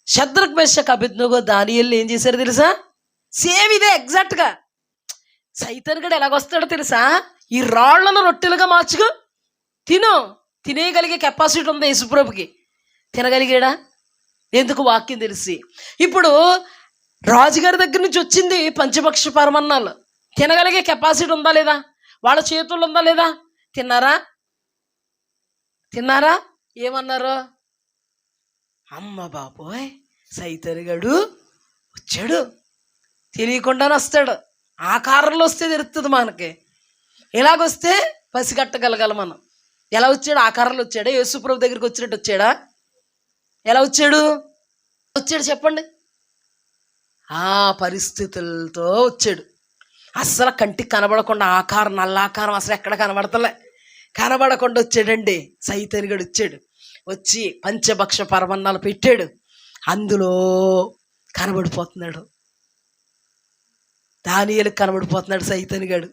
శద్రక్ మేషక్ అబేద్నెగో దానియేలు ఏం చేశారు తెలుసా? సేమ్ ఇదే ఎగ్జాక్ట్గా. సైతానుగాడు ఎలాగొస్తాడో తెలుసా? ఈ రాళ్లను రొట్టెలుగా మార్చుకో తినేయగలిగే కెపాసిటీ ఉంది యేసుప్రభుకి. తినగలిగాడా? ఎందుకు? వాక్యం తెలిసి. ఇప్పుడు రాజుగారి దగ్గర నుంచి వచ్చింది పంచభక్ష పరమన్నాలు. తినగలిగే కెపాసిటీ ఉందా లేదా? వాళ్ళ చేతుల్లో ఉందా లేదా? తిన్నారా? ఏమన్నారు? అమ్మ బాబోయ్, సైతానుగాడు వచ్చాడు, తెలియకుండానే వస్తాడు. ఆకారంలో వస్తే తెలుస్తుంది మనకి. ఇలాగొస్తే పసిగట్టగలగాలి మనం. ఎలా వచ్చాడు? ఆకారంలో వచ్చాడా? యేసుప్రభు దగ్గరికి వచ్చినట్టు వచ్చాడా? ఎలా వచ్చాడు చెప్పండి? ఆ పరిస్థితులతో వచ్చాడు. అస్సలు కంటికి కనబడకుండా ఆకారం, నల్లాకారం అసలు ఎక్కడ కనబడకుండా వచ్చాడండి. సైతానుగాడు వచ్చి పంచభక్ష పరమన్నాలు పెట్టాడు. అందులో కనబడిపోతున్నాడు, దానియేలుకి కనబడిపోతున్నాడు సైతానుగాడు.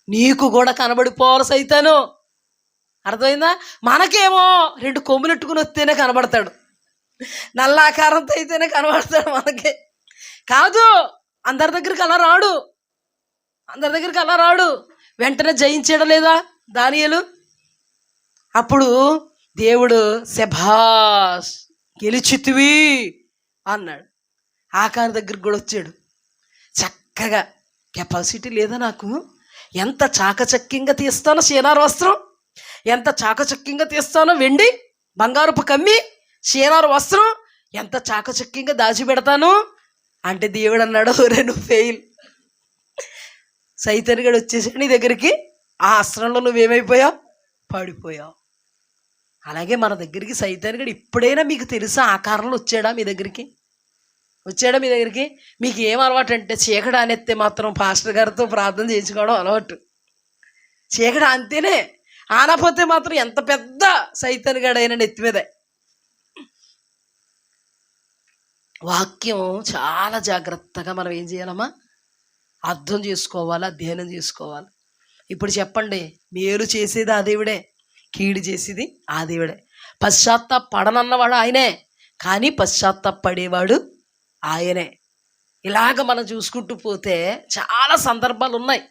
నీకు కూడా కనబడిపోవాలి సైతాను. అర్థమైందా? మనకేమో 2 కొమ్ములెట్టుకుని వస్తేనే కనబడతాడు, నల్లాకారంతో అయితేనే కనబడతాడు. మనకి కాదు, అందరి దగ్గరికి అలా రాడు. వెంటనే జయించడం లేదా దానియేలు? అప్పుడు దేవుడు శభాష్ గెలిచితివి అన్నాడు. ఆకారం దగ్గరికి కూడా వచ్చాడు. చక్కగా కెపాసిటీ లేదా నాకు? ఎంత చాకచక్యంగా తీస్తానో షీనారు వస్త్రం, ఎంత చాకచక్యంగా తీస్తానో వెండి బంగారపు కమ్మి షీనారు వస్త్రం ఎంత చాకచక్యంగా దాచిపెడతాను అంటే దేవుడు అన్నాడు, ఒరే నువ్వు ఫెయిల్. సైతానుగాడు వచ్చేసాడు నీ దగ్గరికి. ఆ అస్త్రంలో నువ్వేమైపోయావు? పడిపోయావు. అలాగే మన దగ్గరికి సైతానుగాడు ఎప్పుడైనా మీకు తెలుసా ఆకారంలో వచ్చాడా మీ దగ్గరికి? మీకు ఏం అలవాటు అంటే చీకటి ఆనెత్తే మాత్రం పాస్టర్ గారితో ప్రార్థన చేయించుకోవడం అలవాటు. చీకటి అంతేనే, ఆనపోతే మాత్రం ఎంత పెద్ద సైతానుగాడైనా నెత్తి మీదే. వాక్యం చాలా జాగ్రత్తగా మనం ఏం చేయాలమ్మా? అర్థం చేసుకోవాలి, అధ్యయనం చేసుకోవాలి. ఇప్పుడు చెప్పండి, మేలు చేసేది ఆ దేవుడే, కీడు చేసేది ఆ దేవుడే. పశ్చాత్తాపడనన్నవాడు ఆయనే, కానీ పశ్చాత్తాపడేవాడు ఆయనే. ఇలాగ మనం చూసుకుంటూ పోతే చాలా సందర్భాలు ఉన్నాయి.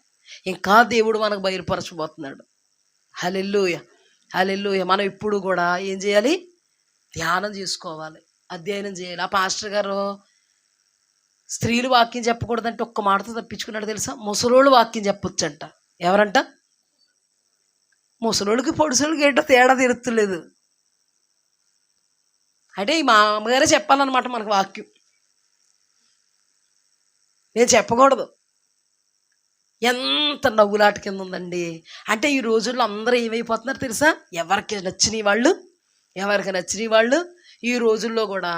ఇంకా దేవుడు మనకు బయలుపరచబోతున్నాడు. హల్లెలూయా, హల్లెలూయా. మనం ఇప్పుడు కూడా ఏం చేయాలి? ధ్యానం చేసుకోవాలి, అధ్యయనం చేయాలి. ఆ పాస్టర్ గారు స్త్రీలు వాక్యం చెప్పకూడదంటే ఒక్క మాటతో తప్పించుకున్నాడు తెలుసా? ముసలోళ్ళు వాక్యం చెప్పొచ్చంట. ఎవరంట? ముసలోళ్ళకి పొడుసోళ్ళకి ఏంటో తేడా తీరుతులేదు. అంటే ఈ మా అమ్మగారే చెప్పాలన్నమాట మనకు వాక్యం, నేను చెప్పకూడదు. ఎంత నవ్వులాట కింద ఉందండి. అంటే ఈ రోజుల్లో అందరూ ఏమైపోతున్నారు తెలుసా? ఎవరికి నచ్చిన వాళ్ళు ఈ రోజుల్లో కూడా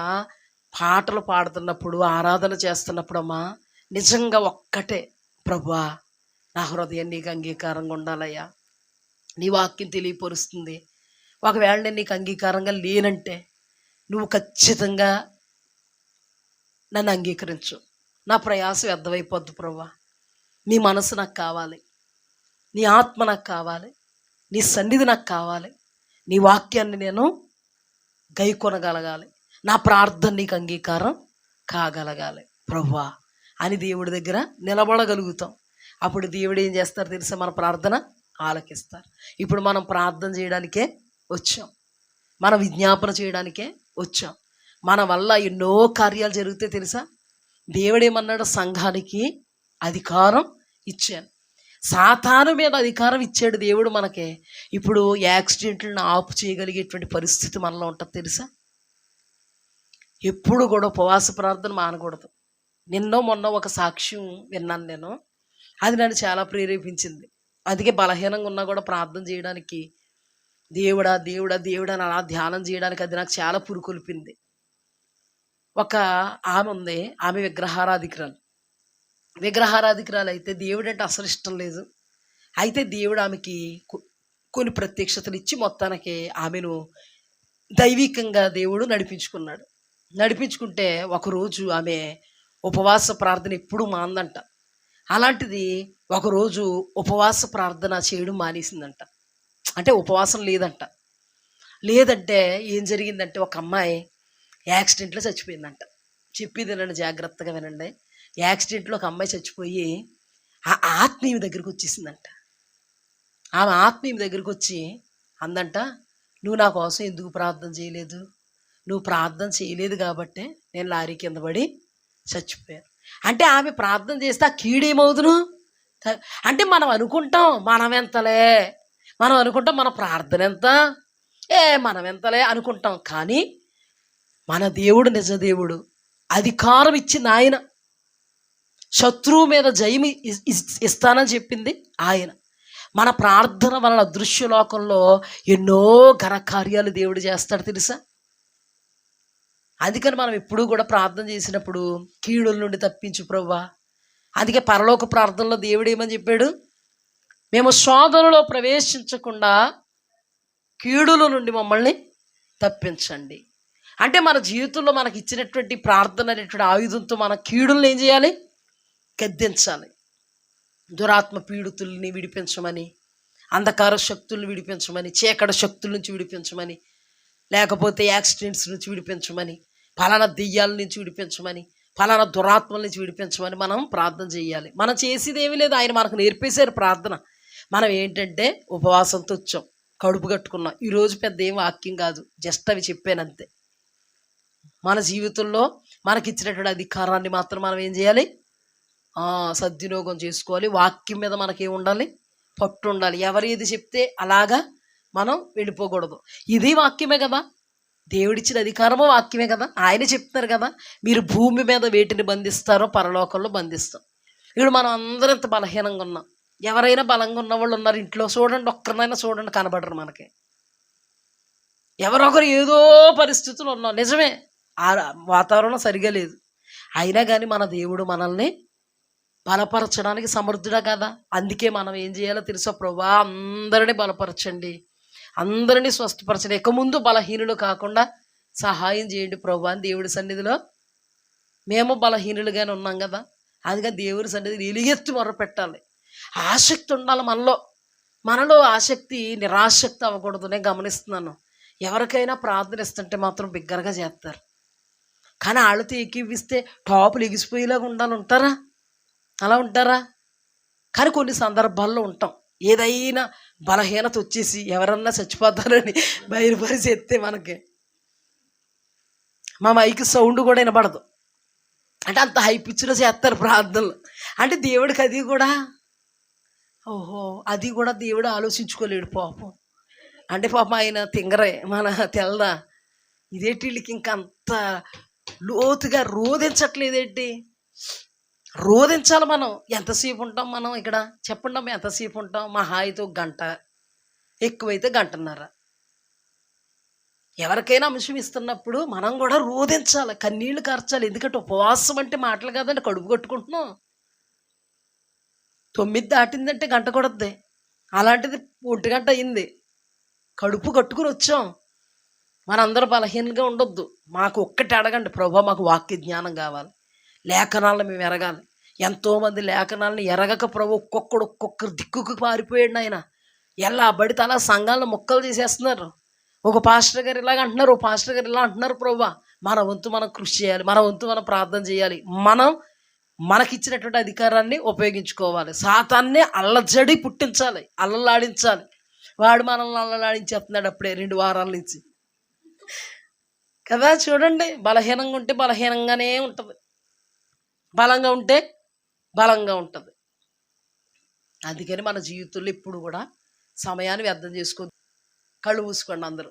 పాటలు పాడుతున్నప్పుడు, ఆరాధన చేస్తున్నప్పుడు అమ్మా నిజంగా ఒక్కటే, ప్రభువా నా హృదయం నీకు అంగీకారంగా ఉండాలయ్యా, నీ వాక్యం తెలియపరుస్తుంది. ఒకవేళ నేను నీకు అంగీకారంగా లేనంటే నువ్వు ఖచ్చితంగా నన్ను అంగీకరించు. నా ప్రయాసం వ్యర్థమైపోద్దు ప్రభువా. నీ మనసు నాకు కావాలి, నీ ఆత్మ నాకు కావాలి, నీ సన్నిధి నాకు కావాలి, నీ వాక్యాన్ని నేను గైకొనగలగాలి, నా ప్రార్థన నీకు అంగీకారం కాగలగాలి ప్రభువా అని దేవుడి దగ్గర నిలబడగలుగుతాం. అప్పుడు దేవుడు ఏం చేస్తారు తెలుసా? మన ప్రార్థన ఆలకిస్తారు. ఇప్పుడు మనం ప్రార్థన చేయడానికే వచ్చాం, మన విజ్ఞాపన చేయడానికే వచ్చాం. మన వల్ల ఎన్నో కార్యాలు జరిగితే తెలుసా? దేవుడేమన్నాడు? సంఘానికి అధికారం ఇచ్చాను. సాతాను మీద అధికారం ఇచ్చాడు దేవుడు మనకే. ఇప్పుడు యాక్సిడెంట్లను ఆపు చేయగలిగేటువంటి పరిస్థితి మనలో ఉంటుంది తెలుసా? ఎప్పుడు కూడా ఉపవాస ప్రార్థన మానకూడదు. మొన్న ఒక సాక్ష్యం విన్నాను నేను, అది నన్ను చాలా ప్రేరేపించింది. అందుకే బలహీనంగా ఉన్నా కూడా ప్రార్థన చేయడానికి, దేవుడా దేవుడా దేవుడా అని అలా ధ్యానం చేయడానికి అది నాకు చాలా పురుకొల్పింది. ఒక ఆమె ఉంది, ఆమె విగ్రహారాధికురాలు అయితే దేవుడు అంటే అసలు ఇష్టం లేదు. అయితే దేవుడు ఆమెకి కొన్ని ప్రత్యక్షతలు ఇచ్చి మొత్తానికి ఆమెను దైవికంగా దేవుడు నడిపించుకుంటే ఒకరోజు ఆమె ఉపవాస ప్రార్థన ఎప్పుడు మాందంట. అలాంటిది ఒకరోజు ఉపవాస ప్రార్థన చేయడం మానేసిందంట. అంటే ఉపవాసం లేదంటే ఏం జరిగిందంటే ఒక అమ్మాయి యాక్సిడెంట్లో చచ్చిపోయిందంట. చెప్పేది నన్ను జాగ్రత్తగా వినండి. యాక్సిడెంట్లో ఒక అమ్మాయి చచ్చిపోయి ఆ ఆత్మీయ దగ్గరికి వచ్చేసిందంట. ఆమె ఆత్మీయ దగ్గరికి వచ్చి అందంట, నువ్వు నా కోసం ఎందుకు ప్రార్థన చేయలేదు? నువ్వు ప్రార్థన చేయలేదు కాబట్టే నేను లారీ కింద పడి చచ్చిపోయాను. అంటే ఆమె ప్రార్థన చేస్తే ఆ కీడేమవుతును? అంటే మనం అనుకుంటాం మన ప్రార్థన ఎంత, మనం ఎంతలే అనుకుంటాం. కానీ మన దేవుడు నిజ దేవుడు, అధికారం ఇచ్చింది ఆయన, శత్రువు మీద జయం ఇస్తానని చెప్పింది ఆయన. మన ప్రార్థన వలన అదృశ్య లోకంలో ఎన్నో ఘనకార్యాలు దేవుడు చేస్తాడు తెలుసా? అందుకని మనం ఎప్పుడూ కూడా ప్రార్థన చేసినప్పుడు కీడుల నుండి తప్పించు ప్రభువా. అందుకే పరలోక ప్రార్థనలో దేవుడు ఏమని చెప్పాడు? మేము శోధనలో ప్రవేశించకుండా కీడుల నుండి మమ్మల్ని తప్పించండి. అంటే మన జీవితంలో మనకి ఇచ్చినటువంటి ప్రార్థన అనేటువంటి ఆయుధంతో మన కీడులను ఏం చేయాలి? గద్దించాలి. దురాత్మ పీడితుల్ని విడిపించమని, అంధకార శక్తుల్ని విడిపించమని, చీకటి శక్తుల నుంచి విడిపించమని, లేకపోతే యాక్సిడెంట్స్ నుంచి విడిపించమని, ఫలానా దెయ్యాల నుంచి విడిపించమని, ఫలానా దురాత్మల నుంచి విడిపించమని మనం ప్రార్థన చేయాలి. మనం చేసేది ఏమీ లేదు, ఆయన మనకు నేర్పేశారు ప్రార్థన. మనం ఏంటంటే ఉపవాసంతో వచ్చాం, కడుపు కట్టుకున్నాం. ఈరోజు పెద్ద ఏం వాక్యం కాదు, జస్ట్ అవి చెప్పానంతే. మన జీవితంలో మనకిచ్చినటువంటి అధికారాన్ని మాత్రం మనం ఏం చేయాలి? సద్వినియోగం చేసుకోవాలి. వాక్యం మీద మనకేం ఉండాలి? పట్టు ఉండాలి. ఎవరు ఏది చెప్తే అలాగా మనం వెళ్ళిపోకూడదు. ఇది వాక్యమే కదా, దేవుడిచ్చిన అధికారము వాక్యమే కదా. ఆయన చెప్తారు కదా, మీరు భూమి మీద వేటిని బంధిస్తారో పరలోకంలో బంధిస్తాం. ఇప్పుడు మనం అందరం ఇంత బలహీనంగా ఉన్నాం. ఎవరైనా బలంగా ఉన్న వాళ్ళు ఉన్నారు ఇంట్లో? చూడండి, ఒక్కరినైనా చూడండి, కనబడరు మనకి. ఎవరొకరు ఏదో పరిస్థితులు ఉన్నాం, నిజమే. ఆ వాతావరణం సరిగా లేదు. అయినా కానీ మన దేవుడు మనల్ని బలపరచడానికి సమర్థుడా కదా. అందుకే మనం ఏం చేయాలో తెలుసా? ప్రభువా అందరినీ బలపరచండి, అందరినీ స్వస్థపరచండి, ఇక ముందు బలహీనులు కాకుండా సహాయం చేయండి ప్రభువా అని దేవుడి సన్నిధిలో మేము బలహీనులుగానే ఉన్నాం కదా. అందుకని దేవుడి సన్నిధిని ఎలుగెత్తి మొర పెట్టాలి. ఆసక్తి ఉండాలి మనలో. మనలో ఆసక్తి నిరాసక్తి అవ్వకూడదు. నేను గమనిస్తున్నాను, ఎవరికైనా ప్రార్థన ఇస్తుంటే మాత్రం బిగ్గరగా చేస్తారు, కానీ వాళ్ళతో ఎక్కివిస్తే టాపులు ఎగిసిపోయేలాగా ఉండాలి. ఉంటారా? అలా ఉంటారా? కానీ కొన్ని సందర్భాల్లో ఉంటాం, ఏదైనా బలహీనత వచ్చేసి ఎవరన్నా చచ్చిపోతారని బయలుపరిచి ఎత్తే మనకి మా మైకి సౌండ్ కూడా వినపడదు. అంటే అంత హై పిచ్లో చేస్తారు ప్రార్థనలు. అంటే దేవుడికి అది కూడా, ఓహో, అది కూడా దేవుడు ఆలోచించుకోలేడు పాపం. అంటే పాపం ఆయన తింగరే, మన తెల్దా. ఇదేంటి వీళ్ళకి ఇంకంత లోతుగా రోధించట్లేదేంటి? రోధించాలి. మనం ఎంతసేపు ఉంటాం మనం ఇక్కడ? చెప్పండి అమ్మ, ఎంతసేపు ఉంటాం? మహా అయితే 1 గంట, ఎక్కువైతే 1.5 గంటన్నర. ఎవరికైనా అంశం ఇస్తున్నప్పుడు మనం కూడా రోధించాలి, కన్నీళ్లు కార్చాలి. ఎందుకంటే ఉపవాసం అంటే మాటలు కాదండి, కడుపు కొట్టుకుంటున్నాం. 9 దాటిందంటే గంట కొడద్ది. అలాంటిది 1 గంట అయింది, కడుపు కట్టుకుని వచ్చాం. మనందరూ బలహీనంగా ఉండొద్దు. మాకు ఒక్కటి అడగండి, ప్రభా మాకు వాక్య జ్ఞానం కావాలి, లేఖనాలను మేము ఎరగాలి. ఎంతోమంది లేఖనాలను ఎరగక ప్రభు ఒక్కొక్కరు దిక్కుకు పారిపోయాడు ఆయన. ఎలా పడితే అలా సంఘాలను ముక్కలు చేసేస్తున్నారు. ఒక పాస్టర్ గారు ఇలాగ అంటున్నారు, ఒక పాస్టర్ గారు ఇలా అంటున్నారు. ప్రభా మన వంతు మనం కృషి చేయాలి, మన వంతు మనం ప్రార్థన చేయాలి, మనం మనకిచ్చినటువంటి అధికారాన్ని ఉపయోగించుకోవాలి. సాతాన్ని అల్లజడి పుట్టించాలి, అల్లలాడించాలి. వాడు మనల్ని అల్లలాడించేస్తున్నాడు అప్పుడే 2 వారాల నుంచి కదా. చూడండి, బలహీనంగా ఉంటే బలహీనంగానే ఉంటుంది, బలంగా ఉంటే బలంగా ఉంటుంది. అందుకని మన జీవితంలో ఎప్పుడు కూడా సమయాన్ని వ్యర్థం చేసుకోవద్దు. కళ్ళు మూసుకోండి అందరూ.